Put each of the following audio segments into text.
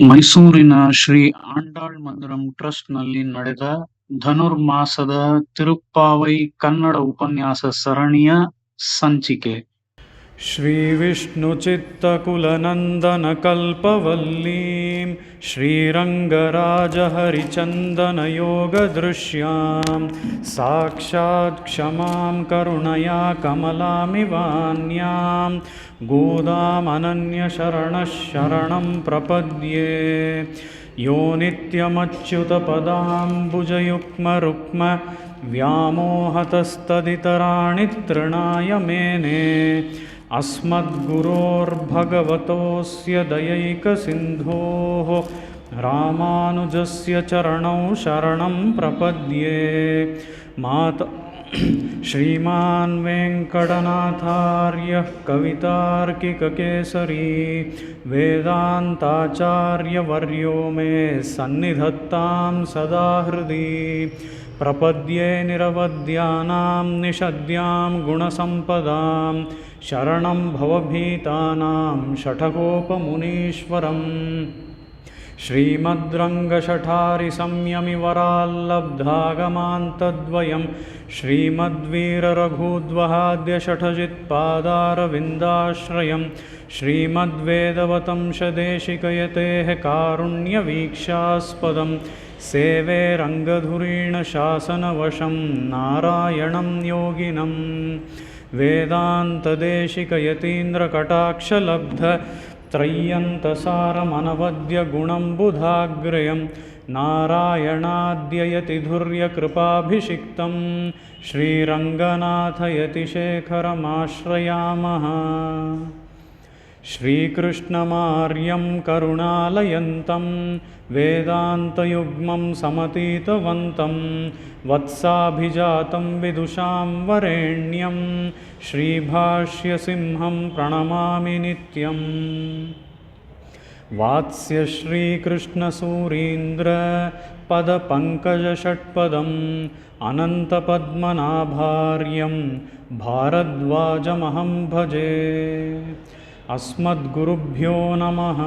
ಮೈಸೂರಿನ ಶ್ರೀ ಆಂಡಾಳ್ ಮಂದಿರಂ ಟ್ರಸ್ಟ್‌ನಲ್ಲಿ ನಡೆದ ಧನುರ್ಮಾಸದ ತಿರುಪ್ಪಾವೈ ಕನ್ನಡ ಉಪನ್ಯಾಸ ಸರಣಿಯ ಸಂಚಿಕೆ. श्रीविष्णुचित्तकुलनन्दनकल्पवल्लीं श्रीरङ्गराजहरिचन्दनयोगदृश्यां साक्षात् क्षमां करुणया कमलामिवान्यां गोदामनन्यशरणः शरणं प्रपद्ये। यो नित्यमच्युतपदाम्बुजयुग्मरुक्म व्यामोहतस्तदितराणि तृणाय मेने अस्मद्गुरोर्भगवतोऽस्य दयैकसिन्धोः रामानुजस्य चरणौ शरणं प्रपद्ये। श्रीमान् वेङ्कटनाथार्यः कवितार्किककेसरी वेदान्ताचार्यवर्यो मे सन्निधत्तां सदा हृदि। प्रपद्ये निरवद्यानां निषद्यां गुणसम्पदां शरणं भवभीतानां षठकोपमुनीश्वरम्। श्रीमद्रङ्गशठारिसंयमिवराल्लब्धागमान्तद्वयं श्रीमद्वीररघूद्वहाद्यषठजित्पादारविन्दाश्रयं श्रीमद्वेदवतंशदेशिकयतेः कारुण्यवीक्षास्पदं सेवे रङ्गधुरीण शासनवशं नारायणं योगिनं वेदान्तदेशिकयतीन्द्रकटाक्षलब्ध त्रय्यन्तसारमनवद्य गुणम्बुधाग्रयं नारायणाद्ययतिधुर्यकृपाभिषिक्तं श्रीरङ्गनाथयतिशेखरमाश्रयामः। श्रीकृष्णमार्यं करुणालयन्तं वेदान्तयुग्मं समतीतवन्तं वत्साभिजातं विदुषां वरेण्यं श्रीभाष्यसिंहं प्रणमामि नित्यम्। वात्स्यश्रीकृष्णसूरीन्द्रपदपङ्कजषट्पदम् अनन्तपद्मनाभार्यं भारद्वाजमहं भजे। अस्मद्गुरुभ्यो नमः।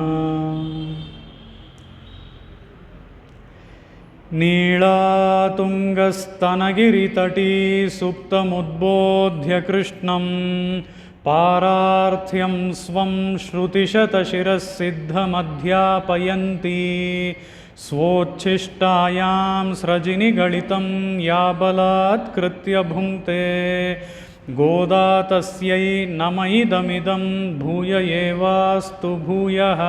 नीलातुङ्गस्तनगिरितटी सुप्तमुद्बोध्य कृष्णं पारार्थ्यं स्वं श्रुतिशतशिरःसिद्धमध्यापयन्ती स्वोच्छिष्टायां स्रजिनिगलितं या बलात्कृत्य भुङ्क्ते गोदा तस्यै नम इदमिदं भूय एवास्तु भूयः।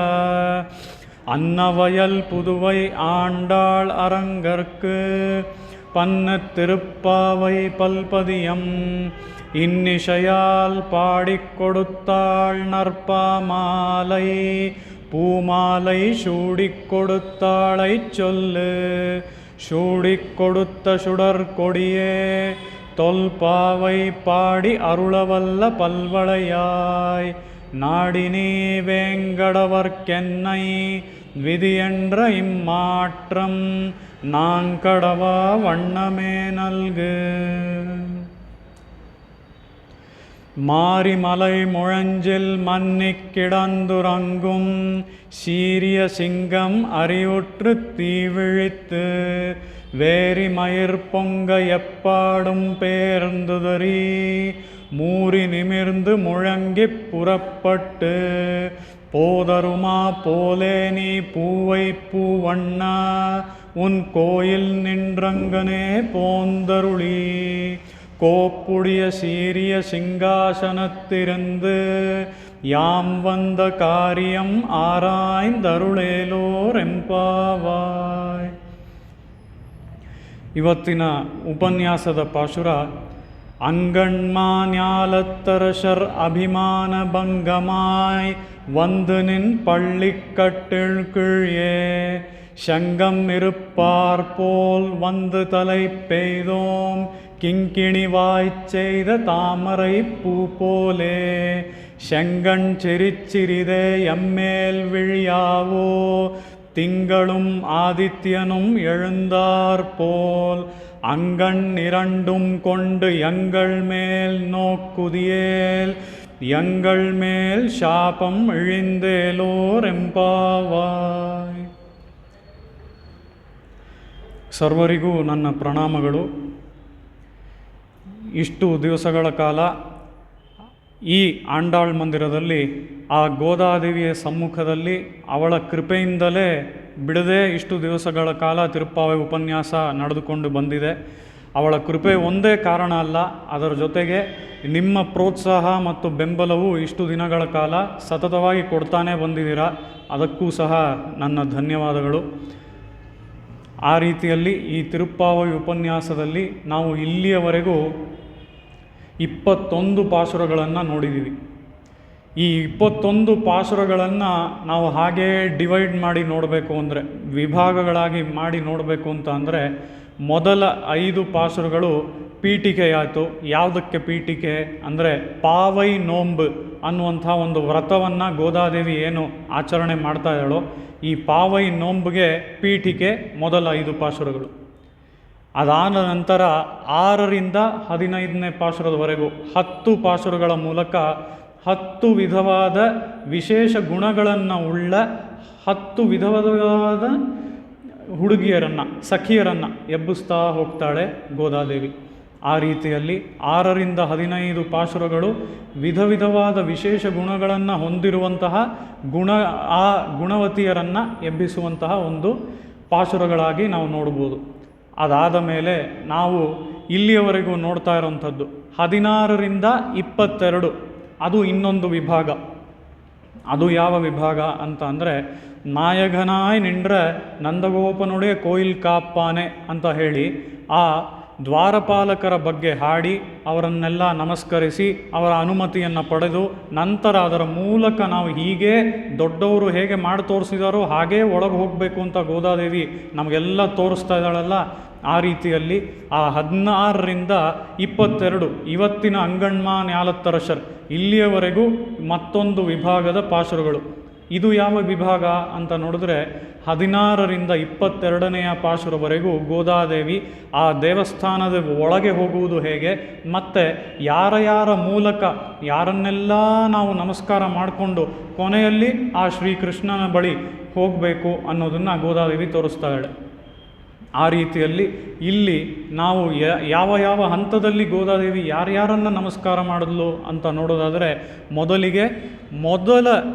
अन्नवयल पुदुवै आण्डाळ् அரங்கற்கு பன்னு திருப்பாவை பல்பதியம் இன்னிசையால் பாடிக் கொடுத்தாள் நற்பாமாலை பூமாலை சூடிக் கொடுத்தாளைச் சொல்லு சூடிக் கொடுத்த சுடற்கொடியே தொல்பாவை பாடி அருளவல்ல பல்வளையாய் நாடினீ வேங்கடவர்க்கென்னை விதியென்ற இம்மாற்றம் நான்கடவா வண்ணமே நல்கு. மாரிமலை முழஞ்சில் மன்னிக் கிடந்துறங்கும் சீரிய சிங்கம் அறிவுற்று தீவிழித்து வேரி மயிர் பொங்க எப்பாடும் பேர்ந்துதறி மூறி நிமிர்ந்து முழங்கிப் புறப்பட்டு போதருமா போலே நீ பூவை பூவண்ணா உன் கோயில் நின்றங்கனே போந்தருளி கோப்புடைய சீரிய சிங்காசனத்திருந்து யாம் வந்த காரியம் ಆರಾಯ್ದರುಳೇಲೋರೆಂಪಾವಾಯ್. ಇವತ್ತಿನ ಉಪನ್ಯಾಸದ ಪಾಶುರ அங்கண்மாஞாலத்தரசர் அபிமான பங்கமாய் வந்து நின் பள்ளிக்கட்டிழ்கிழியே சங்கம் இருப்பார் போல் வந்து தலை பெய்தோம் கிங்கிணிவாய்ச் செய்த தாமரை பூ போலே செங்கண் சிரிச்சிறிதே எம்மேல் விழியாவோ திங்களும் ஆதித்யனும் எழுந்தார் போல் அங்கண் இரண்டும் கொண்டு எங்கள் மேல் நோக்குதியேல் எங்கள் மேல் சாபம் இழிந்தேலோர் ಎಂಪಾವಾಯ್. ಸರ್ವರಿಗೂ ನನ್ನ ಪ್ರಣಾಮಗಳು. ಇಷ್ಟು ದಿವಸಗಳ ಕಾಲ ಈ ಆಂಡಾಳ್ ಮಂದಿರದಲ್ಲಿ ಆ ಗೋದಾದೇವಿಯ ಸಮ್ಮುಖದಲ್ಲಿ ಅವಳ ಕೃಪೆಯಿಂದಲೇ ಬಿಡದೆ ಇಷ್ಟು ದಿವಸಗಳ ಕಾಲ ತಿರುಪ್ಪಾವೆ ಉಪನ್ಯಾಸ ನಡೆದುಕೊಂಡು ಬಂದಿದೆ. ಅವಳ ಕೃಪೆ ಒಂದೇ ಕಾರಣ ಅಲ್ಲ, ಅದರ ಜೊತೆಗೆ ನಿಮ್ಮ ಪ್ರೋತ್ಸಾಹ ಮತ್ತು ಬೆಂಬಲವು ಇಷ್ಟು ದಿನಗಳ ಕಾಲ ಸತತವಾಗಿ ಕೊಡ್ತಾನೆ ಬಂದಿದ್ದೀರಾ. ಅದಕ್ಕೂ ಸಹ ನನ್ನ ಧನ್ಯವಾದಗಳು. ಆ ರೀತಿಯಲ್ಲಿ ಈ ತಿರುಪ್ಪಾವೆ ಉಪನ್ಯಾಸದಲ್ಲಿ ನಾವು ಇಲ್ಲಿಯವರೆಗೂ 21 ಪಾಶುರಗಳನ್ನು ನೋಡಿದ್ದೀವಿ. ಈ 21 ಪಾಶುರಗಳನ್ನು ನಾವು ಹಾಗೇ ಡಿವೈಡ್ ಮಾಡಿ ನೋಡಬೇಕು ಅಂದರೆ, ವಿಭಾಗಗಳಾಗಿ ಮಾಡಿ ನೋಡಬೇಕು ಅಂತ ಅಂದರೆ, ಮೊದಲ 5 ಪಾಶುರಗಳು ಪೀಠಿಕೆಯಾಯಿತು. ಯಾವುದಕ್ಕೆ ಪೀಠಿಕೆ ಅಂದರೆ ಪಾವೈ ನೋಂಬ್ ಅನ್ನುವಂಥ ಒಂದು ವ್ರತವನ್ನು ಗೋದಾದೇವಿ ಏನು ಆಚರಣೆ ಮಾಡ್ತಾ ಇದ್ದಾಳೋ, ಈ ಪಾವೈ ನೋಂಬ್ಗೆ ಪೀಠಿಕೆ ಮೊದಲ 5 ಪಾಶುರಗಳು. ಅದಾದ ನಂತರ 6ರಿಂದ 15ನೇ ಪಾಶುರದವರೆಗೂ 10 ಪಾಶುರಗಳ ಮೂಲಕ 10 ವಿಧವಾದ ವಿಶೇಷ ಗುಣಗಳನ್ನು ಉಳ್ಳ 10 ವಿಧವಾದ ಹುಡುಗಿಯರನ್ನು, ಸಖಿಯರನ್ನು ಎಬ್ಬಿಸ್ತಾ ಹೋಗ್ತಾಳೆ ಗೋದಾದೇವಿ. ಆ ರೀತಿಯಲ್ಲಿ 6ರಿಂದ 15 ಪಾಶುರಗಳು ವಿಧ ವಿಧವಾದ ವಿಶೇಷ ಗುಣಗಳನ್ನು ಹೊಂದಿರುವಂತಹ ಆ ಗುಣವತಿಯರನ್ನು ಎಬ್ಬಿಸುವಂತಹ ಒಂದು ಪಾಶುರಗಳಾಗಿ ನಾವು ನೋಡ್ಬೋದು. ಅದಾದ ಮೇಲೆ ನಾವು ಇಲ್ಲಿಯವರೆಗೂ ನೋಡ್ತಾ ಇರೋವಂಥದ್ದು 16ರಿಂದ 22, ಅದು ಇನ್ನೊಂದು ವಿಭಾಗ. ಅದು ಯಾವ ವಿಭಾಗ ಅಂತ ಅಂದರೆ, ನಾಯಕನಾಯ್ ನಿಂಡ್ರೆ ನಂದಗೋಪನುಡೆ ಕೋಯಿಲ್ ಕಾಪಾನೆ ಅಂತ ಹೇಳಿ ಆ ದ್ವಾರಪಾಲಕರ ಬಗ್ಗೆ ಹಾಡಿ ಅವರನ್ನೆಲ್ಲ ನಮಸ್ಕರಿಸಿ ಅವರ ಅನುಮತಿಯನ್ನು ಪಡೆದು ನಂತರ ಅದರ ಮೂಲಕ ನಾವು ಹೀಗೆ ದೊಡ್ಡವರು ಹೇಗೆ ಮಾಡಿ ತೋರಿಸಿದಾರೋ ಹಾಗೇ ಒಳಗೆ ಹೋಗಬೇಕು ಅಂತ ಗೋದಾದೇವಿ ನಮಗೆಲ್ಲ ತೋರಿಸ್ತಾ ಇದ್ದಾಳಲ್ಲ. ಆ ರೀತಿಯಲ್ಲಿ ಆ 16ರಿಂದ 22 ಇವತ್ತಿನ ಅಂಗಣ್ಮಾ ನ್ಯಾಲತ್ತರಶರ್ ಇಲ್ಲಿಯವರೆಗೂ ಮತ್ತೊಂದು ವಿಭಾಗದ ಪಾಶುರಗಳು. ಇದು ಯಾವ ವಿಭಾಗ ಅಂತ ನೋಡಿದ್ರೆ 16ರಿಂದ 22ನೇ ಪಾಶುರವರೆಗೂ ಗೋದಾದೇವಿ ಆ ದೇವಸ್ಥಾನದ ಒಳಗೆ ಹೋಗುವುದು ಹೇಗೆ, ಮತ್ತು ಯಾರ ಮೂಲಕ ಯಾರನ್ನೆಲ್ಲ ನಾವು ನಮಸ್ಕಾರ ಮಾಡಿಕೊಂಡು ಕೊನೆಯಲ್ಲಿ ಆ ಶ್ರೀಕೃಷ್ಣನ ಬಳಿ ಹೋಗಬೇಕು ಅನ್ನೋದನ್ನು ಗೋದಾದೇವಿ ತೋರಿಸ್ತಾ ಇದ್ದಾಳೆ. ಆ ರೀತಿಯಲ್ಲಿ ಇಲ್ಲಿ ನಾವು ಯಾವ ಹಂತದಲ್ಲಿ ಗೋದಾದೇವಿ ಯಾರ್ಯಾರನ್ನು ನಮಸ್ಕಾರ ಮಾಡಿದ್ಲು ಅಂತ ನೋಡೋದಾದರೆ, ಮೊದಲ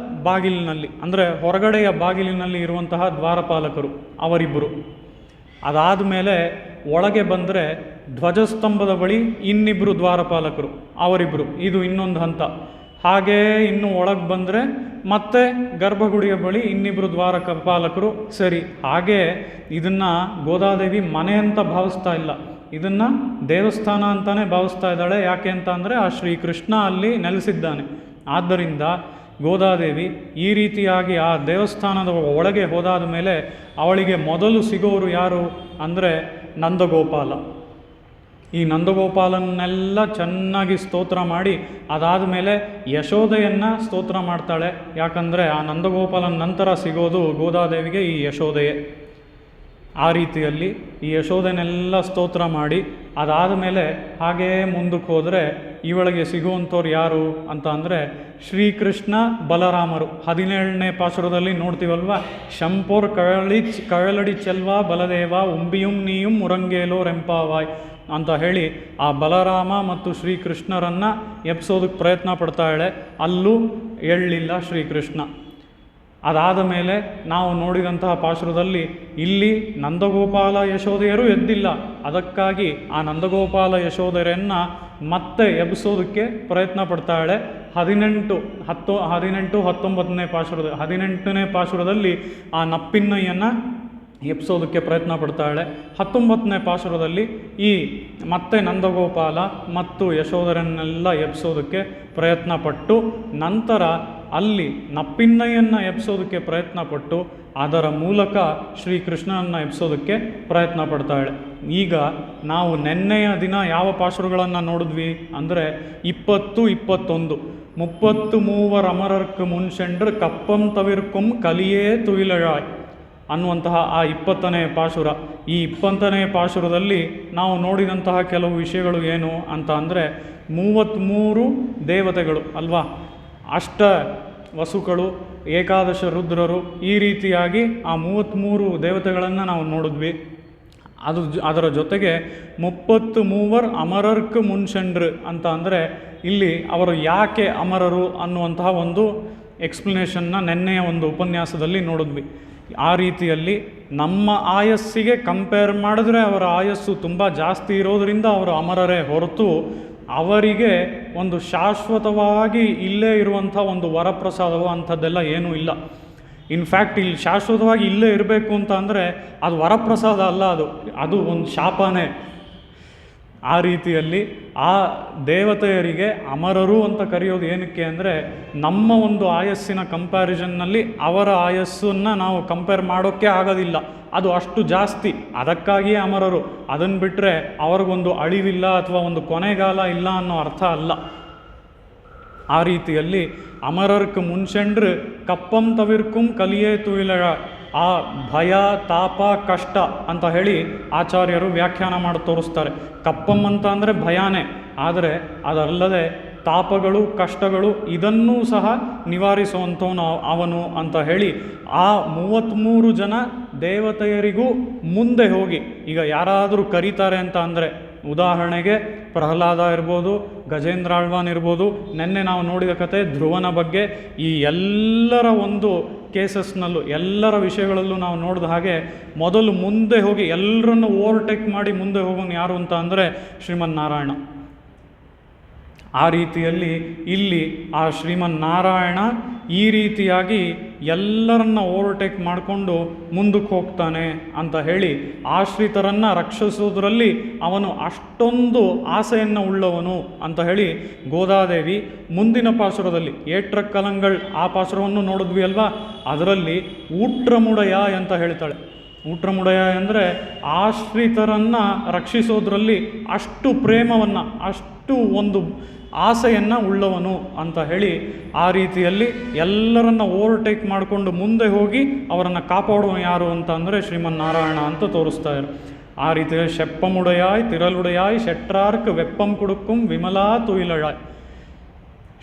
ಬಾಗಿಲಿನಲ್ಲಿ ಅಂದರೆ ಹೊರಗಡೆಯ ಬಾಗಿಲಿನಲ್ಲಿ ಇರುವಂತಹ ದ್ವಾರಪಾಲಕರು ಅವರಿಬ್ಬರು. ಅದಾದ ಮೇಲೆ ಒಳಗೆ ಬಂದರೆ ಧ್ವಜಸ್ತಂಭದ ಬಳಿ ಇನ್ನಿಬ್ಬರು ದ್ವಾರಪಾಲಕರು ಅವರಿಬ್ಬರು, ಇದು ಇನ್ನೊಂದು ಹಂತ. ಹಾಗೇ ಇನ್ನು ಒಳಗೆ ಬಂದರೆ ಮತ್ತೆ ಗರ್ಭಗುಡಿಯ ಬಳಿ ಇನ್ನಿಬ್ಬರು ದ್ವಾರಪಾಲಕರು. ಸರಿ, ಹಾಗೇ ಇದನ್ನು ಗೋದಾದೇವಿ ಮನೆ ಅಂತ ಭಾವಿಸ್ತಾ ಇಲ್ಲ, ಇದನ್ನು ದೇವಸ್ಥಾನ ಅಂತಲೇ ಭಾವಿಸ್ತಾ ಇದ್ದಾಳೆ. ಯಾಕೆ ಅಂತ ಅಂದರೆ ಆ ಶ್ರೀಕೃಷ್ಣ ಅಲ್ಲಿ ನೆಲೆಸಿದ್ದಾನೆ. ಆದ್ದರಿಂದ ಗೋದಾದೇವಿ ಈ ರೀತಿಯಾಗಿ ಆ ದೇವಸ್ಥಾನದ ಒಳಗೆ ಹೋದಾದ ಮೇಲೆ ಅವಳಿಗೆ ಮೊದಲು ಸಿಗೋರು ಯಾರು ಅಂದರೆ ನಂದಗೋಪಾಲ. ಈ ನಂದಗೋಪಾಲನ್ನೆಲ್ಲ ಚೆನ್ನಾಗಿ ಸ್ತೋತ್ರ ಮಾಡಿ ಅದಾದ ಮೇಲೆ ಯಶೋದೆಯನ್ನು ಸ್ತೋತ್ರ ಮಾಡ್ತಾಳೆ. ಯಾಕಂದರೆ ಆ ನಂದಗೋಪಾಲನ ನಂತರ ಸಿಗೋದು ಗೋದಾದೇವಿಗೆ ಈ ಯಶೋದೆಯೇ. ಆ ರೀತಿಯಲ್ಲಿ ಈ ಯಶೋದೆನೆಲ್ಲ ಸ್ತೋತ್ರ ಮಾಡಿ ಅದಾದ ಮೇಲೆ ಹಾಗೇ ಮುಂದಕ್ಕೆ ಹೋದರೆ ಇವಳಿಗೆ ಸಿಗುವಂಥವ್ರು ಯಾರು ಅಂತ ಅಂದರೆ ಶ್ರೀಕೃಷ್ಣ ಬಲರಾಮರು. 17ನೇ ಪಾಶುರದಲ್ಲಿ ನೋಡ್ತೀವಲ್ವ, ಶಂಪೋರ್ ಕಳಲಡಿ ಚೆಲ್ವ ಬಲದೇವ ಉಂಬಿಯುಂ ನೀಯುಂ ಮುರಂಗೇಲೋ ರೆಂಪಾವಾಯ್ ಅಂತ ಹೇಳಿ ಆ ಬಲರಾಮ ಮತ್ತು ಶ್ರೀಕೃಷ್ಣರನ್ನು ಎಬ್ಸೋದಕ್ಕೆ ಪ್ರಯತ್ನ ಪಡ್ತಾಳೆ. ಅಲ್ಲೂ ಎಳ್ಳಿಲ್ಲ ಶ್ರೀಕೃಷ್ಣ. ಅದಾದ ಮೇಲೆ ನಾವು ನೋಡಿದಂತಹ ಪಾಶುರದಲ್ಲಿ ಇಲ್ಲಿ ನಂದಗೋಪಾಲ ಯಶೋದೆಯರು ಎದ್ದಿಲ್ಲ. ಅದಕ್ಕಾಗಿ ಆ ನಂದಗೋಪಾಲ ಯಶೋದೆಯರನ್ನು ಮತ್ತೆ ಎಬ್ಬಿಸೋದಕ್ಕೆ ಪ್ರಯತ್ನ ಪಡ್ತಾಳೆ. 18, 19ನೇ ಪಾಶುರದ 18ನೇ ಪಾಶುರದಲ್ಲಿ ಆ ನಪ್ಪಿನ್ನಯ್ಯನ್ನು ಎಬ್ಸೋದಕ್ಕೆ ಪ್ರಯತ್ನ ಪಡ್ತಾಳೆ. 19ನೇ ಪಾಶುರದಲ್ಲಿ ಈ ಮತ್ತೆ ನಂದಗೋಪಾಲ ಮತ್ತು ಯಶೋಧರನ್ನೆಲ್ಲ ಎಬ್ಸೋದಕ್ಕೆ ಪ್ರಯತ್ನ ಪಟ್ಟು ನಂತರ ಅಲ್ಲಿ ನಪ್ಪಿನ್ನಯ್ಯನ್ನು ಎಬ್ಸೋದಕ್ಕೆ ಪ್ರಯತ್ನ ಪಟ್ಟು ಅದರ ಮೂಲಕ ಶ್ರೀಕೃಷ್ಣನನ್ನು ಎಬ್ಸೋದಕ್ಕೆ ಪ್ರಯತ್ನ ಪಡ್ತಾಳೆ. ಈಗ ನಾವು ನೆನ್ನೆಯ ದಿನ ಯಾವ ಪಾಶುರಗಳನ್ನು ನೋಡಿದ್ವಿ ಅಂದರೆ 20, 21 33 ಅಮರರ್ಕ್ ಮುನ್ಸೆಂಡ್ರ್ ಕಪ್ಪಂ ತವಿರ್ಕೊಂ ಕಲಿಯೇ ತುಯಿಲಳಾಯ್ ಅನ್ನುವಂತಹ ಆ 20ನೇ ಪಾಶುರ. ಈ 20ನೇ ಪಾಶುರದಲ್ಲಿ ನಾವು ನೋಡಿದಂತಹ ಕೆಲವು ವಿಷಯಗಳು ಏನು ಅಂತ ಅಂದರೆ, 33 ದೇವತೆಗಳು ಅಲ್ವಾ, ಅಷ್ಟ ವಸುಗಳು, ಏಕಾದಶ ರುದ್ರರು, ಈ ರೀತಿಯಾಗಿ ಆ 33 ದೇವತೆಗಳನ್ನು ನಾವು ನೋಡಿದ್ವಿ. ಅದರ ಜೊತೆಗೆ 33 ಅಮರರ್ಕ್ ಮುನ್ಷಂಡ್ರು ಅಂತ ಅಂದರೆ ಇಲ್ಲಿ ಅವರು ಯಾಕೆ ಅಮರರು ಅನ್ನುವಂತಹ ಒಂದು ಎಕ್ಸ್ಪ್ಲನೇಷನ್ನ ನೆನ್ನೆಯ ಒಂದು ಉಪನ್ಯಾಸದಲ್ಲಿ ನೋಡಿದ್ವಿ. ಆ ರೀತಿಯಲ್ಲಿ ನಮ್ಮ ಆಯಸ್ಸಿಗೆ ಕಂಪೇರ್ ಮಾಡಿದ್ರೆ ಅವರ ಆಯಸ್ಸು ತುಂಬ ಜಾಸ್ತಿ ಇರೋದರಿಂದ ಅವರು ಅಮರರೇ ಹೊರತು ಅವರಿಗೆ ಒಂದು ಶಾಶ್ವತವಾಗಿ ಇಲ್ಲೇ ಇರುವಂಥ ಒಂದು ವರಪ್ರಸಾದವೋ ಅಂಥದ್ದೆಲ್ಲ ಏನೂ ಇಲ್ಲ. ಇನ್ಫ್ಯಾಕ್ಟ್ ಇಲ್ಲಿ ಶಾಶ್ವತವಾಗಿ ಇಲ್ಲೇ ಇರಬೇಕು ಅಂತ ಅಂದರೆ ಅದು ವರಪ್ರಸಾದ ಅಲ್ಲ, ಅದು ಒಂದು ಶಾಪನೇ. ಆ ರೀತಿಯಲ್ಲಿ ಆ ದೇವತೆಯರಿಗೆ ಅಮರರು ಅಂತ ಕರೆಯೋದು ಏನಕ್ಕೆ ಅಂದರೆ ನಮ್ಮ ಒಂದು ಆಯಸ್ಸಿನ ಕಂಪ್ಯಾರಿಸನ್ನಲ್ಲಿ ಅವರ ಆಯಸ್ಸನ್ನು ನಾವು ಕಂಪೇರ್ ಮಾಡೋಕ್ಕೆ ಆಗೋದಿಲ್ಲ, ಅದು ಅಷ್ಟು ಜಾಸ್ತಿ, ಅದಕ್ಕಾಗಿಯೇ ಅಮರರು. ಅದನ್ನು ಬಿಟ್ಟರೆ ಅವ್ರಿಗೊಂದು ಅಳಿವಿಲ್ಲ ಅಥವಾ ಒಂದು ಕೊನೆಗಾಲ ಇಲ್ಲ ಅನ್ನೋ ಅರ್ಥ ಅಲ್ಲ. ಆ ರೀತಿಯಲ್ಲಿ ಅಮರರ್ಕ್ ಮುನ್ಷಂಡ್ರು ಕಪ್ಪಂ ತವಿರ್ಕುಂ ಕಲಿಯೇ ತುಯಿಲಳ, ಆ ಭಯ, ತಾಪ, ಕಷ್ಟ ಅಂತ ಹೇಳಿ ಆಚಾರ್ಯರು ವ್ಯಾಖ್ಯಾನ ಮಾಡಿ ತೋರಿಸ್ತಾರೆ. ಕಪ್ಪಂ ಅಂತ ಅಂದರೆ ಭಯಾನೇ, ಆದರೆ ಅದಲ್ಲದೆ ತಾಪಗಳು, ಕಷ್ಟಗಳು ಇದನ್ನೂ ಸಹ ನಿವಾರಿಸುವಂಥವನು ಅವನು ಅಂತ ಹೇಳಿ ಆ 33 ಜನ ದೇವತೆಯರಿಗೂ ಮುಂದೆ ಹೋಗಿ, ಈಗ ಯಾರಾದರೂ ಕರೀತಾರೆ ಅಂತ ಅಂದರೆ ಉದಾಹರಣೆಗೆ ಪ್ರಹ್ಲಾದ ಇರ್ಬೋದು, ಗಜೇಂದ್ರಾಳ್ವಾನ್ ಇರ್ಬೋದು, ನಿನ್ನೆ ನಾವು ನೋಡಿದ ಕತೆ ಧ್ರುವನ ಬಗ್ಗೆ, ಈ ಎಲ್ಲರ ಒಂದು ಕೇಸಸ್ನಲ್ಲೂ ಎಲ್ಲರ ವಿಷಯಗಳಲ್ಲೂ ನಾವು ನೋಡಿದ ಹಾಗೆ ಮೊದಲು ಮುಂದೆ ಹೋಗಿ ಎಲ್ಲರನ್ನು ಓವರ್ಟೇಕ್ ಮಾಡಿ ಮುಂದೆ ಹೋಗೋನು ಯಾರು ಅಂತ ಅಂದರೆ ಶ್ರೀಮನ್ನಾರಾಯಣ. ಆ ರೀತಿಯಲ್ಲಿ ಇಲ್ಲಿ ಆ ಶ್ರೀಮನ್ನಾರಾಯಣ ಈ ರೀತಿಯಾಗಿ ಎಲ್ಲರನ್ನ ಓವರ್ಟೇಕ್ ಮಾಡಿಕೊಂಡು ಮುಂದಕ್ಕೆ ಹೋಗ್ತಾನೆ ಅಂತ ಹೇಳಿ ಆಶ್ರಿತರನ್ನು ರಕ್ಷಿಸೋದ್ರಲ್ಲಿ ಅವನು ಅಷ್ಟೊಂದು ಆಸೆಯನ್ನು ಉಳ್ಳವನು ಅಂತ ಹೇಳಿ ಗೋದಾದೇವಿ ಮುಂದಿನ ಪಾಸುರದಲ್ಲಿ ಏಟ್ರ ಕಲಂಗಳ್ ಆ ಪಾಸುರವನ್ನು ನೋಡಿದ್ವಿ ಅಲ್ವಾ, ಅದರಲ್ಲಿ ಊಟ್ರಮುಡಯ ಅಂತ ಹೇಳ್ತಾಳೆ. ಊಟ್ರಮುಡಯ ಅಂದರೆ ಆಶ್ರಿತರನ್ನು ರಕ್ಷಿಸೋದ್ರಲ್ಲಿ ಅಷ್ಟು ಪ್ರೇಮವನ್ನು, ಅಷ್ಟು ಒಂದು ಆಸೆಯನ್ನು ಉಳ್ಳವನು ಅಂತ ಹೇಳಿ ಆ ರೀತಿಯಲ್ಲಿ ಎಲ್ಲರನ್ನ ಓವರ್ಟೇಕ್ ಮಾಡಿಕೊಂಡು ಮುಂದೆ ಹೋಗಿ ಅವರನ್ನು ಕಾಪಾಡುವ ಯಾರು ಅಂತ ಅಂದರೆ ಶ್ರೀಮನ್ನಾರಾಯಣ ಅಂತ ತೋರಿಸ್ತಾರೆ. ಆ ರೀತಿಯಲ್ಲಿ ಶೆಪ್ಪಮುಡೆಯಾಯ್ ತಿರಲುಡೆಯಾಯ್ ಶೆಟ್ರಾರ್ಕ್ ವೆಪ್ಪಂ ಕುಡುಕ್ಕುಂ ವಿಮಲಾ ತುಯಿಲಳಾಯ್.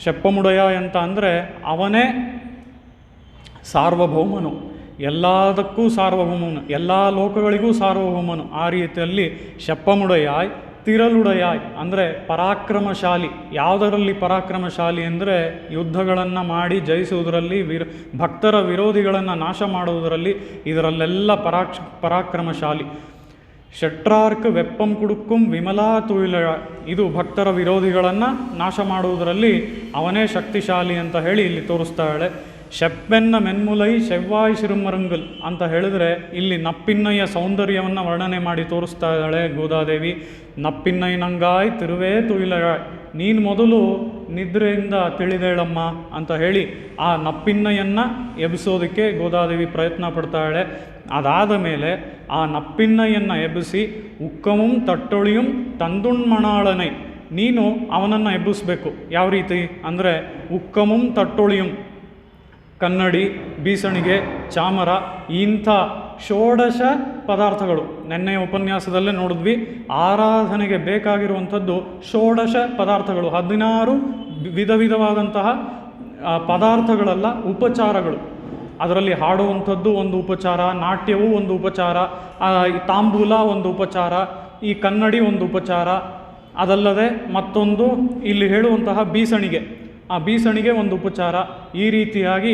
ಶೆಪ್ಪಮುಡೆಯಾಯ್ ಅಂತ ಅಂದರೆ ಅವನೇ ಸಾರ್ವಭೌಮನು, ಎಲ್ಲದಕ್ಕೂ ಸಾರ್ವಭೌಮನು, ಎಲ್ಲ ಲೋಕಗಳಿಗೂ ಸಾರ್ವಭೌಮನು. ಆ ರೀತಿಯಲ್ಲಿ ಶೆಪ್ಪಮುಡೆಯಾಯ್ ತಿರಲುಡೆಯಾಯ್ ಅಂದರೆ ಪರಾಕ್ರಮಶಾಲಿ. ಯಾವುದರಲ್ಲಿ ಪರಾಕ್ರಮಶಾಲಿ ಅಂದರೆ ಯುದ್ಧಗಳನ್ನು ಮಾಡಿ ಜಯಿಸುವುದರಲ್ಲಿ, ಭಕ್ತರ ವಿರೋಧಿಗಳನ್ನು ನಾಶ ಮಾಡುವುದರಲ್ಲಿ, ಇದರಲ್ಲೆಲ್ಲ ಪರಾಕ್ರಮಶಾಲಿ. ಶೆಟ್ರಾರ್ಕ್ ವೆಪ್ಪಂ ಕುಡುಕ್ಕುಂ ವಿಮಲಾ ತುಯಿಲಳ, ಇದು ಭಕ್ತರ ವಿರೋಧಿಗಳನ್ನು ನಾಶ ಮಾಡುವುದರಲ್ಲಿ ಅವನೇ ಶಕ್ತಿಶಾಲಿ ಅಂತ ಹೇಳಿ ಇಲ್ಲಿ ತೋರಿಸ್ತಾಳೆ. ಶೆಪ್ಪೆನ್ನ ಮೆನ್ಮುಲೈ ಶೆವ್ವಾಯ್ ಶಿರುಮರಂಗಲ್ ಅಂತ ಹೇಳಿದ್ರೆ ಇಲ್ಲಿ ನಪ್ಪಿನ್ನಯ್ಯ ಸೌಂದರ್ಯವನ್ನು ವರ್ಣನೆ ಮಾಡಿ ತೋರಿಸ್ತಾ ಇದ್ದಾಳೆ ಗೋದಾದೇವಿ. ನಪ್ಪಿನ್ನೈ ನಂಗಾಯ್ ತಿರುವೇ ತುಯಿಲಳಾಯ್, ನೀನು ಮೊದಲು ನಿದ್ರೆಯಿಂದ ತಿಳಿದೇಳಮ್ಮ ಅಂತ ಹೇಳಿ ಆ ನಪ್ಪಿನ್ನಯ್ಯನ್ನು ಎಬ್ಬಿಸೋದಕ್ಕೆ ಗೋದಾದೇವಿ ಪ್ರಯತ್ನ ಪಡ್ತಾಳೆ. ಅದಾದ ಮೇಲೆ ಆ ನಪ್ಪಿನ್ನಯ್ಯನ್ನು ಎಬ್ಬಿಸಿ ಉಕ್ಕಮುಂ ತಟ್ಟೊಳಿಯುಂ ತಂದುಣ್ಮಣಾಳನೈ, ನೀನು ಅವನನ್ನು ಎಬ್ಬಿಸ್ಬೇಕು. ಯಾವ ರೀತಿ ಅಂದರೆ ಉಕ್ಕಮುಂ ತಟ್ಟೊಳಿಯುಂ, ಕನ್ನಡಿ, ಬೀಸಣಿಗೆ, ಚಾಮರ, ಇಂಥ ಷೋಡಶ ಪದಾರ್ಥಗಳು ನೆನ್ನೆಯ ಉಪನ್ಯಾಸದಲ್ಲೇ ನೋಡಿದ್ವಿ. ಆರಾಧನೆಗೆ ಬೇಕಾಗಿರುವಂಥದ್ದು ಷೋಡಶ ಪದಾರ್ಥಗಳು, 16 ವಿಧ ವಿಧವಾದಂತಹ ಪದಾರ್ಥಗಳಲ್ಲ, ಉಪಚಾರಗಳು. ಅದರಲ್ಲಿ ಹಾಡುವಂಥದ್ದು ಒಂದು ಉಪಚಾರ, ನಾಟ್ಯವೂ ಒಂದು ಉಪಚಾರ, ತಾಂಬೂಲ ಒಂದು ಉಪಚಾರ, ಈ ಕನ್ನಡಿ ಒಂದು ಉಪಚಾರ, ಅದಲ್ಲದೆ ಮತ್ತೊಂದು ಇಲ್ಲಿ ಹೇಳುವಂತಹ ಬೀಸಣಿಗೆ, ಆ ಬೀಸಣಿಗೆ ಒಂದು ಉಪಚಾರ. ಈ ರೀತಿಯಾಗಿ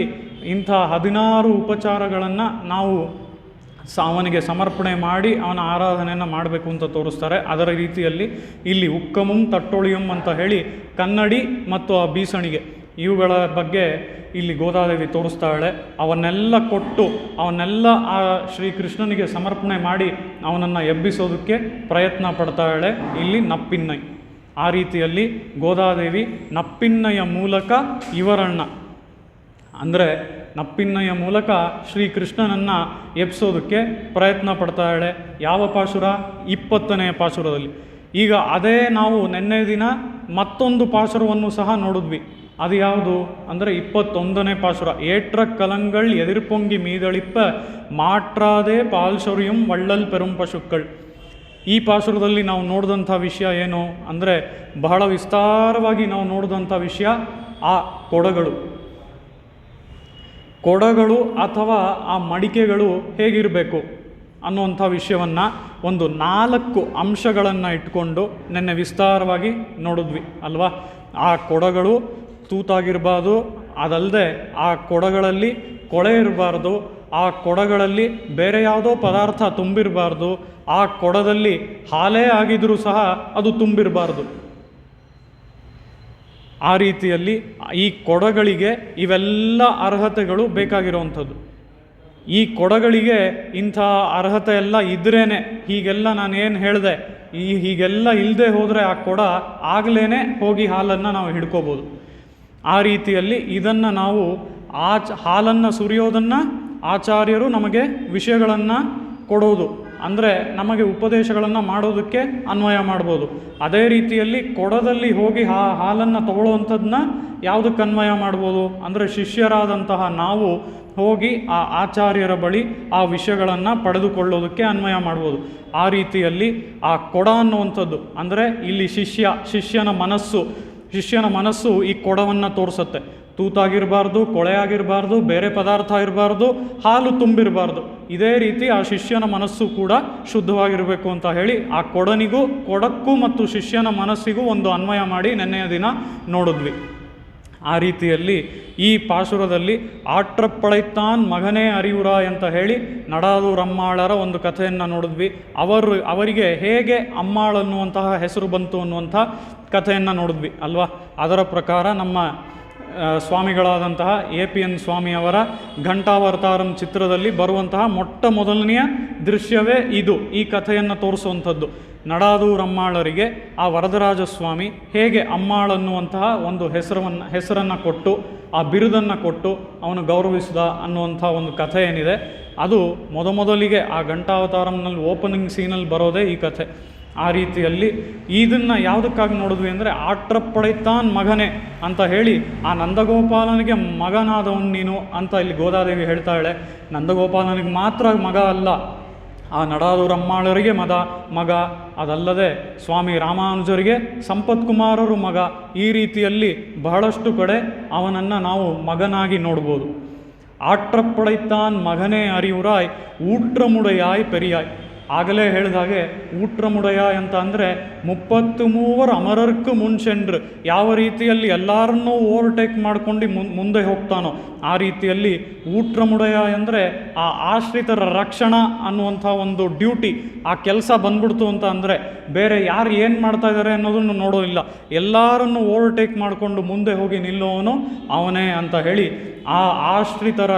ಇಂಥ 16 ಉಪಚಾರಗಳನ್ನು ನಾವು ಅವನಿಗೆ ಸಮರ್ಪಣೆ ಮಾಡಿ ಅವನ ಆರಾಧನೆಯನ್ನು ಮಾಡಬೇಕು ಅಂತ ತೋರಿಸ್ತಾರೆ. ಅದರ ರೀತಿಯಲ್ಲಿ ಇಲ್ಲಿ ಉಕ್ಕಮುಂ ತಟ್ಟೊಳಿಯಂ ಅಂತ ಹೇಳಿ ಕನ್ನಡಿ ಮತ್ತು ಆ ಬೀಸಣಿಗೆ ಇವುಗಳ ಬಗ್ಗೆ ಇಲ್ಲಿ ಗೋದಾದೇವಿ ತೋರಿಸ್ತಾಳೆ. ಅವನ್ನೆಲ್ಲ ಕೊಟ್ಟು ಅವನ್ನೆಲ್ಲ ಆ ಶ್ರೀಕೃಷ್ಣನಿಗೆ ಸಮರ್ಪಣೆ ಮಾಡಿ ಅವನನ್ನು ಎಬ್ಬಿಸೋದಕ್ಕೆ ಪ್ರಯತ್ನ ಪಡ್ತಾಳೆ ಇಲ್ಲಿ ನಪ್ಪಿನ್ನೈ. ಆ ರೀತಿಯಲ್ಲಿ ಗೋದಾದೇವಿ ನಪ್ಪಿನ್ನಯ ಮೂಲಕ ಇವರನ್ನು ಅಂದರೆ ನಪ್ಪಿನ್ನಯ ಮೂಲಕ ಶ್ರೀಕೃಷ್ಣನನ್ನು ಎಬ್ಸೋದಕ್ಕೆ ಪ್ರಯತ್ನ ಪಡ್ತಾಳೆ. ಯಾವ ಪಾಶುರ? 20ನೇ ಪಾಶುರದಲ್ಲಿ. ಈಗ ಅದೇ ನಾವು ನಿನ್ನೆ ದಿನ ಮತ್ತೊಂದು ಪಾಶುರವನ್ನು ಸಹ ನೋಡಿದ್ವಿ. ಅದು ಯಾವುದು ಅಂದರೆ 21ನೇ ಪಾಶುರ. ಏಟ್ರ ಕಲಂಗಳ್ ಎದಿರ್ಪೊಂಗಿ ಮೀದಳಿಪ್ಪ ಮಾಟ್ರಾದೆ ಪಾಲ್ಶೊರಿಯಂ ವಳ್ಳಲ್ ಪೆರುಂ ಪಶುಕ್ಕಳ್. ಈ ಪಾಶುರದಲ್ಲಿ ನಾವು ನೋಡಿದಂಥ ವಿಷಯ ಏನು ಅಂದರೆ, ಬಹಳ ವಿಸ್ತಾರವಾಗಿ ನಾವು ನೋಡಿದಂಥ ವಿಷಯ ಆ ಕೊಡಗಳು ಅಥವಾ ಆ ಮಡಿಕೆಗಳು ಹೇಗಿರಬೇಕು ಅನ್ನುವಂಥ ವಿಷಯವನ್ನು ಒಂದು 4 ಅಂಶಗಳನ್ನು ಇಟ್ಕೊಂಡು ನಿನ್ನೆ ವಿಸ್ತಾರವಾಗಿ ನೋಡಿದ್ವಿ ಅಲ್ವಾ. ಆ ಕೊಡಗಳು ತೂತಾಗಿರಬಾರ್ದು, ಅದಲ್ಲದೆ ಆ ಕೊಡಗಳಲ್ಲಿ ಕೊಳೆ ಇರಬಾರ್ದು, ಆ ಕೊಡಗಳಲ್ಲಿ ಬೇರೆ ಯಾವುದೋ ಪದಾರ್ಥ ತುಂಬಿರಬಾರ್ದು, ಆ ಕೊಡದಲ್ಲಿ ಹಾಲೇ ಆಗಿದ್ರೂ ಸಹ ಅದು ತುಂಬಿರಬಾರ್ದು. ಆ ರೀತಿಯಲ್ಲಿ ಈ ಕೊಡಗಳಿಗೆ ಇವೆಲ್ಲ ಅರ್ಹತೆಗಳು ಬೇಕಾಗಿರುವಂಥದ್ದು. ಈ ಕೊಡಗಳಿಗೆ ಇಂಥ ಅರ್ಹತೆ ಎಲ್ಲ ಇದ್ರೇ, ಹೀಗೆಲ್ಲ ನಾನು ಏನು ಹೇಳಿದೆ, ಹೀಗೆಲ್ಲ ಇಲ್ಲದೆ ಹೋದರೆ ಆ ಕೊಡ ಆಗಲೇ ಹೋಗಿ ಹಾಲನ್ನು ನಾವು ಹಿಡ್ಕೋಬೋದು. ಆ ರೀತಿಯಲ್ಲಿ ಇದನ್ನು ನಾವು ಹಾಲನ್ನು ಸುರಿಯೋದನ್ನು ಆಚಾರ್ಯರು ನಮಗೆ ವಿಷಯಗಳನ್ನು ಕೊಡೋದು, ಅಂದರೆ ನಮಗೆ ಉಪದೇಶಗಳನ್ನು ಮಾಡೋದಕ್ಕೆ ಅನ್ವಯ ಮಾಡ್ಬೋದು. ಅದೇ ರೀತಿಯಲ್ಲಿ ಕೊಡದಲ್ಲಿ ಹೋಗಿ ಹಾಲನ್ನು ತಗೊಳ್ಳುವಂಥದ್ದನ್ನ ಯಾವುದಕ್ಕೆ ಅನ್ವಯ ಮಾಡ್ಬೋದು ಅಂದರೆ, ಶಿಷ್ಯರಾದಂತಹ ನಾವು ಹೋಗಿ ಆ ಆಚಾರ್ಯರ ಬಳಿ ಆ ವಿಷಯಗಳನ್ನು ಪಡೆದುಕೊಳ್ಳೋದಕ್ಕೆ ಅನ್ವಯ ಮಾಡ್ಬೋದು. ಆ ರೀತಿಯಲ್ಲಿ ಆ ಕೊಡ ಅನ್ನುವಂಥದ್ದು ಅಂದರೆ ಇಲ್ಲಿ ಶಿಷ್ಯನ ಮನಸ್ಸು ಈ ಕೊಡವನ್ನು ತೋರಿಸುತ್ತೆ. ತೂತಾಗಿರಬಾರ್ದು, ಕೊಳೆ ಆಗಿರಬಾರ್ದು, ಬೇರೆ ಪದಾರ್ಥ ಇರಬಾರ್ದು, ಹಾಲು ತುಂಬಿರಬಾರ್ದು. ಇದೇ ರೀತಿ ಆ ಶಿಷ್ಯನ ಮನಸ್ಸು ಕೂಡ ಶುದ್ಧವಾಗಿರಬೇಕು ಅಂತ ಹೇಳಿ ಆ ಕೊಡಕ್ಕೂ ಮತ್ತು ಶಿಷ್ಯನ ಮನಸ್ಸಿಗೂ ಒಂದು ಅನ್ವಯ ಮಾಡಿ ನೆನ್ನೆಯ ದಿನ ನೋಡಿದ್ವಿ. ಆ ರೀತಿಯಲ್ಲಿ ಈ ಪಾಶುರದಲ್ಲಿ ಆಟ್ರಪ್ಪಳೈತಾನ್ ಮಗನೇ ಅರಿವುರ ಅಂತ ಹೇಳಿ ನಡಾದೂರ್ ಅಮ್ಮಾಳರ ಒಂದು ಕಥೆಯನ್ನು ನೋಡಿದ್ವಿ. ಅವರಿಗೆ ಹೇಗೆ ಅಮ್ಮಾಳ್ ಅನ್ನುವಂತಹ ಹೆಸರು ಬಂತು ಅನ್ನುವಂಥ ಕಥೆಯನ್ನು ನೋಡಿದ್ವಿ ಅಲ್ವಾ. ಅದರ ಪ್ರಕಾರ ನಮ್ಮ ಸ್ವಾಮಿಗಳಾದಂತಹ APN ಸ್ವಾಮಿಯವರ ಘಂಟಾವತಾರಂ ಚಿತ್ರದಲ್ಲಿ ಬರುವಂತಹ ಮೊದಲನೆಯ ದೃಶ್ಯವೇ ಇದು, ಈ ಕಥೆಯನ್ನು ತೋರಿಸುವಂಥದ್ದು. ನಡಾದೂರ್ ಅಮ್ಮಾಳರಿಗೆ ಆ ವರದರಾಜ ಸ್ವಾಮಿ ಹೇಗೆ ಅಮ್ಮಾಳ್ ಅನ್ನುವಂತಹ ಒಂದು ಹೆಸರನ್ನು ಕೊಟ್ಟು, ಆ ಬಿರುದನ್ನು ಕೊಟ್ಟು ಅವನು ಗೌರವಿಸಿದ ಅನ್ನುವಂಥ ಒಂದು ಕಥೆ ಏನಿದೆ, ಅದು ಮೊದಲಿಗೆ ಆ ಘಂಟಾವತಾರಂನಲ್ಲಿ ಓಪನಿಂಗ್ ಸೀನಲ್ಲಿ ಬರೋದೇ ಈ ಕಥೆ. ಆ ರೀತಿಯಲ್ಲಿ ಇದನ್ನು ಯಾವುದಕ್ಕಾಗಿ ನೋಡಿದ್ವಿ ಅಂದರೆ, ಆಟ್ರಪ್ಪಳೈತಾನ್ ಮಗನೇ ಅಂತ ಹೇಳಿ ಆ ನಂದಗೋಪಾಲನಿಗೆ ಮಗನಾದವನು ನೀನು ಅಂತ ಇಲ್ಲಿ ಗೋದಾದೇವಿ ಹೇಳ್ತಾಳೆ. ನಂದಗೋಪಾಲನಿಗೆ ಮಾತ್ರ ಮಗ ಅಲ್ಲ, ಆ ನಡಾದೂರ್ ಅಮ್ಮಾಳರಿಗೆ ಮಗ, ಅದಲ್ಲದೆ ಸ್ವಾಮಿ ರಾಮಾನುಜರಿಗೆ ಸಂಪತ್ಕುಮಾರರು ಮಗ. ಈ ರೀತಿಯಲ್ಲಿ ಬಹಳಷ್ಟು ಕಡೆ ಅವನನ್ನು ನಾವು ಮಗನಾಗಿ ನೋಡ್ಬೋದು. ಆಟ್ರಪ್ಪಳೈತಾನ್ ಮಗನೇ ಅರಿವುರಾಯ್ ಊಟ್ರಮುಡೆಯಾಯ್ ಪೆರಿಯಾಯ್. ಆಗಲೇ ಹೇಳಿದ ಹಾಗೆ ಊಟ್ರಮುಡೆಯ ಅಂತ ಅಂದರೆ 33 ಅಮರರ್ಕು ಮುನ್ಸೆಂಡ್ರು, ಯಾವ ರೀತಿಯಲ್ಲಿ ಎಲ್ಲರನ್ನೂ ಓವರ್ಟೇಕ್ ಮಾಡ್ಕೊಂಡು ಮುಂದೆ ಹೋಗ್ತಾನೋ ಆ ರೀತಿಯಲ್ಲಿ ಊಟ್ರಮುಡೆಯ ಅಂದರೆ ಆ ಆಶ್ರಿತರ ರಕ್ಷಣಾ ಅನ್ನುವಂಥ ಒಂದು ಡ್ಯೂಟಿ, ಆ ಕೆಲಸ ಬಂದ್ಬಿಡ್ತು ಅಂತ ಅಂದರೆ ಬೇರೆ ಯಾರು ಏನು ಮಾಡ್ತಾ ಇದ್ದಾರೆ ಅನ್ನೋದನ್ನು ನೋಡೋದಿಲ್ಲ, ಎಲ್ಲರನ್ನೂ ಓವರ್ಟೇಕ್ ಮಾಡಿಕೊಂಡು ಮುಂದೆ ಹೋಗಿ ನಿಲ್ಲುವವನು ಅವನೇ ಅಂತ ಹೇಳಿ ಆ ಆಶ್ರಿತರ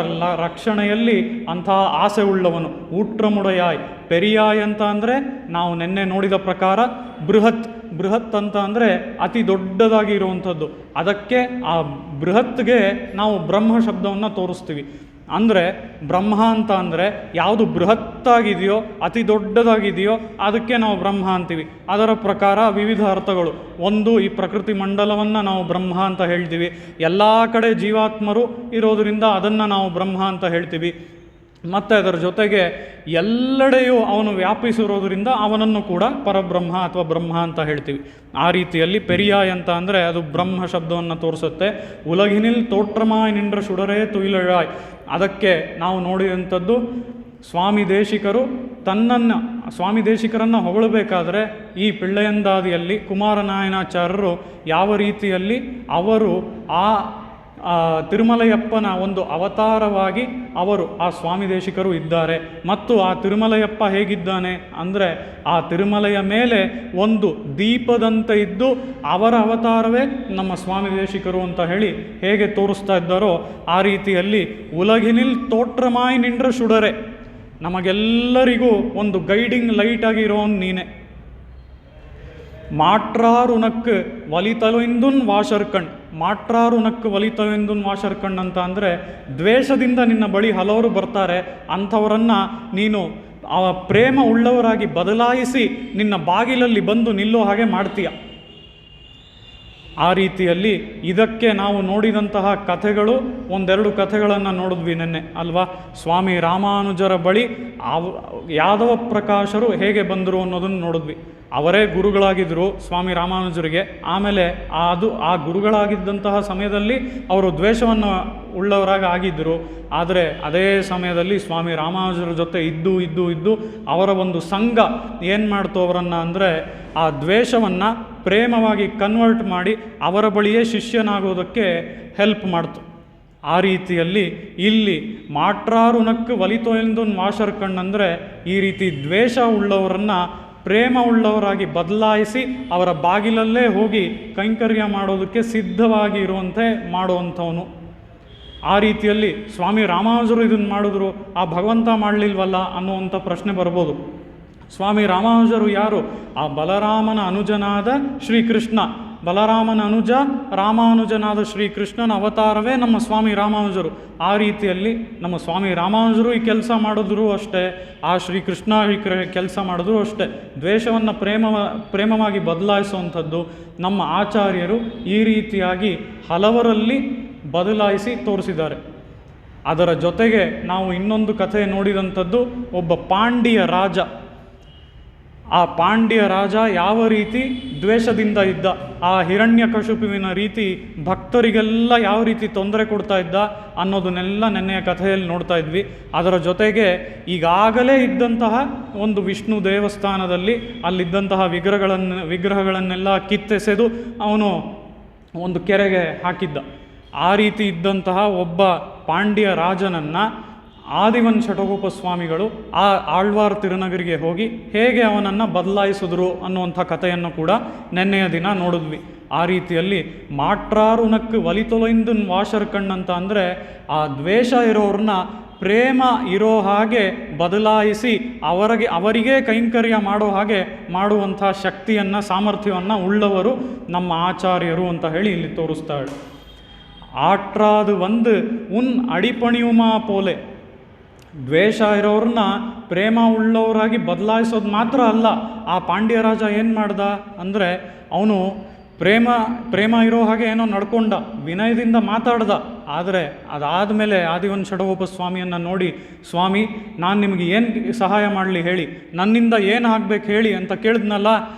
ರಕ್ಷಣೆಯಲ್ಲಿ ಅಂಥ ಆಸೆ ಉಳ್ಳವನು ಊಟ್ರಮುಡೆಯಾಯ್. ಪೆರಿಯಾಯ್ ಅಂತ ಅಂದರೆ ನಾವು ನಿನ್ನೆ ನೋಡಿದ ಪ್ರಕಾರ ಬೃಹತ್ ಅಂತ ಅಂದರೆ ಅತಿ ದೊಡ್ಡದಾಗಿ ಇರುವಂಥದ್ದು. ಅದಕ್ಕೆ ಆ ಬೃಹತ್ಗೆ ನಾವು ಬ್ರಹ್ಮ ಶಬ್ದವನ್ನು ತೋರಿಸ್ತೀವಿ. ಅಂದರೆ ಬ್ರಹ್ಮ ಅಂತ ಅಂದರೆ ಯಾವುದು ಬೃಹತ್ತಾಗಿದೆಯೋ, ಅತಿ ದೊಡ್ಡದಾಗಿದೆಯೋ ಅದಕ್ಕೆ ನಾವು ಬ್ರಹ್ಮ ಅಂತೀವಿ. ಅದರ ಪ್ರಕಾರ ವಿವಿಧ ಅರ್ಥಗಳು. ಒಂದು, ಈ ಪ್ರಕೃತಿ ಮಂಡಲವನ್ನು ನಾವು ಬ್ರಹ್ಮ ಅಂತ ಹೇಳ್ತೀವಿ. ಎಲ್ಲ ಕಡೆ ಜೀವಾತ್ಮರು ಇರೋದರಿಂದ ಅದನ್ನು ನಾವು ಬ್ರಹ್ಮ ಅಂತ ಹೇಳ್ತೀವಿ. ಮತ್ತು ಅದರ ಜೊತೆಗೆ ಎಲ್ಲೆಡೆಯೂ ಅವನು ವ್ಯಾಪಿಸಿರೋದ್ರಿಂದ ಅವನನ್ನು ಕೂಡ ಪರಬ್ರಹ್ಮ ಅಥವಾ ಬ್ರಹ್ಮ ಅಂತ ಹೇಳ್ತೀವಿ. ಆ ರೀತಿಯಲ್ಲಿ ಪೆರಿಯಾಯ್ ಅಂತ ಅಂದರೆ ಅದು ಬ್ರಹ್ಮ ಶಬ್ದವನ್ನು ತೋರಿಸುತ್ತೆ. ಉಲಗಿನಿಲ್ ತೋಟ್ರಮಾಯ್ ನಿಂಡ್ರ ಶುಡರೇ ತುಯಿಲಳಾಯ್. ಅದಕ್ಕೆ ನಾವು ನೋಡಿದಂಥದ್ದು ಸ್ವಾಮಿ ದೇಶಿಕರನ್ನು ಹೊಗಳಬೇಕಾದ್ರೆ ಈ ಪಿಳ್ಳೆಯಂದಾದಿಯಲ್ಲಿ ಕುಮಾರನಾಯನಾಚಾರ್ಯರು ಯಾವ ರೀತಿಯಲ್ಲಿ ಅವರು ಆ ತಿರುಮಲಯಪ್ಪನ ಒಂದು ಅವತಾರವಾಗಿ ಅವರು ಆ ಸ್ವಾಮಿ ದೇಶಿಕರು ಇದ್ದಾರೆ. ಮತ್ತು ಆ ತಿರುಮಲಯಪ್ಪ ಹೇಗಿದ್ದಾನೆ ಅಂದರೆ ಆ ತಿರುಮಲೆಯ ಮೇಲೆ ಒಂದು ದೀಪದಂತೆ ಇದ್ದು ಅವರ ಅವತಾರವೇ ನಮ್ಮ ಸ್ವಾಮಿ ದೇಶಿಕರು ಅಂತ ಹೇಳಿ ಹೇಗೆ ತೋರಿಸ್ತಾ ಇದ್ದಾರೋ ಆ ರೀತಿಯಲ್ಲಿ ಉಲಗಿನಿಲ್ ತೋಟ್ರಮಾಯ್ ನಿಂಡ್ರ ಶುಡರೆ, ನಮಗೆಲ್ಲರಿಗೂ ಒಂದು ಗೈಡಿಂಗ್ ಲೈಟ್ ಆಗಿರೋನು ನೀನೆ. ಮಾಟ್ರಾರುನಕ್ಕೆ ವಲಿತಲೊಂದುನ್ ವಾಶರ್ಕಣ್. ಮಾಟ್ರಾರುನಕ್ಕೆ ವಲಿತಲೊಂದುನ್ ವಾಶರ್ಕಣ್ ಅಂತ ಅಂದರೆ ದ್ವೇಷದಿಂದ ನಿನ್ನ ಬಳಿ ಹಲವರು ಬರ್ತಾರೆ, ಅಂಥವರನ್ನು ನೀನು ಪ್ರೇಮ ಉಳ್ಳವರಾಗಿ ಬದಲಾಯಿಸಿ ನಿನ್ನ ಬಾಗಿಲಲ್ಲಿ ಬಂದು ನಿಲ್ಲೋ ಹಾಗೆ ಮಾಡ್ತೀಯ. ಆ ರೀತಿಯಲ್ಲಿ ಇದಕ್ಕೆ ನಾವು ನೋಡಿದಂತಹ ಕಥೆಗಳು ಒಂದೆರಡು ಕಥೆಗಳನ್ನು ನೋಡಿದ್ವಿ ನೆನ್ನೆ ಅಲ್ವಾ. ಸ್ವಾಮಿ ರಾಮಾನುಜರ ಬಳಿ ಯಾದವ ಪ್ರಕಾಶರು ಹೇಗೆ ಬಂದರು ಅನ್ನೋದನ್ನು ನೋಡಿದ್ವಿ. ಅವರೇ ಗುರುಗಳಾಗಿದ್ದರು ಸ್ವಾಮಿ ರಾಮಾನುಜರಿಗೆ. ಆಮೇಲೆ ಆ ಗುರುಗಳಾಗಿದ್ದಂತಹ ಸಮಯದಲ್ಲಿ ಅವರು ದ್ವೇಷವನ್ನು ಉಳ್ಳವರಾಗಿ ಆಗಿದ್ದರು. ಆದರೆ ಅದೇ ಸಮಯದಲ್ಲಿ ಸ್ವಾಮಿ ರಾಮಾನುಜರ ಜೊತೆ ಇದ್ದು ಅವರ ಒಂದು ಸಂಘ ಏನು ಮಾಡ್ತು ಅವರನ್ನು ಅಂದರೆ ಆ ದ್ವೇಷವನ್ನು ಪ್ರೇಮವಾಗಿ ಕನ್ವರ್ಟ್ ಮಾಡಿ ಅವರ ಬಳಿಯೇ ಶಿಷ್ಯನಾಗೋದಕ್ಕೆ ಹೆಲ್ಪ್ ಮಾಡ್ತು. ಆ ರೀತಿಯಲ್ಲಿ ಇಲ್ಲಿ ಮಾಟ್ರಾರುನಕ್ಕೆ ಒಲಿತೊಯ್ದು ವಾಶರ್ ಕಣ್ಣಂದರೆ ಈ ರೀತಿ ದ್ವೇಷ ಉಳ್ಳವರನ್ನು ಪ್ರೇಮ ಉಳ್ಳವರಾಗಿ ಬದಲಾಯಿಸಿ ಅವರ ಬಾಗಿಲಲ್ಲೇ ಹೋಗಿ ಕೈಂಕರ್ಯ ಮಾಡೋದಕ್ಕೆ ಸಿದ್ಧವಾಗಿ ಇರುವಂತೆ ಮಾಡುವಂಥವನು. ಆ ರೀತಿಯಲ್ಲಿ ಸ್ವಾಮಿ ರಾಮಾನುಜರು ಇದನ್ನು ಮಾಡಿದ್ರು, ಆ ಭಗವಂತ ಮಾಡಲಿಲ್ವಲ್ಲ ಅನ್ನುವಂಥ ಪ್ರಶ್ನೆ ಬರ್ಬೋದು. ಸ್ವಾಮಿ ರಾಮಾನುಜರು ಯಾರು? ಆ ಬಲರಾಮನ ಅನುಜನಾದ ಶ್ರೀಕೃಷ್ಣ. ಬಲರಾಮನ ಅನುಜ ರಾಮಾನುಜನಾದ ಶ್ರೀಕೃಷ್ಣನ ಅವತಾರವೇ ನಮ್ಮ ಸ್ವಾಮಿ ರಾಮಾನುಜರು. ಆ ರೀತಿಯಲ್ಲಿ ನಮ್ಮ ಸ್ವಾಮಿ ರಾಮಾನುಜರು ಈ ಕೆಲಸ ಮಾಡಿದ್ರು ಅಷ್ಟೇ, ಆ ಶ್ರೀಕೃಷ್ಣ ಕೆಲಸ ಮಾಡಿದ್ರು ಅಷ್ಟೇ. ದ್ವೇಷವನ್ನು ಪ್ರೇಮವಾಗಿ ಬದಲಾಯಿಸುವಂಥದ್ದು ನಮ್ಮ ಆಚಾರ್ಯರು ಈ ರೀತಿಯಾಗಿ ಹಲವರಲ್ಲಿ ಬದಲಾಯಿಸಿ ತೋರಿಸಿದ್ದಾರೆ. ಅದರ ಜೊತೆಗೆ ನಾವು ಇನ್ನೊಂದು ಕಥೆ ನೋಡಿದಂಥದ್ದು ಒಬ್ಬ ಪಾಂಡ್ಯ ರಾಜ. ಆ ಪಾಂಡ್ಯ ರಾಜ ಯಾವ ರೀತಿ ದ್ವೇಷದಿಂದ ಇದ್ದ, ಆ ಹಿರಣ್ಯಕಶಿಪುವಿನ ರೀತಿ ಭಕ್ತರಿಗೆಲ್ಲ ಯಾವ ರೀತಿ ತೊಂದರೆ ಕೊಡ್ತಾ ಇದ್ದ ಅನ್ನೋದನ್ನೆಲ್ಲ ನೆನ್ನೆಯ ಕಥೆಯಲ್ಲಿ ನೋಡ್ತಾ ಇದ್ವಿ. ಅದರ ಜೊತೆಗೆ ಈಗಾಗಲೇ ಇದ್ದಂತಹ ಒಂದು ವಿಷ್ಣು ದೇವಸ್ಥಾನದಲ್ಲಿ ಅಲ್ಲಿದ್ದಂತಹ ವಿಗ್ರಹಗಳನ್ನೆಲ್ಲ ಕಿತ್ತೆಸೆದು ಅವನು ಒಂದು ಕೆರೆಗೆ ಹಾಕಿದ್ದ. ಆ ರೀತಿ ಇದ್ದಂತಹ ಒಬ್ಬ ಪಾಂಡ್ಯ ರಾಜನನ್ನು ಆದಿವನ್ ಷಟಗೋಪ ಸ್ವಾಮಿಗಳು ಆ ಆಳ್ವಾರ್ ತಿರುನಗರಿಗೆ ಹೋಗಿ ಹೇಗೆ ಅವನನ್ನು ಬದಲಾಯಿಸಿದ್ರು ಅನ್ನುವಂಥ ಕಥೆಯನ್ನು ಕೂಡ ನೆನ್ನೆಯ ದಿನ ನೋಡಿದ್ವಿ. ಆ ರೀತಿಯಲ್ಲಿ ಮಾಟ್ರಾರುನಕ್ಕೆ ಒಲಿತೊಲೊಯ್ದು ವಾಶರ್ ಕಣ್ಣಂತ ಅಂದರೆ ಆ ದ್ವೇಷ ಇರೋರನ್ನ ಪ್ರೇಮ ಇರೋ ಹಾಗೆ ಬದಲಾಯಿಸಿ ಅವರಿಗೆ ಕೈಂಕರ್ಯ ಮಾಡೋ ಹಾಗೆ ಮಾಡುವಂಥ ಶಕ್ತಿಯನ್ನು ಸಾಮರ್ಥ್ಯವನ್ನು ಉಳ್ಳವರು ನಮ್ಮ ಆಚಾರ್ಯರು ಅಂತ ಹೇಳಿ ಇಲ್ಲಿ ತೋರಿಸ್ತಾಳೆ. ಆಟ್ರಾದು ಒಂದು ಅಡಿಪಣಿಯುಮಾ ಪೋಲೆ. ದ್ವೇಷ ಇರೋರನ್ನ ಪ್ರೇಮ ಉಳ್ಳವರಾಗಿ ಬದಲಾಯಿಸೋದು ಮಾತ್ರ ಅಲ್ಲ, ಆ ಪಾಂಡ್ಯ ರಾಜ ಏನು ಮಾಡ್ದ ಅಂದರೆ ಅವನು ಪ್ರೇಮ ಇರೋ ಹಾಗೆ ಏನೋ ನಡ್ಕೊಂಡ, ವಿನಯದಿಂದ ಮಾತಾಡ್ದ. ಆದರೆ ಅದಾದಮೇಲೆ ಆದಿವನ್ ಷಡಗೋಪ ಸ್ವಾಮಿಯನ್ನು ನೋಡಿ, ಸ್ವಾಮಿ ನಾನು ನಿಮಗೆ ಏನು ಸಹಾಯ ಮಾಡಲಿ ಹೇಳಿ, ನನ್ನಿಂದ ಏನು ಆಗಬೇಕು ಹೇಳಿ ಅಂತ ಕೇಳಿದ್ನಲ್ಲ.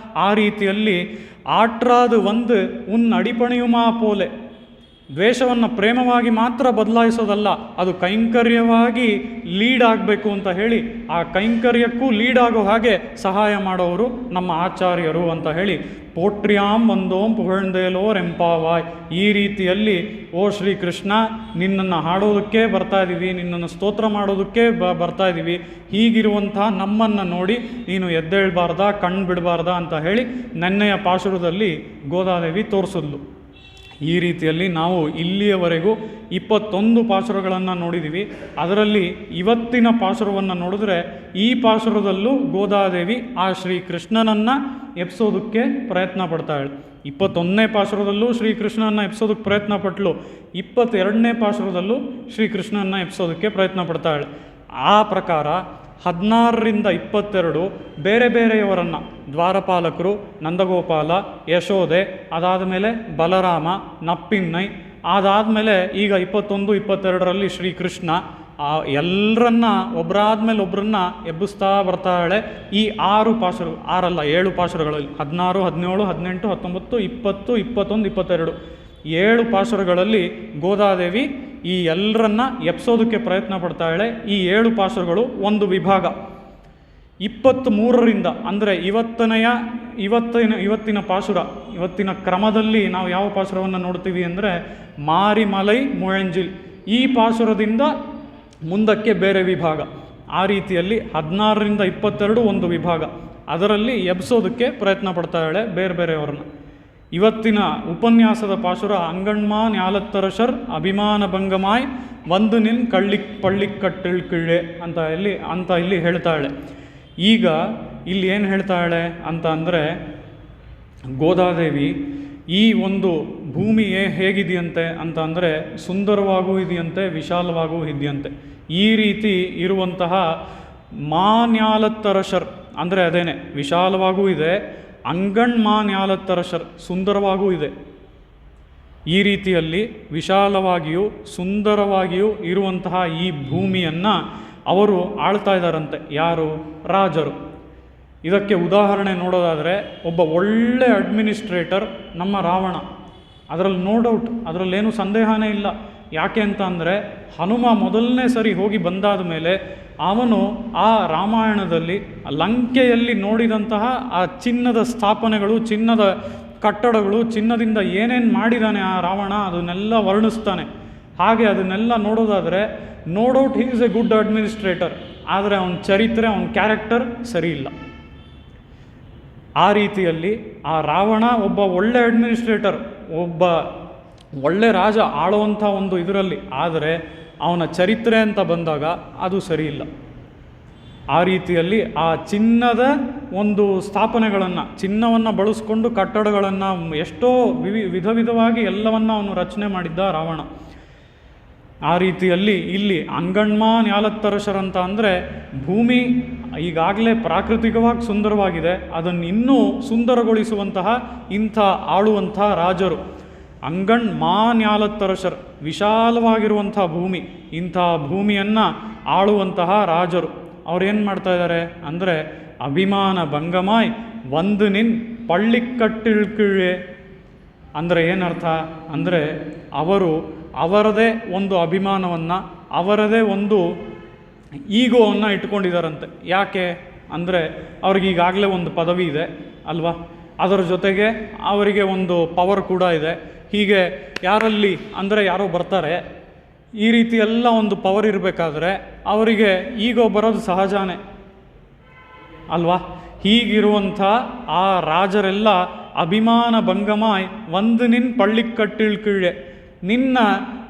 ಆ ರೀತಿಯಲ್ಲಿ ಆಟ್ರಾದು ಒಂದು ಅಡಿಪಣಿಯುಮಾ ಪೋಲೆ. ದ್ವೇಷವನ್ನು ಪ್ರೇಮವಾಗಿ ಮಾತ್ರ ಬದಲಾಯಿಸೋದಲ್ಲ, ಅದು ಕೈಂಕರ್ಯವಾಗಿ ಲೀಡ್ ಆಗಬೇಕು ಅಂತ ಹೇಳಿ ಆ ಕೈಂಕರ್ಯಕ್ಕೂ ಲೀಡ್ ಆಗೋ ಹಾಗೆ ಸಹಾಯ ಮಾಡೋರು ನಮ್ಮ ಆಚಾರ್ಯರು ಅಂತ ಹೇಳಿ ಪೋಟ್ರಿಯಾಂ ಒಂದೋಂ ಪುಗಳ್ದೇಲೋರ್ ಎಂಪಾವಾಯ್. ಈ ರೀತಿಯಲ್ಲಿ ಓ ಶ್ರೀಕೃಷ್ಣ, ನಿನ್ನನ್ನು ಹಾಡೋದಕ್ಕೆ ಬರ್ತಾ ಇದ್ದೀವಿ, ನಿನ್ನನ್ನು ಸ್ತೋತ್ರ ಮಾಡೋದಕ್ಕೆ ಬರ್ತಾ ಇದ್ದೀವಿ, ಹೀಗಿರುವಂಥ ನಮ್ಮನ್ನು ನೋಡಿ ನೀನು ಎದ್ದೇಳಬಾರ್ದಾ, ಕಣ್ಣು ಬಿಡಬಾರ್ದಾ ಅಂತ ಹೇಳಿ ನೆನ್ನೆಯ ಪಾಶುರದಲ್ಲಿ ಗೋದಾದೇವಿ ತೋರಿಸಿದ್ಲು. ಈ ರೀತಿಯಲ್ಲಿ ನಾವು ಇಲ್ಲಿಯವರೆಗೂ 21 ಪಾಶುರಗಳನ್ನು ನೋಡಿದ್ದೀವಿ. ಅದರಲ್ಲಿ ಇವತ್ತಿನ ಪಾಶುರವನ್ನು ನೋಡಿದ್ರೆ ಈ ಪಾಶುರದಲ್ಲೂ ಗೋದಾದೇವಿ ಆ ಶ್ರೀಕೃಷ್ಣನನ್ನು ಎಬ್ಸೋದಕ್ಕೆ ಪ್ರಯತ್ನ ಪಡ್ತಾಳೆ. 21ನೇ ಪಾಶುರದಲ್ಲೂ ಶ್ರೀಕೃಷ್ಣನನ್ನು ಎಬ್ಸೋದಕ್ಕೆ ಪ್ರಯತ್ನ ಪಟ್ಟಳು, 22ನೇ ಪಾಶುರದಲ್ಲೂ ಶ್ರೀಕೃಷ್ಣನನ್ನು ಎಬ್ಸೋದಕ್ಕೆ ಪ್ರಯತ್ನ ಪಡ್ತಾಳೆ. ಆ ಪ್ರಕಾರ 16ರಿಂದ 22 ಬೇರೆ ಬೇರೆಯವರನ್ನು, ದ್ವಾರಪಾಲಕರು, ನಂದಗೋಪಾಲ, ಯಶೋದೆ, ಅದಾದ ಮೇಲೆ ಬಲರಾಮ, ನಪ್ಪಿನ್ನೈ, ಅದಾದಮೇಲೆ ಈಗ 21, 22ರಲ್ಲಿ ಶ್ರೀಕೃಷ್ಣ, ಎಲ್ಲರನ್ನ ಒಬ್ಬರಾದ್ಮೇಲೆ ಒಬ್ಬರನ್ನ ಎಬ್ಬಿಸ್ತಾ ಬರ್ತಾಳೆ. ಈ 7 ಪಾಶುರಗಳಲ್ಲಿ 16, 17, 18, 19, 20, 21, 22 7 ಪಾಶುರಗಳಲ್ಲಿ ಗೋದಾದೇವಿ ಈ ಎಲ್ಲರನ್ನ ಎಬ್ಸೋದಕ್ಕೆ ಪ್ರಯತ್ನ ಪಡ್ತಾಳೆ. ಈ 7 ಪಾಶುರಗಳು ಒಂದು ವಿಭಾಗ. 23ರಿಂದ ಅಂದರೆ ಇವತ್ತಿನ ಪಾಶುರ, ಇವತ್ತಿನ ಕ್ರಮದಲ್ಲಿ ನಾವು ಯಾವ ಪಾಶುರವನ್ನು ನೋಡ್ತೀವಿ ಅಂದರೆ ಮಾರಿಮಲೈ ಮುഴഞ്ചിൽ. ಈ ಪಾಶುರದಿಂದ ಮುಂದಕ್ಕೆ ಬೇರೆ ವಿಭಾಗ. ಆ ರೀತಿಯಲ್ಲಿ 16ರಿಂದ 22 ಒಂದು ವಿಭಾಗ, ಅದರಲ್ಲಿ ಎಬ್ಸೋದಕ್ಕೆ ಪ್ರಯತ್ನ ಪಡ್ತಾಳೆ ಬೇರೆ ಬೇರೆಯವ್ರನ್ನ. ಇವತ್ತಿನ ಉಪನ್ಯಾಸದ ಪಾಶುರ ಅಂಗಣ್ಮಾ ನ್ಯಾಲತ್ತರಶರ್ ಅಭಿಮಾನ ಭಂಗಮಾಯ್ ಒಂದು ನಿನ್ ಪಳ್ಳಿಕ್ಕಟ್ಟಿಳ್ಕಿಳ್ಳೆ ಅಂತ ಇಲ್ಲಿ ಹೇಳ್ತಾಳೆ. ಈಗ ಇಲ್ಲಿ ಏನು ಹೇಳ್ತಾಳೆ ಅಂತ ಅಂದರೆ ಗೋದಾದೇವಿ ಈ ಒಂದು ಭೂಮಿ ಹೇಗಿದೆಯಂತೆ ಅಂತ ಅಂದರೆ ಸುಂದರವಾಗೂ ಇದೆಯಂತೆ, ವಿಶಾಲವಾಗೂ ಇದೆಯಂತೆ. ಈ ರೀತಿ ಇರುವಂತಹ ಮಾನ್ಯಾಲತ್ತರಶರ್ ಅಂದರೆ ಅದೇನೆ, ವಿಶಾಲವಾಗೂ ಇದೆ, ಅಂಗಣ್ಮಾ ನ್ಯಾಲತ್ತರಶರ್ ಸುಂದರವಾಗೂ ಇದೆ. ಈ ರೀತಿಯಲ್ಲಿ ವಿಶಾಲವಾಗಿಯೂ ಸುಂದರವಾಗಿಯೂ ಇರುವಂತಹ ಈ ಭೂಮಿಯನ್ನು ಅವರು ಆಳ್ತಾ ಇದ್ದಾರಂತೆ. ಯಾರು? ರಾಜರು. ಇದಕ್ಕೆ ಉದಾಹರಣೆ ನೋಡೋದಾದರೆ ಒಬ್ಬ ಒಳ್ಳೆ ಅಡ್ಮಿನಿಸ್ಟ್ರೇಟರ್ ನಮ್ಮ ರಾವಣ. ಅದರಲ್ಲಿ ನೋ ಡೌಟ್, ಅದರಲ್ಲೇನು ಸಂದೇಹನೇ ಇಲ್ಲ. ಯಾಕೆ ಅಂತ ಅಂದರೆ ಹನುಮ ಮೊದಲನೇ ಸರಿ ಹೋಗಿ ಬಂದಾದ ಮೇಲೆ ಅವನು ಆ ರಾಮಾಯಣದಲ್ಲಿ ಲಂಕೆಯಲ್ಲಿ ನೋಡಿದಂತಹ ಆ ಚಿನ್ನದ ಸ್ಥಾಪನೆಗಳು, ಚಿನ್ನದ ಕಟ್ಟಡಗಳು, ಚಿನ್ನದಿಂದ ಏನೇನು ಮಾಡಿದ್ದಾನೆ ಆ ರಾವಣ ಅದನ್ನೆಲ್ಲ ವರ್ಣಿಸ್ತಾನೆ. ಹಾಗೆ ಅದನ್ನೆಲ್ಲ ನೋಡೋದಾದರೆ no doubt he is a good administrator. ಆದರೆ ಅವನ ಚರಿತ್ರೆ, ಅವನ ಕ್ಯಾರೆಕ್ಟರ್ ಸರಿ ಇಲ್ಲ. ಆ ರೀತಿಯಲ್ಲಿ ಆ ರಾವಣ ಒಬ್ಬ ಒಳ್ಳೆ ಅಡ್ಮಿನಿಸ್ಟ್ರೇಟರ್, ಒಬ್ಬ ಒಳ್ಳೆ ರಾಜ ಆಳುವಂಥ ಒಂದು ಇದರಲ್ಲಿ. ಆದರೆ ಅವನ ಚರಿತ್ರೆ ಅಂತ ಬಂದಾಗ ಅದು ಸರಿ ಇಲ್ಲ. ಆ ರೀತಿಯಲ್ಲಿ ಆ ಚಿನ್ನದ ಒಂದು ಸ್ಥಾಪನೆಗಳನ್ನು, ಚಿನ್ನವನ್ನು ಬಳಸ್ಕೊಂಡು ಕಟ್ಟಡಗಳನ್ನು ಎಷ್ಟೋ ವಿಧ ವಿಧವಾಗಿ ಎಲ್ಲವನ್ನು ಅವನು ರಚನೆ ಮಾಡಿದ್ದ ರಾವಣ. ಆ ರೀತಿಯಲ್ಲಿ ಇಲ್ಲಿ ಅಂಗಣ್ಮಾ ನ್ಯಾಲತ್ತರಸರಂತ ಅಂದರೆ ಭೂಮಿ ಈಗಾಗಲೇ ಪ್ರಾಕೃತಿಕವಾಗಿ ಸುಂದರವಾಗಿದೆ, ಅದನ್ನು ಇನ್ನೂ ಸುಂದರಗೊಳಿಸುವಂತಹ ಇಂಥ ಆಳುವಂಥ ರಾಜರು. ಅಂಗಣ್ಮಾ ನ್ಯಾಲತ್ತರಸರ್, ವಿಶಾಲವಾಗಿರುವಂಥ ಭೂಮಿ, ಇಂಥ ಭೂಮಿಯನ್ನು ಆಳುವಂತಹ ರಾಜರು. ಅವ್ರೇನು ಮಾಡ್ತಾ ಇದ್ದಾರೆ ಅಂದರೆ ಅಭಿಮಾನ ಭಂಗಮಾಯ್ ಒಂದು ನಿನ್ ಪಳ್ಳಿಕಟ್ಟಿಳ್ಕಿಳೆ. ಅಂದರೆ ಏನರ್ಥ ಅಂದರೆ ಅವರು ಅವರದೇ ಒಂದು ಅಭಿಮಾನವನ್ನು, ಅವರದೇ ಒಂದು ಈಗೋವನ್ನು ಇಟ್ಕೊಂಡಿದ್ದಾರಂತೆ. ಯಾಕೆ ಅಂದರೆ ಅವ್ರಿಗೀಗಾಗಲೇ ಒಂದು ಪದವಿ ಇದೆ ಅಲ್ವಾ, ಅದರ ಜೊತೆಗೆ ಅವರಿಗೆ ಒಂದು ಪವರ್ ಕೂಡ ಇದೆ. ಹೀಗೆ ಯಾರಲ್ಲಿ ಅಂದರೆ ಯಾರೋ ಬರ್ತಾರೆ, ಈ ರೀತಿ ಎಲ್ಲ ಒಂದು ಪವರ್ ಇರಬೇಕಾದ್ರೆ ಅವರಿಗೆ ಈಗೋ ಬರೋದು ಸಹಜನೇ ಅಲ್ವಾ. ಹೀಗಿರುವಂಥ ಆ ರಾಜರೆಲ್ಲ ಅಭಿಮಾನ ಭಂಗಮಾಯ್ ಒಂದು ನಿನ್ನ ಪಳ್ಳಿಕಟ್ಟಿಳ್ಕಿಳೆ, ನಿನ್ನ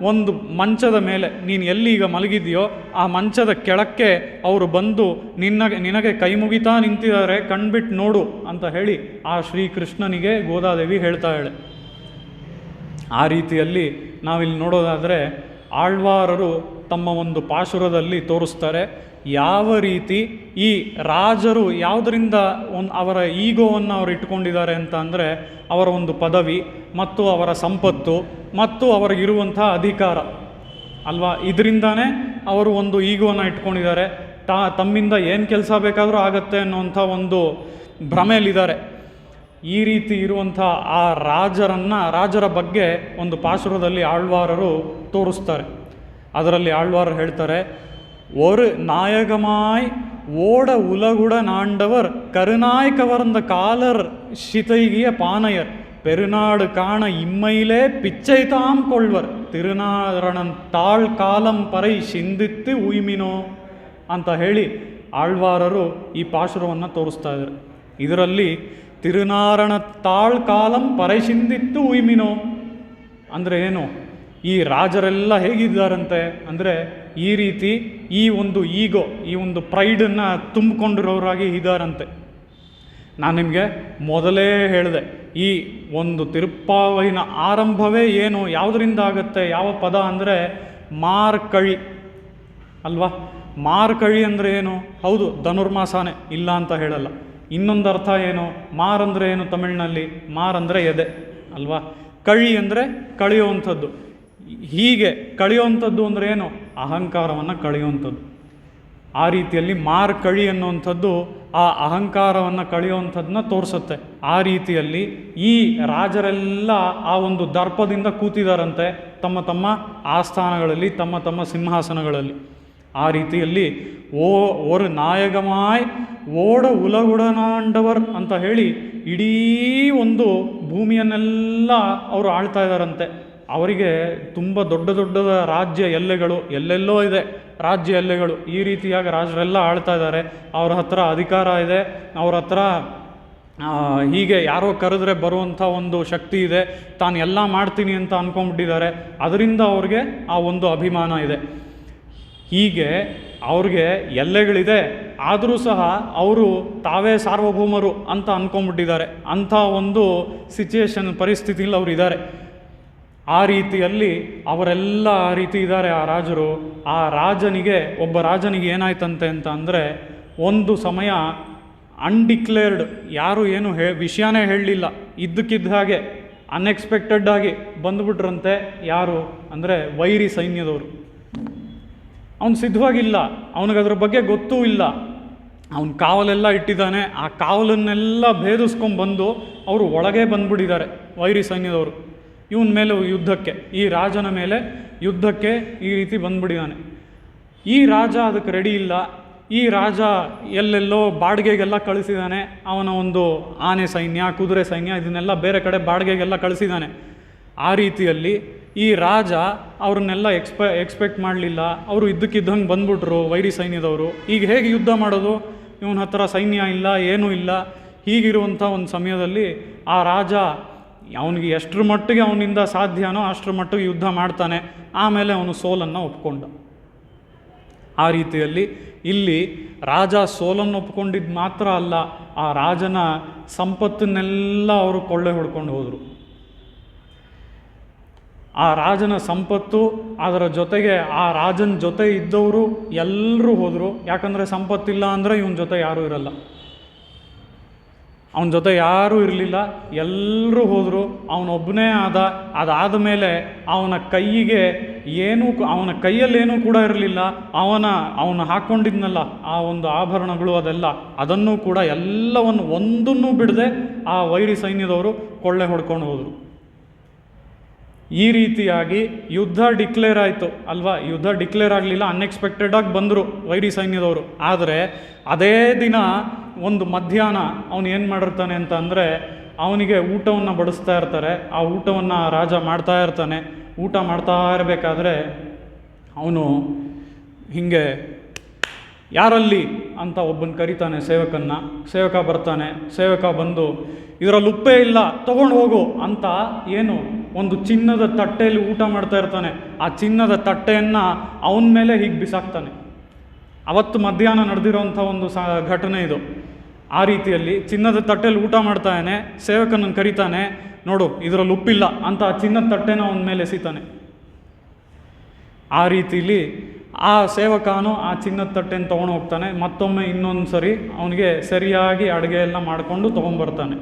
ಒಂದು ಮಂಚದ ಮೇಲೆ ನೀನು ಎಲ್ಲಿ ಈಗ ಮಲಗಿದೆಯೋ ಆ ಮಂಚದ ಕೆಳಕ್ಕೆ ಅವರು ಬಂದು ನಿನಗೆ ಕೈ ಮುಗಿತಾ ನಿಂತಿದ್ದಾರೆ, ಕಣ್ಬಿಟ್ಟು ನೋಡು ಅಂತ ಹೇಳಿ ಆ ಶ್ರೀಕೃಷ್ಣನಿಗೆ ಗೋದಾದೇವಿ ಹೇಳ್ತಾ ಹೇಳೆ. ಆ ರೀತಿಯಲ್ಲಿ ನಾವಿಲ್ಲಿ ನೋಡೋದಾದರೆ ಆಳ್ವಾರರು ತಮ್ಮ ಒಂದು ಪಾಶುರದಲ್ಲಿ ತೋರಿಸ್ತಾರೆ ಯಾವ ರೀತಿ ಈ ರಾಜರು ಯಾವುದರಿಂದ ಅವರ ಈಗೋವನ್ನು ಅವರು ಇಟ್ಕೊಂಡಿದ್ದಾರೆ ಅಂತ ಅಂದರೆ ಅವರ ಒಂದು ಪದವಿ ಮತ್ತು ಅವರ ಸಂಪತ್ತು ಮತ್ತು ಅವರಿಗಿರುವಂಥ ಅಧಿಕಾರ ಅಲ್ವಾ. ಇದರಿಂದಾನೇ ಅವರು ಒಂದು ಈಗೋವನ್ನು ಇಟ್ಕೊಂಡಿದ್ದಾರೆ. ತಮ್ಮಿಂದ ಏನು ಕೆಲಸ ಬೇಕಾದರೂ ಆಗತ್ತೆ ಅನ್ನುವಂಥ ಒಂದು ಭ್ರಮೆಯಲ್ಲಿದ್ದಾರೆ. ಈ ರೀತಿ ಇರುವಂಥ ಆ ರಾಜರ ಬಗ್ಗೆ ಒಂದು ಪಾಶುರದಲ್ಲಿ ಆಳ್ವಾರರು ತೋರಿಸ್ತಾರೆ. ಅದರಲ್ಲಿ ಆಳ್ವಾರರು ಹೇಳ್ತಾರೆ, ஒரு நாயகமாய் ஓட உலகுட நாண்டவர் கருநாய் கவர்ந்த காலர் சிதைகிய பானையர் பெருநாடு காண இம்மையிலே பிச்சை தாம் கொள்வர் ತಿರುನಾರಣನ್ ತಾಳ್ ಕಾಲಂ ಪರೈ ಸಿಂದಿತ್ತು ಉಯ್ಮಿನೋ ಅಂತ ಹೇಳಿ ಆಳ್ವಾರರು ಈ ಪಾಶುರವನ್ನು ತೋರಿಸ್ತಾ ಇದ್ದಾರೆ. ಇದರಲ್ಲಿ ತಿರುನಾರಣ ತಾಳ್ ಕಾಲಂ ಪರೈ ಸಿಂದಿತ್ತು ಉಯ್ಮಿನೋ ಅಂದರೆ ಏನು? ಈ ರಾಜರೆಲ್ಲ ಹೇಗಿದ್ದಾರಂತೆ ಅಂದರೆ ಈ ರೀತಿ ಈ ಒಂದು ಈಗೋ, ಈ ಒಂದು ಪ್ರೈಡನ್ನು ತುಂಬಿಕೊಂಡಿರೋರಾಗಿ ಇದ್ದಾರಂತೆ. ನಾನು ನಿಮಗೆ ಮೊದಲೇ ಹೇಳಿದೆ, ಈ ಒಂದು ತಿರುಪ್ಪಾವೈನ ಆರಂಭವೇ ಏನು, ಯಾವುದರಿಂದ ಆಗುತ್ತೆ, ಯಾವ ಪದ ಅಂದರೆ ಮಾರ್ಕಳಿ ಅಲ್ವಾ. ಮಾರ್ಕಳಿ ಅಂದರೆ ಏನು? ಹೌದು, ಧನುರ್ಮಾಸನೇ, ಇಲ್ಲ ಅಂತ ಹೇಳಲ್ಲ. ಇನ್ನೊಂದು ಅರ್ಥ ಏನು? ಮಾರ್ ಅಂದರೆ ಏನು ತಮಿಳಿನಲ್ಲಿ? ಮಾರ್ ಅಂದರೆ ಎದೆ ಅಲ್ವಾ. ಕಳಿ ಅಂದರೆ ಕಳೆಯುವಂಥದ್ದು. ಹೀಗೆ ಕಳೆಯುವಂಥದ್ದು ಅಂದರೆ ಏನು? ಅಹಂಕಾರವನ್ನು ಕಳೆಯುವಂಥದ್ದು. ಆ ರೀತಿಯಲ್ಲಿ ಮಾರ್ಕಳಿ ಅನ್ನುವಂಥದ್ದು ಆ ಅಹಂಕಾರವನ್ನು ಕಳೆಯುವಂಥದ್ದನ್ನ ತೋರಿಸುತ್ತೆ. ಆ ರೀತಿಯಲ್ಲಿ ಈ ರಾಜರೆಲ್ಲ ಆ ಒಂದು ದರ್ಪದಿಂದ ಕೂತಿದ್ದಾರಂತೆ ತಮ್ಮ ತಮ್ಮ ಆಸ್ಥಾನಗಳಲ್ಲಿ, ತಮ್ಮ ತಮ್ಮ ಸಿಂಹಾಸನಗಳಲ್ಲಿ. ಆ ರೀತಿಯಲ್ಲಿ ஒரு ನಾಯಕಮಾಯ್ ಓಡ ಉಲಗುಡನಾಂಡವರ್ ಅಂತ ಹೇಳಿ ಇಡೀ ಒಂದು ಭೂಮಿಯನ್ನೆಲ್ಲ ಅವರು ಆಳ್ತಾ ಇದ್ದಾರಂತೆ. ಅವರಿಗೆ ತುಂಬ ದೊಡ್ಡ ದೊಡ್ಡದ ರಾಜ್ಯ ಎಲ್ಲೆಗಳು ಎಲ್ಲೆಲ್ಲೋ ಇದೆ, ರಾಜ್ಯ ಎಲ್ಲೆಗಳು. ಈ ರೀತಿಯಾಗಿ ರಾಜರೆಲ್ಲ ಆಳ್ತಾ ಇದ್ದಾರೆ. ಅವ್ರ ಹತ್ರ ಅಧಿಕಾರ ಇದೆ, ಅವ್ರ ಹತ್ರ ಹೀಗೆ ಯಾರೋ ಕರೆದ್ರೆ ಬರುವಂಥ ಒಂದು ಶಕ್ತಿ ಇದೆ, ತಾನು ಎಲ್ಲ ಮಾಡ್ತೀನಿ ಅಂತ ಅಂದ್ಕೊಂಡ್ಬಿಟ್ಟಿದ್ದಾರೆ. ಅದರಿಂದ ಅವ್ರಿಗೆ ಆ ಒಂದು ಅಭಿಮಾನ ಇದೆ. ಹೀಗೆ ಅವ್ರಿಗೆ ಎಲ್ಲೆಗಳಿದೆ, ಆದರೂ ಸಹ ಅವರು ತಾವೇ ಸಾರ್ವಭೌಮರು ಅಂತ ಅಂದ್ಕೊಂಡ್ಬಿಟ್ಟಿದ್ದಾರೆ. ಅಂಥ ಒಂದು ಪರಿಸ್ಥಿತಿಯಲ್ಲಿ ಅವರು ಇದ್ದಾರೆ. ಆ ರೀತಿಯಲ್ಲಿ ಅವರೆಲ್ಲ ಆ ರೀತಿ ಇದ್ದಾರೆ ಆ ರಾಜರು. ಆ ಒಬ್ಬ ರಾಜನಿಗೆ ಏನಾಯ್ತಂತೆ ಅಂತ ಅಂದರೆ, ಒಂದು ಸಮಯ ಅನ್ಡಿಕ್ಲೇರ್ಡ್, ಯಾರು ಏನು ವಿಷಯನೇ ಹೇಳಲಿಲ್ಲ, ಇದ್ದಕ್ಕಿದ್ದ ಹಾಗೆ ಅನ್ಎಕ್ಸ್ಪೆಕ್ಟೆಡ್ ಆಗಿ ಬಂದುಬಿಟ್ರಂತೆ. ಯಾರು ಅಂದರೆ ವೈರಿ ಸೈನ್ಯದವರು. ಅವನು ಸಿದ್ಧವಾಗಿಲ್ಲ, ಅವನಿಗದ್ರ ಬಗ್ಗೆ ಗೊತ್ತೂ ಇಲ್ಲ. ಅವನು ಕಾವಲೆಲ್ಲ ಇಟ್ಟಿದ್ದಾನೆ. ಆ ಕಾವಲನ್ನೆಲ್ಲ ಭೇದಿಸ್ಕೊಂಡ್ಬಂದು ಅವರು ಒಳಗೆ ಬಂದ್ಬಿಟ್ಟಿದ್ದಾರೆ ವೈರಿ ಸೈನ್ಯದವರು. ಇವನ ಮೇಲೆ ಯುದ್ಧಕ್ಕೆ, ಈ ರಾಜನ ಮೇಲೆ ಯುದ್ಧಕ್ಕೆ ಈ ರೀತಿ ಬಂದ್ಬಿಟ್ಟಿದ್ದಾನೆ. ಈ ರಾಜ ಅದಕ್ಕೆ ರೆಡಿ ಇಲ್ಲ. ಈ ರಾಜ ಎಲ್ಲೆಲ್ಲೋ ಬಾಡಿಗೆಗೆಲ್ಲ ಕಳಿಸಿದ್ದಾನೆ. ಅವನ ಒಂದು ಆನೆ ಸೈನ್ಯ, ಕುದುರೆ ಸೈನ್ಯ ಇದನ್ನೆಲ್ಲ ಬೇರೆ ಕಡೆ ಬಾಡಿಗೆಗೆಲ್ಲ ಕಳಿಸಿದ್ದಾನೆ. ಆ ರೀತಿಯಲ್ಲಿ ಈ ರಾಜ ಅವ್ರನ್ನೆಲ್ಲ ಎಕ್ಸ್ಪೆಕ್ಟ್ ಮಾಡಲಿಲ್ಲ. ಅವರು ಇದ್ದಕ್ಕಿದ್ದಂಗೆ ಬಂದ್ಬಿಟ್ರು ವೈರಿ ಸೈನ್ಯದವರು. ಈಗ ಹೇಗೆ ಯುದ್ಧ ಮಾಡೋದು? ಇವನ ಹತ್ರ ಸೈನ್ಯ ಇಲ್ಲ, ಏನೂ ಇಲ್ಲ. ಹೀಗಿರುವಂಥ ಒಂದು ಸಮಯದಲ್ಲಿ ಆ ರಾಜ ಅವನಿಗೆ ಎಷ್ಟರ ಮಟ್ಟಿಗೆ ಅವನಿಂದ ಸಾಧ್ಯನೋ ಅಷ್ಟರ ಮಟ್ಟಿಗೆ ಯುದ್ಧ ಮಾಡ್ತಾನೆ. ಆಮೇಲೆ ಅವನು ಸೋಲನ್ನು ಒಪ್ಕೊಂಡ. ಆ ರೀತಿಯಲ್ಲಿ ಇಲ್ಲಿ ರಾಜ ಸೋಲನ್ನು ಒಪ್ಕೊಂಡಿದ್ದು ಮಾತ್ರ ಅಲ್ಲ, ಆ ರಾಜನ ಸಂಪತ್ತನ್ನೆಲ್ಲ ಅವರು ಕೊಳ್ಳೆ ಹೊಡ್ಕೊಂಡು ಹೋದರು. ಆ ರಾಜನ ಸಂಪತ್ತು, ಅದರ ಜೊತೆಗೆ ಆ ರಾಜನ ಜೊತೆ ಇದ್ದವರು ಎಲ್ಲರೂ ಹೋದರು. ಯಾಕಂದರೆ ಸಂಪತ್ತಿಲ್ಲ ಅಂದರೆ ಇವನ ಜೊತೆ ಯಾರೂ ಇರಲ್ಲ. ಅವನ ಜೊತೆ ಯಾರೂ ಇರಲಿಲ್ಲ, ಎಲ್ಲರೂ ಹೋದರು. ಅವನೊಬ್ಬನೇ ಆದ. ಅದಾದ ಮೇಲೆ ಅವನ ಕೈಗೆ ಅವನ ಕೈಯಲ್ಲೇನೂ ಕೂಡ ಇರಲಿಲ್ಲ. ಅವನು ಹಾಕ್ಕೊಂಡಿದ್ನಲ್ಲ ಆ ಒಂದು ಆಭರಣಗಳು, ಅದನ್ನೂ ಕೂಡ ಎಲ್ಲವನ್ನು ಒಂದನ್ನೂ ಬಿಡದೆ ಆ ವೈರಿ ಸೈನ್ಯದವರು ಕೊಳ್ಳೆ ಹೊಡ್ಕೊಂಡು ಹೋದರು. ಈ ರೀತಿಯಾಗಿ ಯುದ್ಧ ಡಿಕ್ಲೇರ್ ಆಯಿತು ಅಲ್ವಾ? ಯುದ್ಧ ಡಿಕ್ಲೇರ್ ಆಗಲಿಲ್ಲ, ಅನ್ಎಕ್ಸ್ಪೆಕ್ಟೆಡಾಗಿ ಬಂದರು ವೈರಿ ಸೈನ್ಯದವರು. ಆದರೆ ಅದೇ ದಿನ ಒಂದು ಮಧ್ಯಾಹ್ನ ಅವನು ಏನು ಮಾಡಿರ್ತಾನೆ ಅಂತ ಅಂದರೆ, ಅವನಿಗೆ ಊಟವನ್ನು ಬಡಿಸ್ತಾ ಇರ್ತಾರೆ. ಆ ಊಟವನ್ನು ರಾಜ ಮಾಡ್ತಾ ಇರ್ತಾನೆ. ಊಟ ಮಾಡ್ತಾ ಇರಬೇಕಾದ್ರೆ ಅವನು ಹೀಗೆ ಯಾರಲ್ಲಿ ಅಂತ ಒಬ್ಬನ ಕರೀತಾನೆ ಸೇವಕನ್ನ. ಸೇವಕ ಬರ್ತಾನೆ. ಸೇವಕ ಬಂದು ಇದರಲ್ಲಿ ಉಪ್ಪೇ ಇಲ್ಲ, ತೊಗೊಂಡು ಹೋಗು ಅಂತ ಒಂದು ಚಿನ್ನದ ತಟ್ಟೆಯಲ್ಲಿ ಊಟ ಮಾಡ್ತಾ ಇರ್ತಾನೆ. ಆ ಚಿನ್ನದ ತಟ್ಟೆಯನ್ನು ಅವನ ಮೇಲೆ ಹೀಗೆ ಬಿಸಾಕ್ತಾನೆ. ಅವತ್ತು ಮಧ್ಯಾಹ್ನ ನಡೆದಿರೋಂಥ ಒಂದು ಘಟನೆ ಇದು. ಆ ರೀತಿಯಲ್ಲಿ ಚಿನ್ನದ ತಟ್ಟೆಯಲ್ಲಿ ಊಟ ಮಾಡ್ತಾನೆ. ಸೇವಕನನ್ನು ಕರೀತಾನೆ, ನೋಡು ಇದರಲ್ಲಿ ಉಪ್ಪಿಲ್ಲ ಅಂತ ಆ ಚಿನ್ನದ ತಟ್ಟೆನ ಅವನ ಮೇಲೆ ಎಸಿತಾನೆ. ಆ ರೀತಿಲಿ ಆ ಸೇವಕನು ಆ ಚಿನ್ನದ ತಟ್ಟೆನ ತೊಗೊಂಡು ಹೋಗ್ತಾನೆ. ಮತ್ತೊಮ್ಮೆ ಇನ್ನೊಂದು ಸರಿ ಅವನಿಗೆ ಸರಿಯಾಗಿ ಅಡುಗೆ ಎಲ್ಲ ಮಾಡಿಕೊಂಡು ತೊಗೊಂಬರ್ತಾನೆ.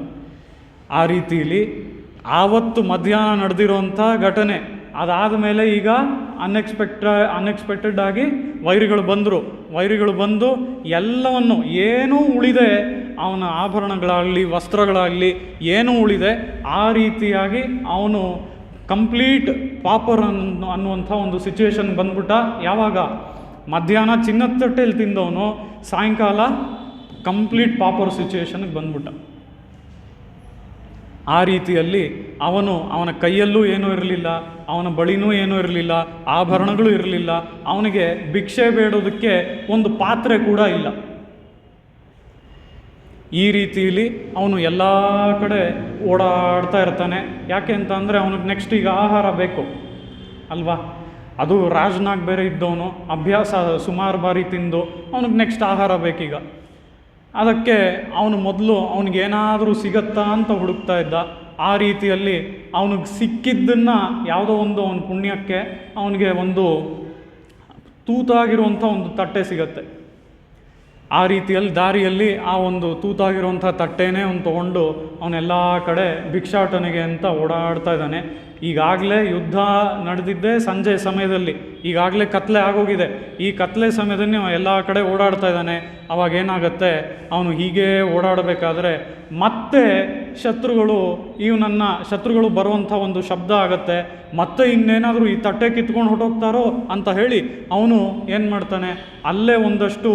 ಆ ರೀತಿಲಿ ಆವತ್ತು ಮಧ್ಯಾಹ್ನ ನಡೆದಿರೋಂಥ ಘಟನೆ. ಅದಾದ ಮೇಲೆ ಈಗ ಅನ್ಎಕ್ಸ್ಪೆಕ್ಟೆಡ್ ಆಗಿ ವೈರಿಗಳು ಬಂದರು. ವೈರಿಗಳು ಬಂದು ಎಲ್ಲವನ್ನು ಏನೂ ಉಳಿದೆ, ಅವನ ಆಭರಣಗಳಾಗಲಿ ವಸ್ತ್ರಗಳಾಗಲಿ ಏನೂ ಉಳಿದೆ ಆ ರೀತಿಯಾಗಿ ಅವನು ಕಂಪ್ಲೀಟ್ ಪಾಪರ್ ಅನ್ನುವಂಥ ಒಂದು ಸಿಚುವೇಶನ್ ಬಂದ್ಬಿಟ್ಟ. ಯಾವಾಗ? ಮಧ್ಯಾಹ್ನ ಚಿನ್ನದ ತಟ್ಟೆಯಲ್ಲಿ ತಿಂದವನು ಸಾಯಂಕಾಲ ಕಂಪ್ಲೀಟ್ ಪಾಪರ್ ಸಿಚುವೇಶನ್ಗೆ ಬಂದ್ಬಿಟ್ಟ. ಆ ರೀತಿಯಲ್ಲಿ ಅವನ ಕೈಯಲ್ಲೂ ಏನೂ ಇರಲಿಲ್ಲ, ಅವನ ಬಳಿನೂ ಏನೂ ಇರಲಿಲ್ಲ, ಆಭರಣಗಳು ಇರಲಿಲ್ಲ. ಅವನಿಗೆ ಭಿಕ್ಷೆ ಬೇಡೋದಕ್ಕೆ ಒಂದು ಪಾತ್ರೆ ಕೂಡ ಇಲ್ಲ. ಈ ರೀತಿಯಲ್ಲಿ ಅವನು ಎಲ್ಲ ಕಡೆ ಓಡಾಡ್ತಾ ಇರ್ತಾನೆ. ಯಾಕೆ ಅಂತ ಅಂದರೆ ಅವನಿಗೆ ನೆಕ್ಸ್ಟ್ ಈಗ ಆಹಾರ ಬೇಕು ಅಲ್ವಾ? ಅದು ರಾಜನಾಗಿ ಬೇರೆ ಇದ್ದವನು, ಅಭ್ಯಾಸ ಸುಮಾರು ಬಾರಿ ತಿಂದು ಅವನಿಗೆ ನೆಕ್ಸ್ಟ್ ಆಹಾರ ಬೇಕೀಗ. ಅದಕ್ಕೆ ಅವನು ಮೊದಲು ಅವನಿಗೇನಾದರೂ ಸಿಗತ್ತಾ ಅಂತ ಹುಡುಕ್ತಾ ಇದ್ದ. ಆ ರೀತಿಯಲ್ಲಿ ಅವನಿಗೆ ಸಿಕ್ಕಿದ್ದನ್ನು ಯಾವುದೋ ಒಂದು ಅವನ ಪುಣ್ಯಕ್ಕೆ ಅವನಿಗೆ ಒಂದು ತೂತಾಗಿರುವಂಥ ಒಂದು ತಟ್ಟೆ ಸಿಗತ್ತೆ. ಆ ರೀತಿಯಲ್ಲಿ ದಾರಿಯಲ್ಲಿ ಆ ಒಂದು ತೂತಾಗಿರುವಂಥ ತಟ್ಟೆನೇ ಅವನು ತೊಗೊಂಡು ಅವನೆಲ್ಲ ಕಡೆ ಭಿಕ್ಷಾಟನೆಗೆ ಅಂತ ಓಡಾಡ್ತಾ ಇದ್ದಾನೆ. ಈಗಾಗಲೇ ಯುದ್ಧ ನಡೆದಿದ್ದೇ ಸಂಜೆ ಸಮಯದಲ್ಲಿ, ಈಗಾಗಲೇ ಕತ್ಲೆ ಆಗೋಗಿದೆ. ಈ ಕತ್ಲೆ ಸಮಯದಲ್ಲಿ ಎಲ್ಲ ಕಡೆ ಓಡಾಡ್ತಾ ಇದ್ದಾನೆ. ಅವಾಗೇನಾಗತ್ತೆ, ಅವನು ಹೀಗೆ ಓಡಾಡಬೇಕಾದ್ರೆ ಮತ್ತೆ ಶತ್ರುಗಳು ಬರುವಂಥ ಒಂದು ಶಬ್ದ ಆಗತ್ತೆ. ಮತ್ತೆ ಇನ್ನೇನಾದರೂ ಈ ತಟ್ಟೆ ಕಿತ್ಕೊಂಡು ಹೊರಟೋಗ್ತಾರೋ ಅಂತ ಹೇಳಿ ಅವನು ಏನು ಮಾಡ್ತಾನೆ, ಅಲ್ಲೇ ಒಂದಷ್ಟು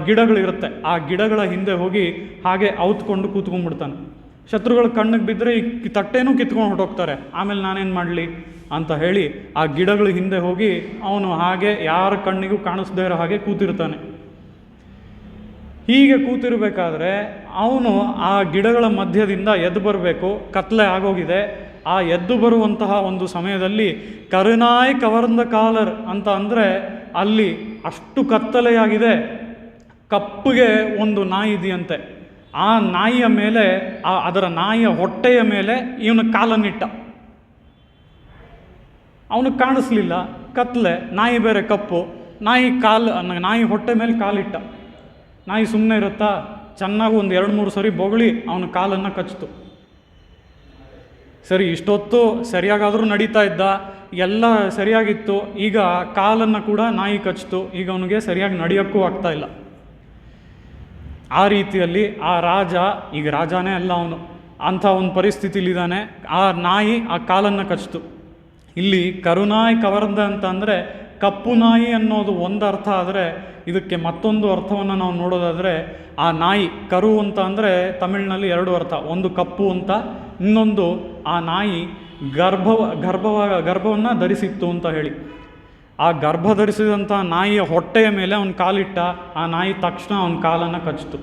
ಗಿಡಗಳಿರುತ್ತೆ, ಆ ಗಿಡಗಳ ಹಿಂದೆ ಹೋಗಿ ಹಾಗೆ ಔತ್ಕೊಂಡು ಕೂತ್ಕೊಂಡ್ಬಿಡ್ತಾನೆ. ಶತ್ರುಗಳ ಕಣ್ಣಿಗೆ ಬಿದ್ದರೆ ಈ ತಟ್ಟೆನೂ ಕಿತ್ಕೊಂಡು ಹೊರಟೋಗ್ತಾರೆ. ಆಮೇಲೆ ನಾನೇನು ಮಾಡಲಿ ಅಂತ ಹೇಳಿ ಆ ಗಿಡಗಳ ಹಿಂದೆ ಹೋಗಿ ಅವನು ಹಾಗೆ ಯಾರ ಕಣ್ಣಿಗೂ ಕಾಣಿಸ್ದೇ ಇರೋ ಹಾಗೆ ಕೂತಿರ್ತಾನೆ. ಹೀಗೆ ಕೂತಿರಬೇಕಾದ್ರೆ ಅವನು ಆ ಗಿಡಗಳ ಮಧ್ಯದಿಂದ ಎದ್ದು ಬರಬೇಕು. ಕತ್ಲೆ ಆಗೋಗಿದೆ. ಆ ಎದ್ದು ಬರುವಂತಹ ಒಂದು ಸಮಯದಲ್ಲಿ ಕರುನಾಯ್ ಕವರ್ದ ಕಾಲರ್ ಅಂತ ಅಂದರೆ ಅಲ್ಲಿ ಅಷ್ಟು ಕತ್ತಲೆಯಾಗಿದೆ. ಕಪ್ಪಗೆ ಒಂದು ನಾಯಿ ಇದೆಯಂತೆ. ಆ ನಾಯಿಯ ಮೇಲೆ, ಅದರ ನಾಯಿಯ ಹೊಟ್ಟೆಯ ಮೇಲೆ ಇವನು ಕಾಲನ್ನಿಟ್ಟ. ಅವನಿಗೆ ಕಾಣಿಸ್ಲಿಲ್ಲ, ಕತ್ಲೆ, ನಾಯಿ ಬೇರೆ ಕಪ್ಪು. ನಾಯಿ ಹೊಟ್ಟೆ ಮೇಲೆ ಕಾಲಿಟ್ಟ. ನಾಯಿ ಸುಮ್ಮನೆ ಇರುತ್ತಾ? ಚೆನ್ನಾಗಿ ಒಂದು 2-3 ಸರಿ ಬೊಗಳಿ ಅವನ ಕಾಲನ್ನು ಕಚ್ಚಿತು. ಸರಿ, ಇಷ್ಟೊತ್ತು ಸರಿಯಾಗಾದರೂ ನಡೀತಾ ಇದ್ದ, ಎಲ್ಲ ಸರಿಯಾಗಿತ್ತು. ಈಗ ಕಾಲನ್ನು ಕೂಡ ನಾಯಿ ಕಚ್ಚಿತು, ಈಗ ಅವನಿಗೆ ಸರಿಯಾಗಿ ನಡೆಯೋಕ್ಕೂ ಆಗ್ತಾ ಇಲ್ಲ. ಆ ರೀತಿಯಲ್ಲಿ ಆ ರಾಜ, ಈಗ ರಾಜನೇ ಅಲ್ಲ ಅವನು, ಅಂಥ ಒಂದು ಪರಿಸ್ಥಿತಿಲಿದ್ದಾನೆ. ಆ ನಾಯಿ ಆ ಕಾಲನ್ನು ಕಚ್ಚಿತು. ಇಲ್ಲಿ ಕರುನಾಯಿ ಕವರ್ದ ಅಂತ ಅಂದರೆ ಕಪ್ಪು ನಾಯಿ ಅನ್ನೋದು ಒಂದು ಅರ್ಥ. ಆದರೆ ಇದಕ್ಕೆ ಮತ್ತೊಂದು ಅರ್ಥವನ್ನು ನಾವು ನೋಡೋದಾದರೆ, ಆ ನಾಯಿ ಕರು ಅಂತ ಅಂದರೆ ತಮಿಳಿನಲ್ಲಿ ಎರಡು ಅರ್ಥ, ಒಂದು ಕಪ್ಪು ಅಂತ, ಇನ್ನೊಂದು ಆ ನಾಯಿ ಗರ್ಭವನ್ನು ಧರಿಸಿತ್ತು ಅಂತ ಹೇಳಿ. ಆ ಗರ್ಭ ಧರಿಸಿದಂಥ ನಾಯಿಯ ಹೊಟ್ಟೆಯ ಮೇಲೆ ಅವನ ಕಾಲಿಟ್ಟ, ಆ ನಾಯಿ ತಕ್ಷಣ ಅವನ ಕಾಲನ್ನು ಕಚ್ಚಿತು.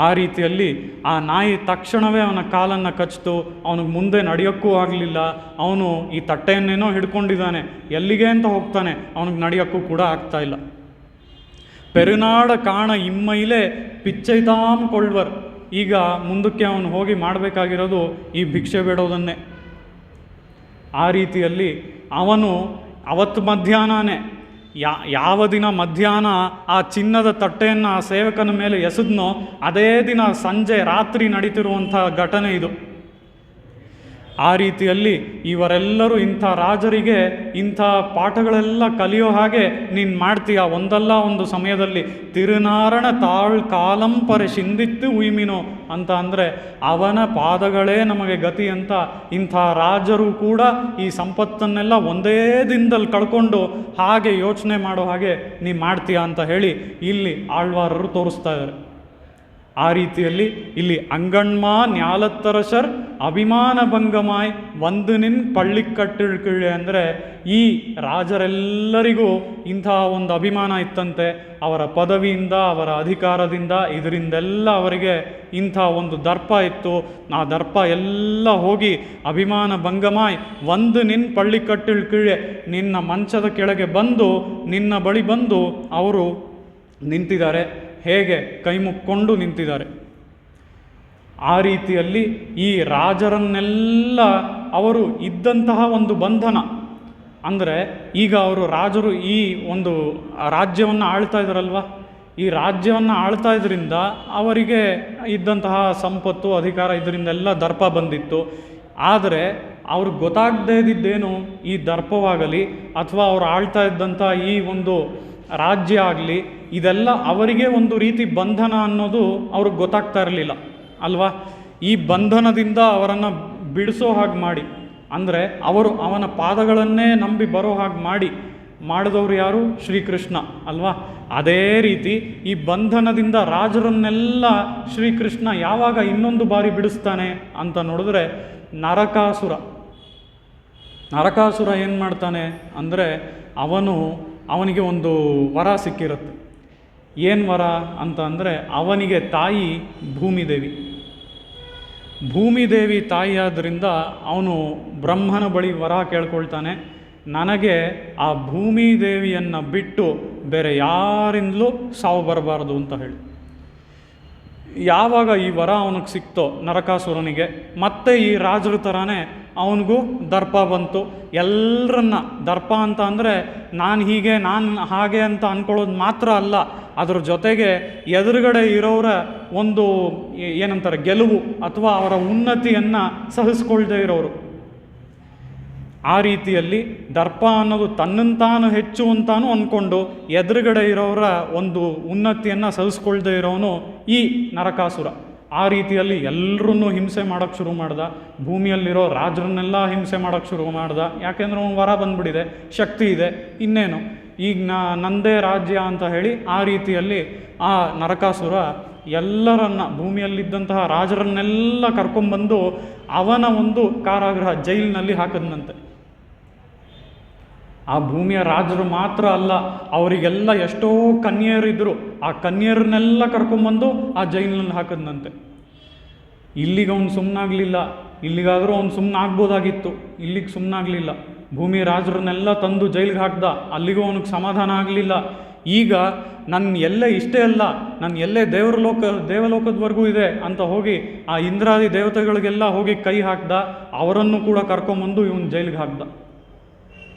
ಆ ರೀತಿಯಲ್ಲಿ ಆ ನಾಯಿ ತಕ್ಷಣವೇ ಅವನ ಕಾಲನ್ನು ಕಚ್ಚಿತು. ಅವನಿಗೆ ಮುಂದೆ ನಡೆಯೋಕ್ಕೂ ಆಗಲಿಲ್ಲ. ಅವನು ಈ ತಟ್ಟೆಯನ್ನೇನೋ ಹಿಡ್ಕೊಂಡಿದ್ದಾನೆ, ಎಲ್ಲಿಗೆ ಅಂತ ಹೋಗ್ತಾನೆ, ಅವನಿಗೆ ನಡೆಯೋಕ್ಕೂ ಕೂಡ ಆಗ್ತಾ ಇಲ್ಲ. ಪೆರುನಾಡ ಕಾಣ ಇಮ್ಮೈಲೆ ಪಿಚ್ಚೈತಾಮ್ ಕೊಳ್ಳವರ್. ಈಗ ಮುಂದಕ್ಕೆ ಅವನು ಹೋಗಿ ಮಾಡಬೇಕಾಗಿರೋದು ಈ ಭಿಕ್ಷೆ ಬೇಡೋದನ್ನೇ. ಆ ರೀತಿಯಲ್ಲಿ ಅವನು ಅವತ್ತು ಮಧ್ಯಾಹ್ನನೇ, ಯಾವ ದಿನ ಮಧ್ಯಾಹ್ನ ಆ ಚಿನ್ನದ ತಟ್ಟೆಯನ್ನು ಆ ಸೇವಕನ ಮೇಲೆ ಎಸೆದ್ನೋ ಅದೇ ದಿನ ಸಂಜೆ ರಾತ್ರಿ ನಡೀತಿರುವಂಥ ಘಟನೆ ಇದು. ಆ ರೀತಿಯಲ್ಲಿ ಇವರೆಲ್ಲರೂ ಇಂಥ ರಾಜರಿಗೆ ಇಂಥ ಪಾಠಗಳೆಲ್ಲ ಕಲಿಯೋ ಹಾಗೆ ನೀನು ಮಾಡ್ತೀಯ. ಒಂದಲ್ಲ ಒಂದು ಸಮಯದಲ್ಲಿ ತಿರುನಾರಣ ತಾಳ್ ಕಾಲಂ ಪರೆ ಶಿಂದಿತ್ತು ಉಯ್ಮಿನೋ ಅಂತ ಅಂದರೆ ಅವನ ಪಾದಗಳೇ ನಮಗೆ ಗತಿ ಅಂತ ಇಂಥ ರಾಜರು ಕೂಡ ಈ ಸಂಪತ್ತನ್ನೆಲ್ಲ ಒಂದೇ ದಿನದಲ್ಲಿ ಕಳ್ಕೊಂಡು ಹಾಗೆ ಯೋಚನೆ ಮಾಡೋ ಹಾಗೆ ನೀ ಮಾಡ್ತೀಯ ಅಂತ ಹೇಳಿ ಇಲ್ಲಿ ಆಳ್ವಾರರು ತೋರಿಸ್ತಾ ಇದ್ದಾರೆ. ಆ ರೀತಿಯಲ್ಲಿ ಇಲ್ಲಿ ಅಂಗಣ್ಮಾ ನ್ಯಾಲತ್ತರಸರ್ ಅಭಿಮಾನ ಭಂಗಮಾಯ್ ಒಂದು ನಿನ್ ಪಳ್ಳಿಕಟ್ಟಿಳ್ಕಿಳೆ ಅಂದರೆ ಈ ರಾಜರೆಲ್ಲರಿಗೂ ಇಂಥ ಒಂದು ಅಭಿಮಾನ ಇತ್ತಂತೆ. ಅವರ ಪದವಿಯಿಂದ, ಅವರ ಅಧಿಕಾರದಿಂದ, ಇದರಿಂದೆಲ್ಲ ಅವರಿಗೆ ಇಂಥ ಒಂದು ದರ್ಪ ಇತ್ತು. ಆ ದರ್ಪ ಎಲ್ಲ ಹೋಗಿ ಅಭಿಮಾನ ಭಂಗಮಾಯ್ ಒಂದು ನಿನ್ ಪಳ್ಳಿಕಟ್ಟಿಳ್ಕಿಳೆ, ನಿನ್ನ ಮಂಚದ ಕೆಳಗೆ ಬಂದು ನಿನ್ನ ಬಳಿ ಬಂದು ಅವರು ನಿಂತಿದ್ದಾರೆ. ಹೇಗೆ? ಕೈ ಮುಕ್ಕೊಂಡು ನಿಂತಿದ್ದಾರೆ. ಆ ರೀತಿಯಲ್ಲಿ ಈ ರಾಜರನ್ನೆಲ್ಲ ಅವರು ಇದ್ದಂತಹ ಒಂದು ಬಂಧನ ಅಂದರೆ, ಈಗ ಅವರು ರಾಜರು ಈ ಒಂದು ರಾಜ್ಯವನ್ನು ಆಳ್ತಾ ಇದ್ದಾರಲ್ವ, ಈ ರಾಜ್ಯವನ್ನು ಆಳ್ತಾ ಇದ್ರಿಂದ ಅವರಿಗೆ ಇದ್ದಂತಹ ಸಂಪತ್ತು, ಅಧಿಕಾರ, ಇದರಿಂದೆಲ್ಲ ದರ್ಪ ಬಂದಿತ್ತು. ಆದರೆ ಅವ್ರಿಗೆ ಗೊತ್ತಾಗದೇ ಇದ್ದಿದ್ದೇನು, ಈ ದರ್ಪವಾಗಲಿ ಅಥವಾ ಅವರು ಆಳ್ತಾ ಇದ್ದಂಥ ಈ ಒಂದು ರಾಜ್ಯ ಆಗಲಿ, ಇದೆಲ್ಲ ಅವರಿಗೆ ಒಂದು ರೀತಿ ಬಂಧನ ಅನ್ನೋದು ಅವ್ರಿಗೆ ಗೊತ್ತಾಗ್ತಾ ಇರಲಿಲ್ಲ ಅಲ್ವಾ. ಈ ಬಂಧನದಿಂದ ಅವರನ್ನು ಬಿಡಿಸೋ ಹಾಗೆ ಮಾಡಿ, ಅಂದರೆ ಅವನ ಪಾದಗಳನ್ನೇ ನಂಬಿ ಬರೋ ಹಾಗೆ ಮಾಡಿದವರು ಯಾರು? ಶ್ರೀಕೃಷ್ಣ ಅಲ್ವಾ. ಅದೇ ರೀತಿ ಈ ಬಂಧನದಿಂದ ರಾಜರನ್ನೆಲ್ಲ ಶ್ರೀಕೃಷ್ಣ ಯಾವಾಗ ಇನ್ನೊಂದು ಬಾರಿ ಬಿಡಿಸ್ತಾನೆ ಅಂತ ನೋಡಿದ್ರೆ, ನರಕಾಸುರ ಏನು ಮಾಡ್ತಾನೆ ಅಂದರೆ, ಅವನಿಗೆ ಒಂದು ವರ ಸಿಕ್ಕಿರುತ್ತೆ. ಏನು ವರ ಅಂತ ಅಂದರೆ, ಅವನಿಗೆ ತಾಯಿ ಭೂಮಿದೇವಿ ತಾಯಿಯಾದ್ದರಿಂದ ಅವನು ಬ್ರಹ್ಮನ ಬಳಿ ವರ ಕೇಳ್ಕೊಳ್ತಾನೆ, ನನಗೆ ಆ ಭೂಮಿದೇವಿಯನ್ನು ಬಿಟ್ಟು ಬೇರೆ ಯಾರಿಂದಲೂ ಸಾವು ಬರಬಾರ್ದು ಅಂತ ಹೇಳಿ. ಯಾವಾಗ ಈ ವರ ಅವನಿಗೆ ಸಿಕ್ತೋ ನರಕಾಸುರನಿಗೆ, ಮತ್ತೆ ಈ ರಾಜರ ಥರನೇ ಅವನಿಗೂ ದರ್ಪ ಬಂತು. ಎಲ್ಲರನ್ನ ದರ್ಪ ಅಂತ ಅಂದರೆ ನಾನು ಹೀಗೆ ನಾನು ಹಾಗೆ ಅಂತ ಅಂದ್ಕೊಳ್ಳೋದು ಮಾತ್ರ ಅಲ್ಲ, ಅದ್ರ ಜೊತೆಗೆ ಎದುರುಗಡೆ ಇರೋರ ಒಂದು ಏನಂತಾರೆ ಗೆಲುವು ಅಥವಾ ಅವರ ಉನ್ನತಿಯನ್ನು ಸಹಿಸ್ಕೊಳ್ದೇ ಇರೋರು. ಆ ರೀತಿಯಲ್ಲಿ ದರ್ಪ ಅನ್ನೋದು ತನ್ನಂತಾನು ಹೆಚ್ಚು ಅಂತಾನು ಅಂದ್ಕೊಂಡು ಎದುರುಗಡೆ ಇರೋರ ಒಂದು ಉನ್ನತಿಯನ್ನು ಸಹಿಸ್ಕೊಳ್ದೇ ಇರೋನು ಈ ನರಕಾಸುರ. ಆ ರೀತಿಯಲ್ಲಿ ಎಲ್ಲರನ್ನೂ ಹಿಂಸೆ ಮಾಡೋಕ್ಕೆ ಶುರು ಮಾಡ್ದ. ಭೂಮಿಯಲ್ಲಿರೋ ರಾಜರನ್ನೆಲ್ಲ ಹಿಂಸೆ ಮಾಡೋಕ್ಕೆ ಶುರು ಮಾಡ್ದ. ಯಾಕೆಂದ್ರೆ ಅವನು ವರ ಬಂದ್ಬಿಟ್ಟಿದೆ, ಶಕ್ತಿ ಇದೆ, ಇನ್ನೇನು ಈಗ ನಂದೇ ರಾಜ್ಯ ಅಂತ ಹೇಳಿ ಆ ರೀತಿಯಲ್ಲಿ ಆ ನರಕಾಸುರ ಎಲ್ಲರನ್ನ ಭೂಮಿಯಲ್ಲಿದ್ದಂತಹ ರಾಜರನ್ನೆಲ್ಲ ಕರ್ಕೊಂಬಂದು ಅವನ ಒಂದು ಕಾರಾಗೃಹ ಜೈಲಿನಲ್ಲಿ ಹಾಕಿದ್ನಂತೆ. ಆ ಭೂಮಿಯ ರಾಜರು ಮಾತ್ರ ಅಲ್ಲ, ಅವರಿಗೆಲ್ಲ ಎಷ್ಟೋ ಕನ್ಯರಿದ್ದರು, ಆ ಕನ್ಯರನ್ನೆಲ್ಲ ಕರ್ಕೊಂಬಂದು ಆ ಜೈಲಿನಲ್ಲಿ ಹಾಕಿದ್ನಂತೆ. ಇಲ್ಲಿಗೆ ಅವನು ಸುಮ್ಮನಾಗಲಿಲ್ಲ, ಇಲ್ಲಿಗಾದರೂ ಅವನು ಸುಮ್ಮನಾಗ್ಬೋದಾಗಿತ್ತು, ಇಲ್ಲಿಗೆ ಸುಮ್ಮನಾಗಲಿಲ್ಲ. ಭೂಮಿ ರಾಜರನ್ನೆಲ್ಲ ತಂದು ಜೈಲಿಗೆ ಹಾಕ್ದ, ಅಲ್ಲಿಗೂ ಅವನಿಗೆ ಸಮಾಧಾನ ಆಗಲಿಲ್ಲ. ಈಗ ನನ್ನ ಎಲ್ಲೇ ಇಷ್ಟೇ ಅಲ್ಲ, ನನ್ನ ಎಲ್ಲೇ ದೇವಲೋಕದವರೆಗೂ ಇದೆ ಅಂತ ಹೋಗಿ ಆ ಇಂದ್ರಾದಿ ದೇವತೆಗಳಿಗೆಲ್ಲ ಹೋಗಿ ಕೈ ಹಾಕ್ದ, ಅವರನ್ನು ಕೂಡ ಕರ್ಕೊಂಬಂದು ಇವನು ಜೈಲಿಗೆ ಹಾಕ್ದ.